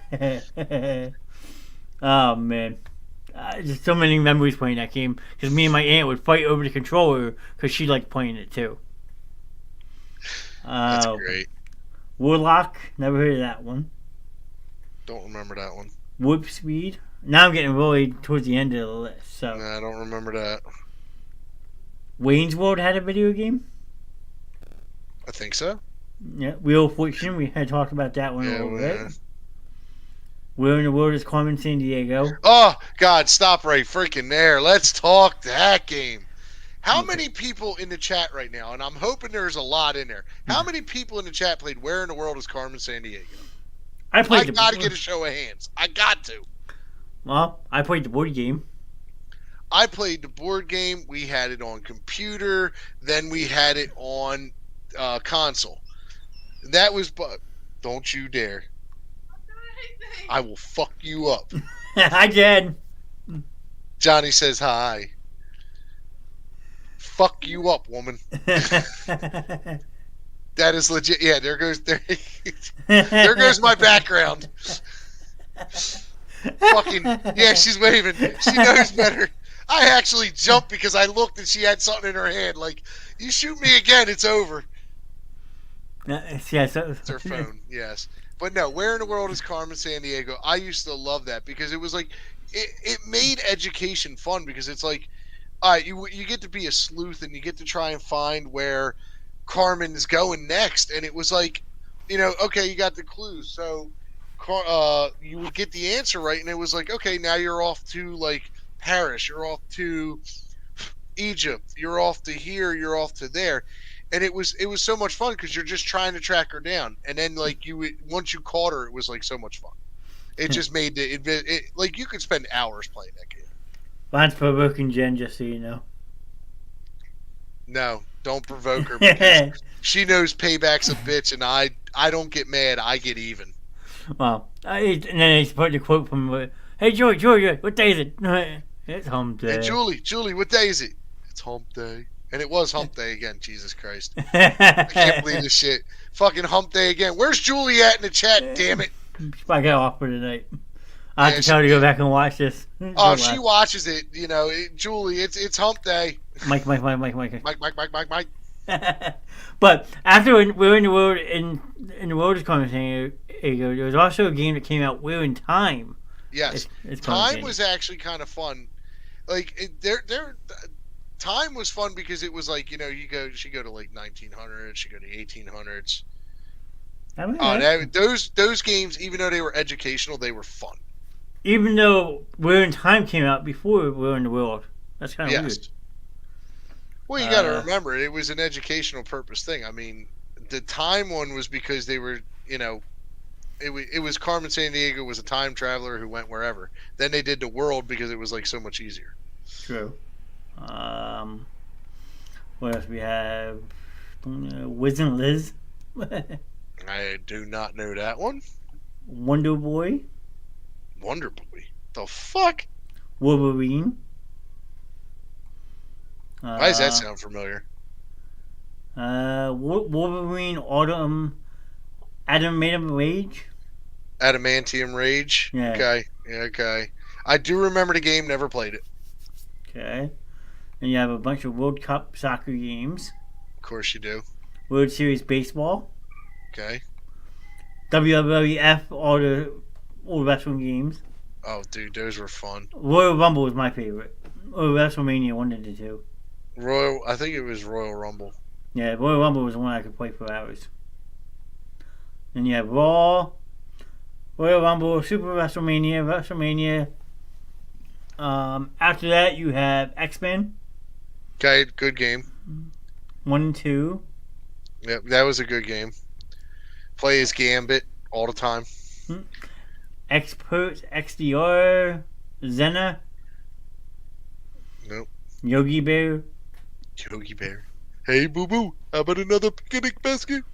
Oh, man. Just so many memories playing that game. Because me and my aunt would fight over the controller because she liked playing it too. That's great. Warlock. Never heard of that one. Don't remember that one. Warp Speed. Now I'm getting really towards the end of the list. So. Nah, I don't remember that. Wayne's World had a video game? I think so. Yeah. Wheel of Fortune. We had talked about that one a little bit. Yeah. Where in the World is Carmen Sandiego? Oh, God, stop right freaking there. Let's talk that game. How many people in the chat right now, and I'm hoping there's a lot in there, how many people in the chat played Where in the World is Carmen Sandiego? I got to get a show of hands. I got to. Well, I played the board game. I played the board game. We had it on computer. Then we had it on console. That was... Don't you dare. I will fuck you up. I did. Johnny says hi. Fuck you up, woman. That is legit. Yeah, there goes my background. Fucking yeah, she's waving. She knows better. I actually jumped because I looked and she had something in her hand. Like, you shoot me again, it's over. Yeah, so it's her phone. Yes. But no, Where in the World is Carmen Sandiego? I used to love that because it was like, it made education fun because it's like, all right, you get to be a sleuth and you get to try and find where Carmen is going next. And it was like, okay, you got the clues. So you would get the answer right. And it was like, okay, now you're off to like Paris. You're off to Egypt. You're off to here. You're off to there. And it was so much fun because you're just trying to track her down, and then like once you caught her, it was like so much fun. It just made it like you could spend hours playing that game. Mine's provoking Jen, just so you know. No, don't provoke her because she knows payback's a bitch, and I don't get mad. I get even. Well, and then I put the quote from, "Hey Joy, what day is it? It's hump day." Hey Julie, what day is it? It's hump day. And it was hump day again, Jesus Christ. I can't believe this shit. Fucking hump day again. Where's Julie at in the chat, damn it? I got off for tonight. I have to tell her to go back and watch this. Oh, she watches it, Julie, it's hump day. Mike. Mike. But after We're in the World, in the World is Carmen Sandiego, there was also a game that came out, We're in Time. Yes. Time was actually kind of fun. Like, Time was fun because it was like, she go to like 1900s, she go to 1800s. Those games, even though they were educational, they were fun. Even though We're in Time came out before We're in the World. That's kind of weird. Well, you got to remember, it was an educational purpose thing. I mean, the Time one was because they were, it was Carmen Sandiego was a time traveler who went wherever. Then they did the World because it was like so much easier. True. What else we have? Wiz and Liz. I do not know that one. Wonder Boy. The fuck? Wolverine. Why does that sound familiar? Wolverine Adamantium Rage. Adamantium Rage? Yeah. Okay. I do remember the game. Never played it. Okay. And you have a bunch of World Cup soccer games. Of course you do. World Series baseball. Okay. WWF, all the wrestling games. Oh, dude, those were fun. Royal Rumble was my favorite. Or WrestleMania 1 and 2. I think it was Royal Rumble. Yeah, Royal Rumble was the one I could play for hours. Then you have Raw, Royal Rumble, Super WrestleMania. After that, you have X-Men. Okay, good game. 1 and 2. Yep, that was a good game. Play as Gambit all the time. Expert, XDR, Xena. Nope. Yogi Bear. Yogi Bear. Hey, boo boo, how about another picnic basket?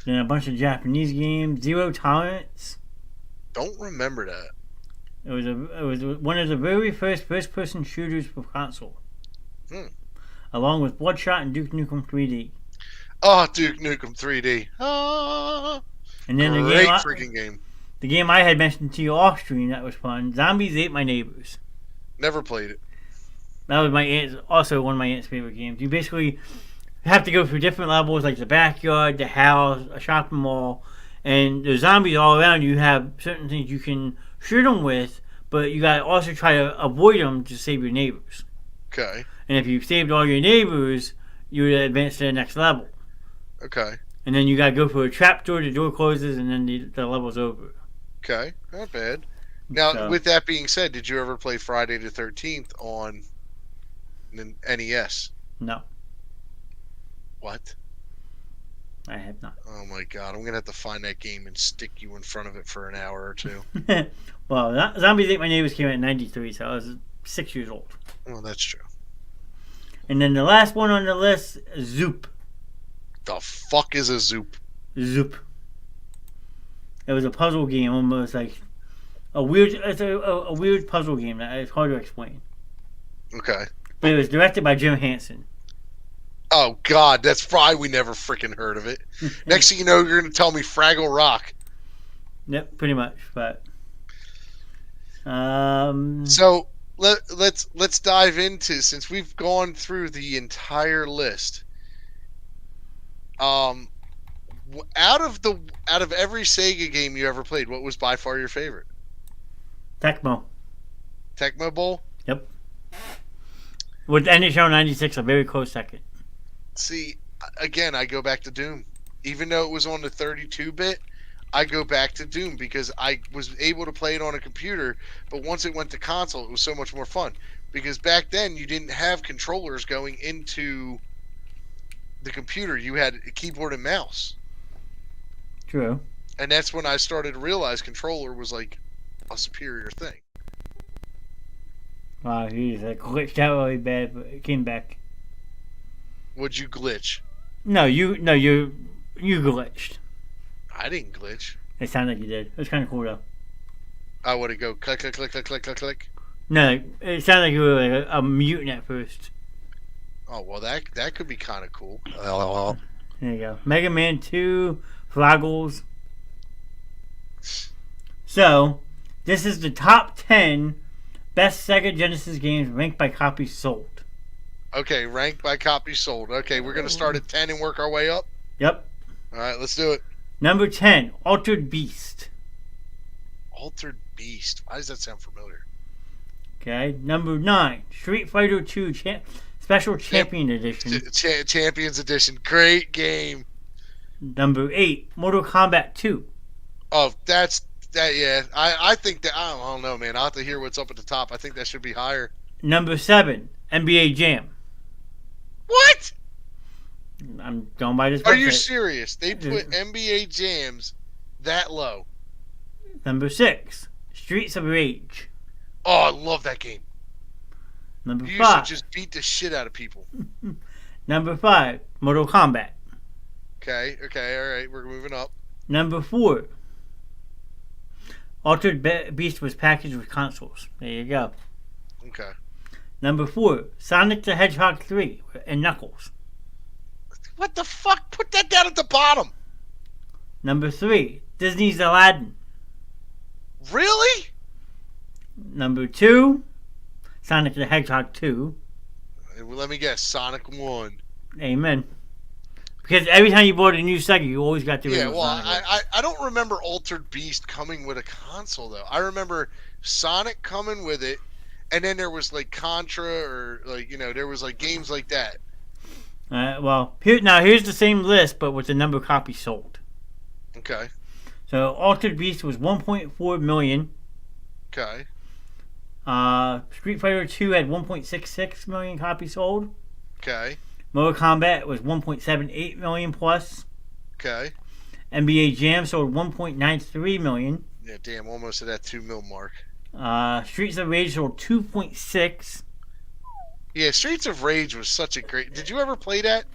Then a bunch of Japanese games. Zero Tolerance. Don't remember that. It was one of the very first-person shooters for console. Along with Bloodshot and Duke Nukem 3D. Oh, Duke Nukem 3D. Ah, And then great freaking game. The game I had mentioned to you off stream that was fun. Zombies Ate My Neighbors. Never played it. That was also one of my aunt's favorite games. You basically have to go through different levels, like the backyard, the house, a shopping mall, and the zombies all around you have certain things you can shoot them with, but you gotta also try to avoid them to save your neighbors. Okay. And if you've saved all your neighbors, you would advance to the next level. Okay. And then you gotta go through a trapdoor, the door closes, and then the level's over. Okay, not bad. Now, with that being said, did you ever play Friday the 13th on NES? No. What? I have not. Oh my god, I'm gonna have to find that game and stick you in front of it for an hour or two. Well, Zombies Ate My Neighbors came out in '93, so I was 6 years old. Well, that's true. And then the last one on the list, Zoop. The fuck is a Zoop? Zoop. It was a puzzle game, almost like a weird. It's a weird puzzle game that is hard to explain. Okay. But it was directed by Jim Henson. Oh god, that's probably we never freaking heard of it. Next thing you know, you're gonna tell me Fraggle Rock. Yep, pretty much. But so let's dive into, since we've gone through the entire list. Out of every Sega game you ever played, what was by far your favorite? Tecmo. Tecmo Bowl? Yep. With NHL '96, a very close second. See, again, I go back to Doom. Even though it was on the 32-bit, I go back to Doom because I was able to play it on a computer, but once it went to console, it was so much more fun. Because back then, you didn't have controllers going into the computer. You had a keyboard and mouse. True. And that's when I started to realize controller was like a superior thing. Wow, he glitched out really bad, but it came back. Would you glitch? No, you glitched. I didn't glitch. It sounded like you did. It was kind of cool though. I would go click, click, click, click, click, click, click. No, it sounded like you were like a mutant at first. Oh well, that could be kind of cool. There you go. Mega Man 2, Fraggles. So, this is the top 10 best Sega Genesis games ranked by copies sold. Okay, ranked by copies sold. Okay, we're going to start at 10 and work our way up? Yep. All right, let's do it. Number 10, Altered Beast. Altered Beast. Why does that sound familiar? Okay. Number 9, Street Fighter 2 Special Champion Edition. Champions Edition. Great game. Number 8, Mortal Kombat 2. Oh, that, yeah. I think that, I don't know, man. I'll have to hear what's up at the top. I think that should be higher. Number 7, NBA Jam. What? I'm going by this. Are you serious? They put NBA Jams that low. Number 6, Streets of Rage. Oh, I love that game. Number You 5. used to just beat the shit out of people. Number 5, Mortal Kombat. Okay, all right. We're moving up. Number 4, Altered Beast was packaged with consoles. There you go. Okay. Number 4, Sonic the Hedgehog 3 and Knuckles. What the fuck? Put that down at the bottom. Number 3, Disney's Aladdin. Really? Number 2, Sonic the Hedgehog 2. Let me guess, Sonic 1. Amen. Because every time you bought a new Sega, you always got the original Sonic. I don't remember Altered Beast coming with a console, though. I remember Sonic coming with it, and then there was, like, Contra, or, like, there was, like, games like that. Well, here's the same list, but with the number of copies sold. Okay. So, Altered Beast was 1.4 million. Okay. Street Fighter 2 had 1.66 million copies sold. Okay. Mortal Kombat was 1.78 million plus. Okay. NBA Jam sold 1.93 million. Yeah, damn, almost at that 2 mil mark. Streets of Rage sold 2.6. Yeah, Streets of Rage was such a great... Did you ever play that?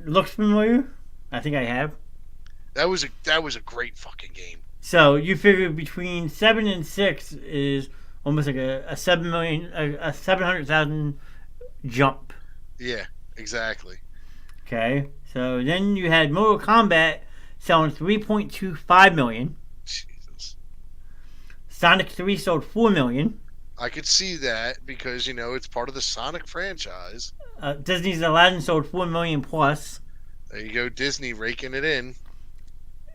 Looks familiar. I think I have. That was a great fucking game. So you figure between 7 and 6 is almost like a 700,000 jump. Yeah, exactly. Okay, so then you had Mortal Kombat selling 3.25 million. Jesus. Sonic 3 sold 4 million. I could see that because, it's part of the Sonic franchise. Disney's Aladdin sold 4 million plus. There you go, Disney raking it in.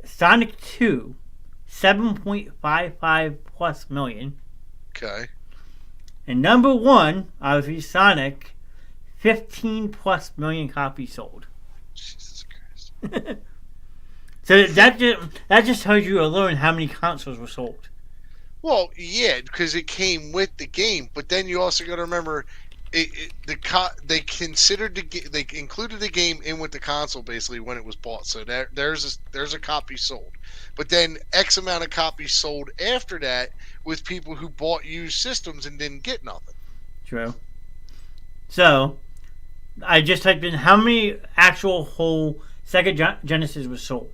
Sonic 2, 7.55 plus million. Okay. And number 1, obviously Sonic, 15 plus million copies sold. Jesus Christ. So that just tells you alone how many consoles were sold. Well, yeah, because it came with the game, but then you also got to remember, they included the game in with the console basically when it was bought. So there's a copy sold, but then X amount of copies sold after that with people who bought used systems and didn't get nothing. True. So I just typed in how many actual whole Sega Genesis was sold.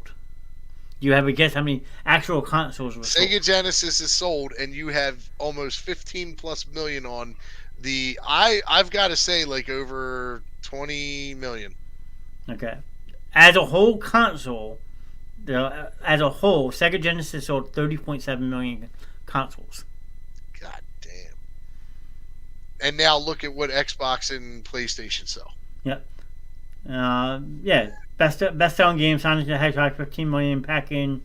Do you have a guess how many actual consoles were sold? Sega Genesis is sold, and you have almost 15 plus million on the. I've got to say, like over 20 million. Okay. As a whole console, Sega Genesis sold 30.7 million consoles. God damn. And now look at what Xbox and PlayStation sell. Yep. Yeah. Best selling game, Sonic the Hedgehog, 15 million pack-in.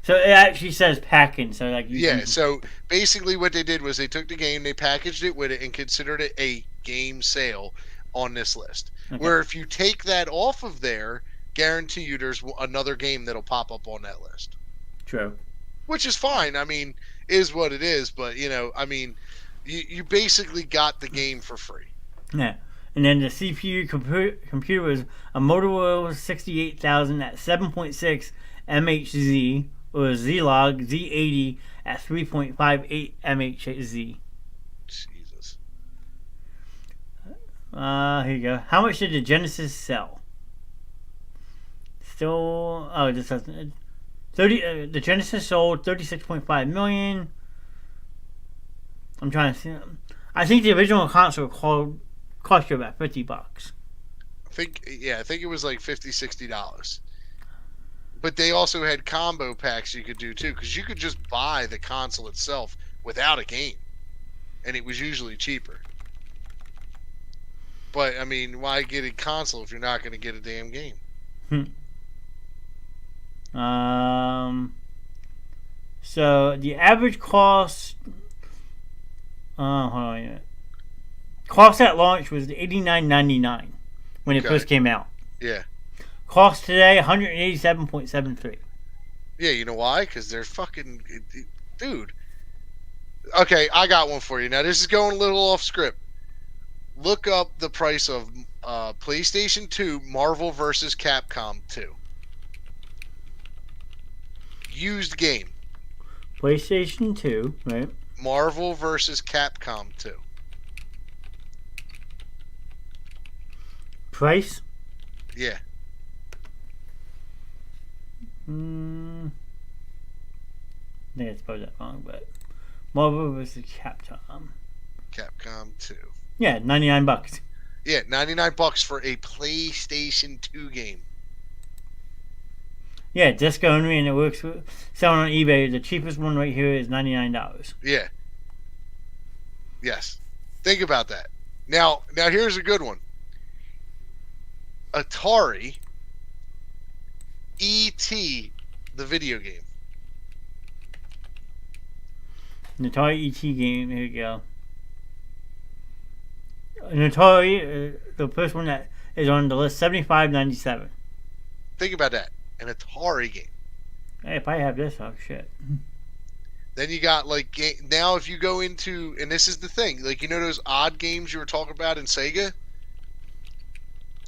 So it actually says pack-in. So like so basically what they did was they took the game, they packaged it with it, and considered it a game sale on this list. Okay. Where if you take that off of there, guarantee you there's another game that'll pop up on that list. True. Which is fine. I mean, is what it is. But, you basically got the game for free. Yeah. And then the CPU computer was a Motorola 68000 at 7.6 MHz or a Zlog Z80 at 3.58 MHz. Jesus. Here you go. How much did the Genesis sell? This has 30. The Genesis sold 36.5 million. I'm trying to see. I think the original console cost you about $50. I think it was like $50-$60. But they also had combo packs you could do too, because you could just buy the console itself without a game, and it was usually cheaper. But I mean, why get a console if you're not going to get a damn game? So the average cost. Hold on a minute. Cost at launch was $89.99 when it first came out. Yeah. Cost today $187.73. Yeah, you know why? Because they're fucking dude. Okay, I got one for you. Now this is going a little off script. Look up the price of PlayStation 2 Marvel vs. Capcom 2. Used game. PlayStation 2, right? Marvel vs. Capcom 2. Price? Yeah. I think I spelled that wrong, but Marvel vs. Capcom. Capcom 2. Yeah, $99. Yeah, $99 for a PlayStation 2 game. Yeah, disc only, and it works selling on eBay. The cheapest one right here is $99. Yeah. Yes. Think about that. Now here's a good one. Atari E.T. the video game. An Atari ET game. Here we go. An Atari, the first one that is on the list, $75.97. Think about that. An Atari game. Hey, if I have this, oh shit. Then you got like now if you go into, and this is the thing, like you know those odd games you were talking about in Sega.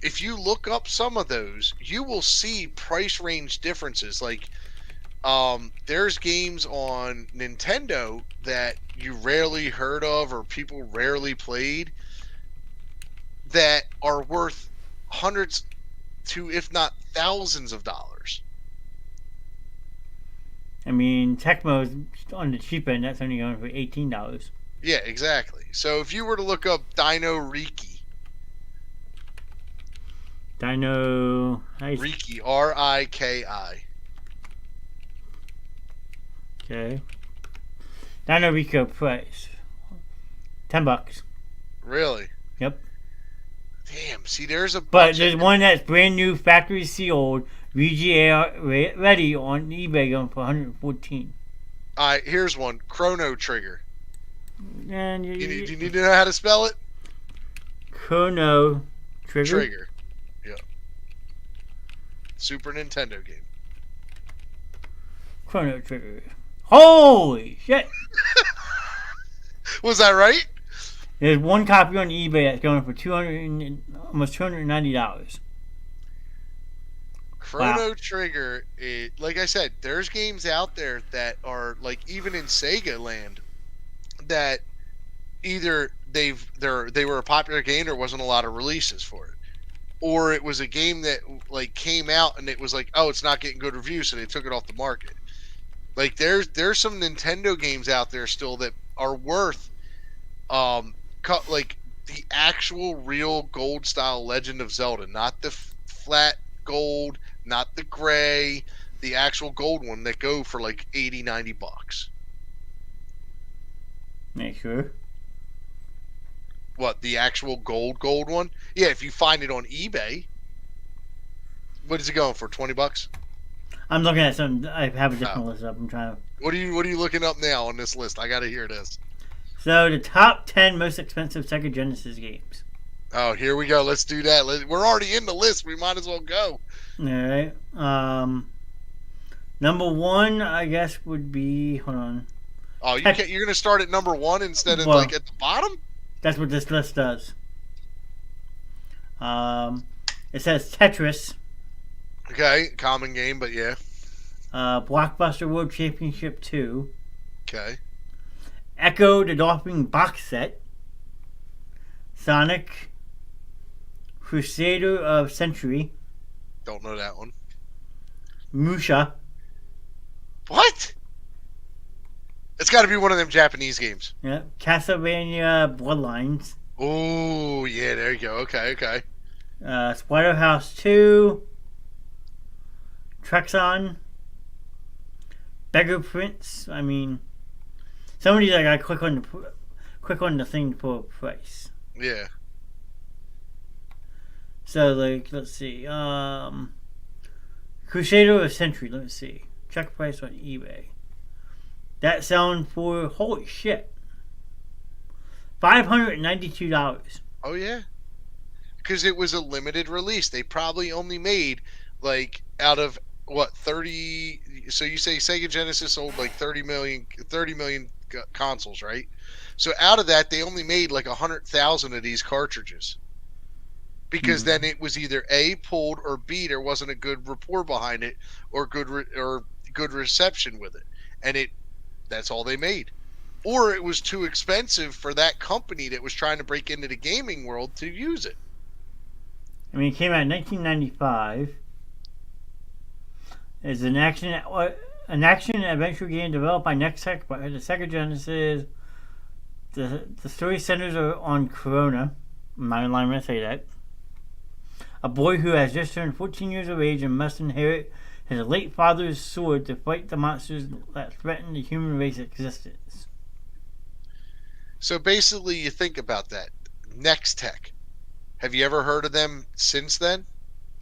If you look up some of those, you will see price range differences. Like, there's games on Nintendo that you rarely heard of or people rarely played that are worth hundreds to, if not thousands of dollars. I mean, Tecmo's on the cheap end. That's only going for $18. Yeah, exactly. So if you were to look up Dino Riki, Riki, R-I-K-I. Okay. Dino Rico price. $10. Really? Yep. Damn. See, there's a But there's one that's brand new, factory sealed, VGA ready on eBay going for $114. All right, here's one. Chrono Trigger. And You need to know how to spell it? Chrono Trigger. Yeah. Super Nintendo game. Chrono Trigger. Holy shit! Was that right? There's one copy on eBay that's going for almost $290. Chrono Trigger, like I said, there's games out there that are like even in Sega land that either they were a popular game or wasn't a lot of releases for it, or it was a game that like came out and it was like, oh, it's not getting good reviews, so they took it off the market. Like there's some Nintendo games out there still that are worth like the actual real gold style Legend of Zelda, not the flat gold, not the gray, the actual gold one that go for like $80-$90. Make sure. What, the actual gold one? Yeah, if you find it on eBay. What is it going for? $20? I'm looking at some. I have a different list up. I'm trying to. What are you looking up now on this list? I got to hear this. So the top 10 most expensive Sega Genesis games. Oh, here we go. Let's do that. We're already in the list. We might as well go. All right. Number one, I guess, would be. Hold on. Oh, you're going to start at number one instead of like at the bottom? That's what this list does. It says Tetris. Okay, common game, but yeah. Blockbuster World Championship 2. Okay. Echo the Dolphin box set. Sonic. Crusader of Century. Don't know that one. Musha. What? It's got to be one of them Japanese games. Yeah. Castlevania Bloodlines. Oh, yeah, there you go. Okay. Splatterhouse 2. Trexon. Beggar Prince. I mean, some of these I gotta click on the thing for a price. Yeah. So like, let's see. Crusader of Century. Let's see. Check price on eBay. That's selling for holy shit, $592. Oh yeah. Because it was a limited release. They probably only made like out of what 30. So you say Sega Genesis sold like 30 million consoles, right? So out of that, they only made like 100,000 of these cartridges. Because then it was either A, pulled, or B, there wasn't a good rapport behind it, or good reception with it, and that's all they made, or it was too expensive for that company that was trying to break into the gaming world to use it. I mean, it came out in 1995. It's an action adventure game developed by Nextech by the Sega Genesis. The story centers on Corona. I'm not lying when I say that. A boy who has just turned 14 years of age and must inherit his late father's sword to fight the monsters that threaten the human race's existence. So basically, you think about that. Next Tech. Have you ever heard of them since then?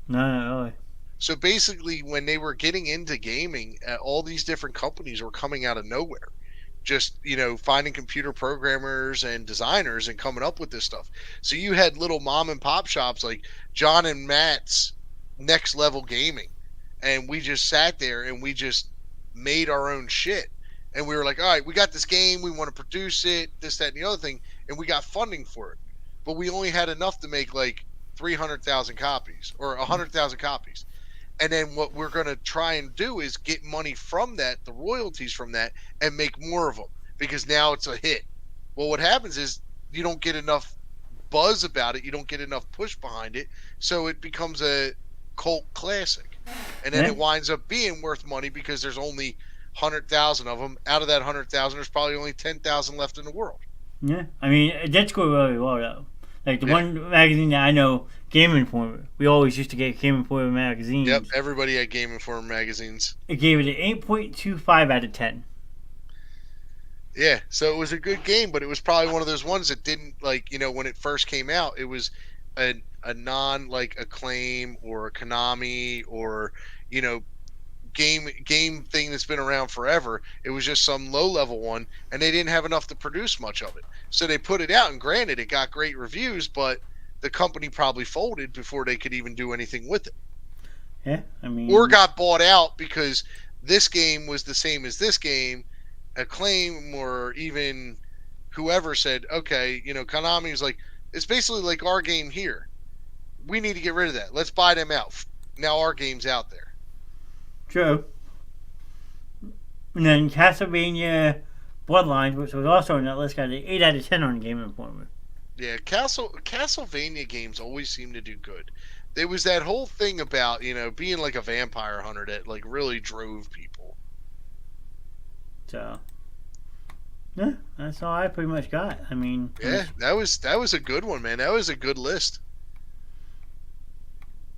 No, not really. So basically, when they were getting into gaming, all these different companies were coming out of nowhere. Just, finding computer programmers and designers and coming up with this stuff. So you had little mom and pop shops like John and Matt's Next Level Gaming. And we just sat there and we just made our own shit. And we were like, all right, we got this game. We want to produce it, this, that, and the other thing. And we got funding for it. But we only had enough to make like 300,000 copies or 100,000 copies. And then what we're going to try and do is get money from that, the royalties from that, and make more of them because now it's a hit. Well, what happens is you don't get enough buzz about it. You don't get enough push behind it. So it becomes a cult classic. And then it winds up being worth money because there's only 100,000 of them. Out of that 100,000, there's probably only 10,000 left in the world. Yeah, I mean, it did score really well, though. Like, the one magazine that I know, Game Informer, we always used to get Game Informer magazines. Yep, everybody had Game Informer magazines. It gave it an 8.25 out of 10. Yeah, so it was a good game, but it was probably one of those ones that didn't, when it first came out, it was a non, Acclaim or a Konami or, game thing that's been around forever. It was just some low level one, and they didn't have enough to produce much of it. So they put it out, and granted, it got great reviews, but the company probably folded before they could even do anything with it. Yeah, I mean, or got bought out because this game was the same as this game. Acclaim or even whoever said, okay, Konami was like, it's basically like our game here. We need to get rid of that. Let's buy them out. Now our game's out there. True. And then Castlevania Bloodlines, which was also on that list, got an 8 out of 10 on Game Informer. Yeah, Castlevania games always seem to do good. There was that whole thing about, being like a vampire hunter that really drove people. So, yeah, that's all I pretty much got. I mean, yeah, that was a good one, man. That was a good list.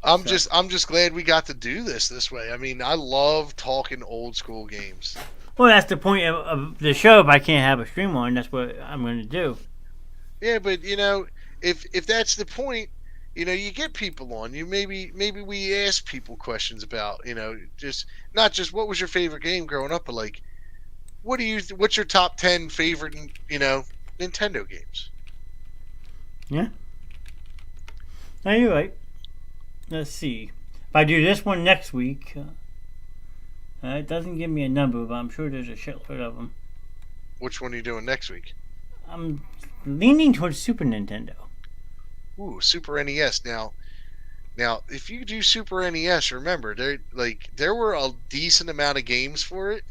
I'm just glad we got to do this way. I mean, I love talking old school games. Well, that's the point of the show. If I can't have a stream on, that's what I'm going to do. Yeah, but if that's the point, you get people on. Maybe we ask people questions about, just not just what was your favorite game growing up, but what's your top 10 favorite, Nintendo games? Yeah. No, you're right. Let's see. If I do this one next week, it doesn't give me a number, but I'm sure there's a shitload of them. Which one are you doing next week? I'm leaning towards Super Nintendo. Ooh, Super NES. Now, if you do Super NES, remember there were a decent amount of games for it.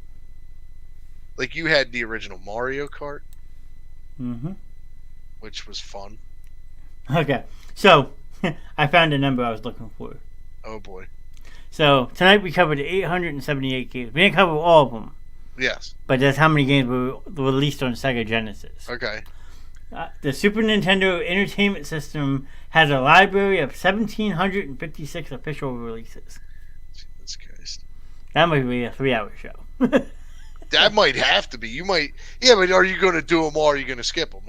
Like you had the original Mario Kart, which was fun. Okay, so I found the number I was looking for. Oh boy! So tonight we covered 878 games. We didn't cover all of them. Yes. But that's how many games were released on Sega Genesis. Okay. The Super Nintendo Entertainment System has a library of 1,756 official releases. Jesus Christ. That might be a 3-hour show. That might have to be. You might, yeah. But are you going to do them all? Or are you going to skip them?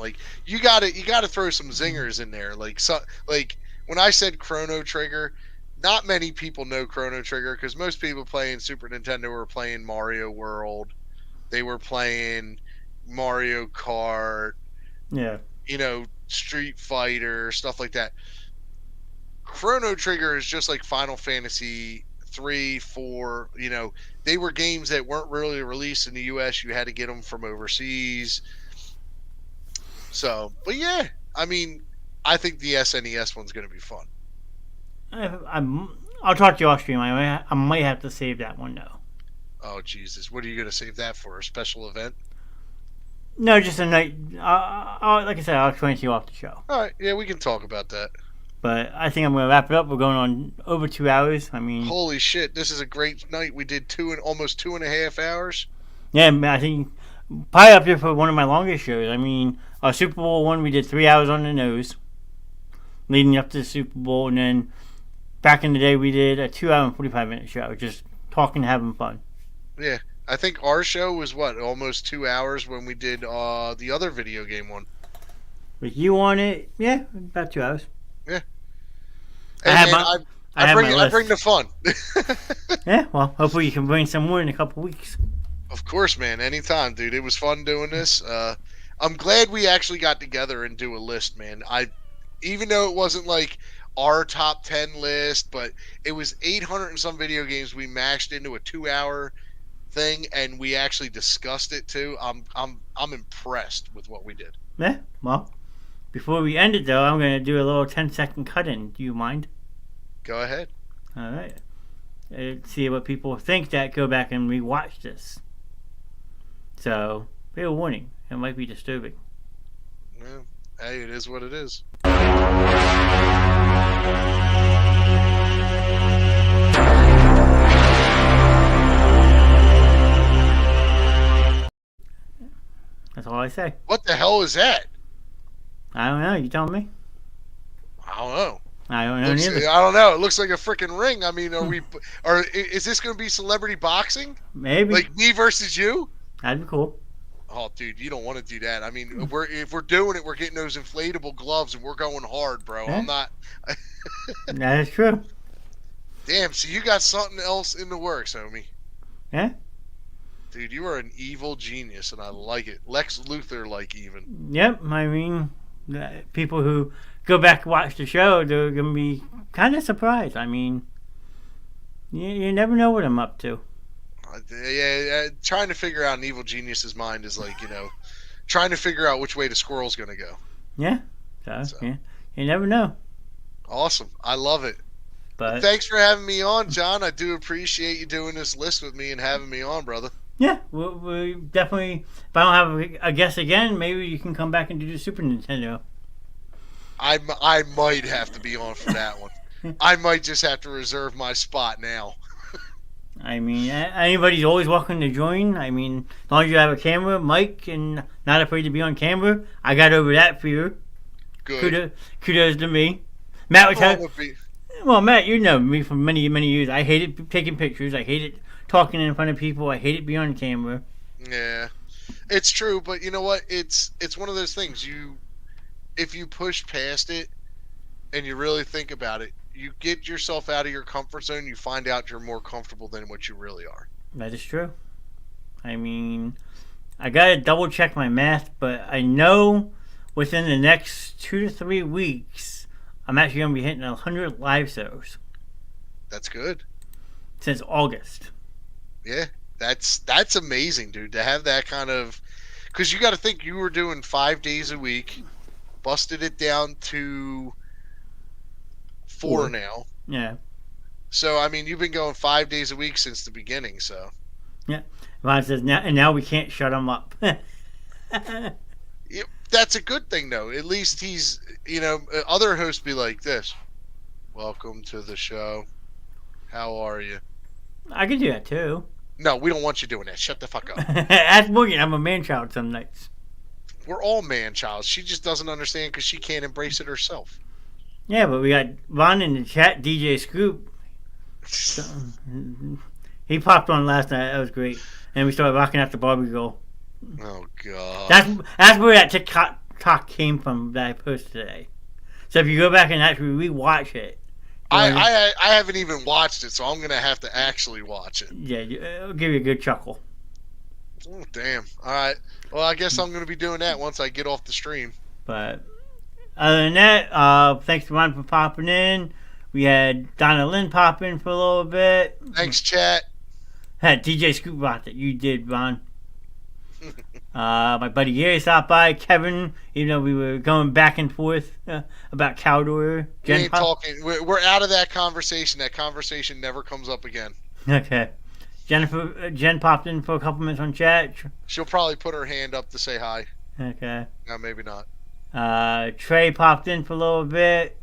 You got to throw some zingers in there. When I said Chrono Trigger, not many people know Chrono Trigger because most people playing Super Nintendo were playing Mario World. They were playing Mario Kart. Yeah. Street Fighter, stuff like that. Chrono Trigger is just like Final Fantasy 3, 4. They were games that weren't really released in the U.S. You had to get them from overseas. So, but yeah, I mean, I think the SNES one's going to be fun. I'll talk to you off stream. I might have to save that one though. Oh Jesus! What are you going to save that for? A special event? No, just a night. Like I said, I'll explain to you off the show. All right, yeah, we can talk about that. But I think I'm going to wrap it up. We're going on over 2 hours. I mean, holy shit! This is a great night. We did almost 2.5 hours. Yeah, I think probably up there for one of my longest shows. I mean, our Super Bowl one, we did 3 hours on the nose, leading up to the Super Bowl, and then back in the day, we did a 2 hour and 45 minute show, just talking, having fun. Yeah. I think our show was what, almost 2 hours when we did the other video game one. With you on it, yeah, about 2 hours. Yeah. I Hey have man, my I I have my bring list. the fun. Yeah, well, hopefully you can bring some more in a couple weeks. Of course, man. Anytime, dude. It was fun doing this. I'm glad we actually got together and do a list, man. Even though it wasn't like our top 10 list, but it was 800 and some video games we mashed into a 2 hour thing, and we actually discussed it too. I'm impressed with what we did. Yeah, well, before we end it though, I'm gonna do a little 10-second cut in. Do you mind? Go ahead. All right. See what people think that go back and rewatch this. So, fair warning, it might be disturbing. Well, hey, it is what it is. That's all I say. What the hell is that? I don't know. You tell me. I don't know. I don't know neither. I don't know. It looks like a freaking ring. I mean, is this going to be celebrity boxing? Maybe. Like me versus you? That'd be cool. Oh, dude, you don't want to do that. I mean, if we're doing it, we're getting those inflatable gloves and we're going hard, bro. Yeah. I'm not. That is true. Damn. So you got something else in the works, homie. Yeah. Dude, you are an evil genius, and I like it. Lex Luthor, like even. Yep. I mean, people who go back and watch the show, they're gonna be kind of surprised. I mean, you never know what I'm up to. Yeah, trying to figure out an evil genius's mind is like, trying to figure out which way the squirrel's going to go. Yeah. So, yeah, you never know. Awesome. I love it. But thanks for having me on, John. I do appreciate you doing this list with me and having me on, brother. yeah, we definitely. If I don't have a guest again, maybe you can come back and do the Super Nintendo. I might have to be on for that one. I might just have to reserve my spot now. I mean, anybody's always welcome to join. I mean, as long as you have a camera, mic, and not afraid to be on camera, I got over that fear. Good. Kudos to me. Matt was well, Matt, you know me for many, many years. I hated taking pictures. I hated talking in front of people. I hated being on camera. Yeah, it's true, but you know what? It's one of those things. If you push past it and you really think about it, you get yourself out of your comfort zone, you find out you're more comfortable than what you really are. That is true. I mean, I gotta double check my math, but I know within the next 2 to 3 weeks, I'm actually gonna be hitting 100 live shows. That's good. Since August. Yeah, that's amazing, dude. To have that kind of, because you got to think you were doing 5 days a week, busted it down to 4 now. Yeah. So I mean, you've been going 5 days a week since the beginning. So. Yeah. Ron says now we can't shut him up. That's a good thing, though. At least he's, other hosts be like this. Welcome to the show. How are you? I could do that too. No, we don't want you doing that. Shut the fuck up. Ask Morgan. I'm a man child some nights. We're all man child. She just doesn't understand because she can't embrace it herself. Yeah, but we got Ron in the chat, DJ Scoop. He popped on last night. That was great. And we started rocking out the Barbie girl. Oh, God. That's where that TikTok came from that I posted today. So if you go back and actually rewatch it. I haven't even watched it, so I'm going to have to actually watch it. Yeah, it'll give you a good chuckle. Oh, damn. All right. Well, I guess I'm going to be doing that once I get off the stream. But other than that, thanks to Ron for popping in. We had Donna Lynn pop in for a little bit. Thanks, chat. Had DJ Scoop bot that you did, Ron. My buddy Gary stopped by. Kevin, even though we were going back and forth about Cowdoor. We ain't talking. We're out of that conversation. That conversation never comes up again. Okay. Jen popped in for a couple minutes on chat. She'll probably put her hand up to say hi. Okay. No, maybe not. Trey popped in for a little bit.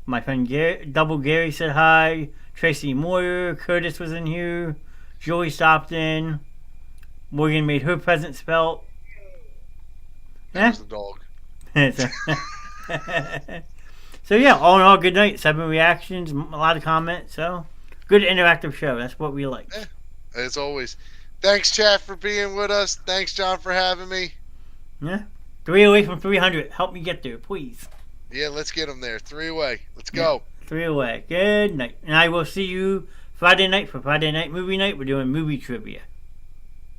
My friend Double Gary said hi. Tracy Moyer, Curtis was in here. Joey stopped in. Morgan made her presence felt. That was the dog. So yeah, all in all, good night. 7 reactions, a lot of comments. So good interactive show. That's what we like. As always, Thanks, chat, for being with us. Thanks, John, for having me. Yeah. 3 away from 300. Help me get there, please. Yeah, let's get them there. 3 away. Let's Yeah. go. 3 away. Good night. And I will see you Friday night for Friday night movie night. We're doing movie trivia.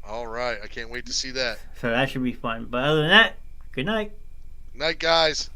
All right. I can't wait to see that. So that should be fun. But other than that, good night. Night, guys.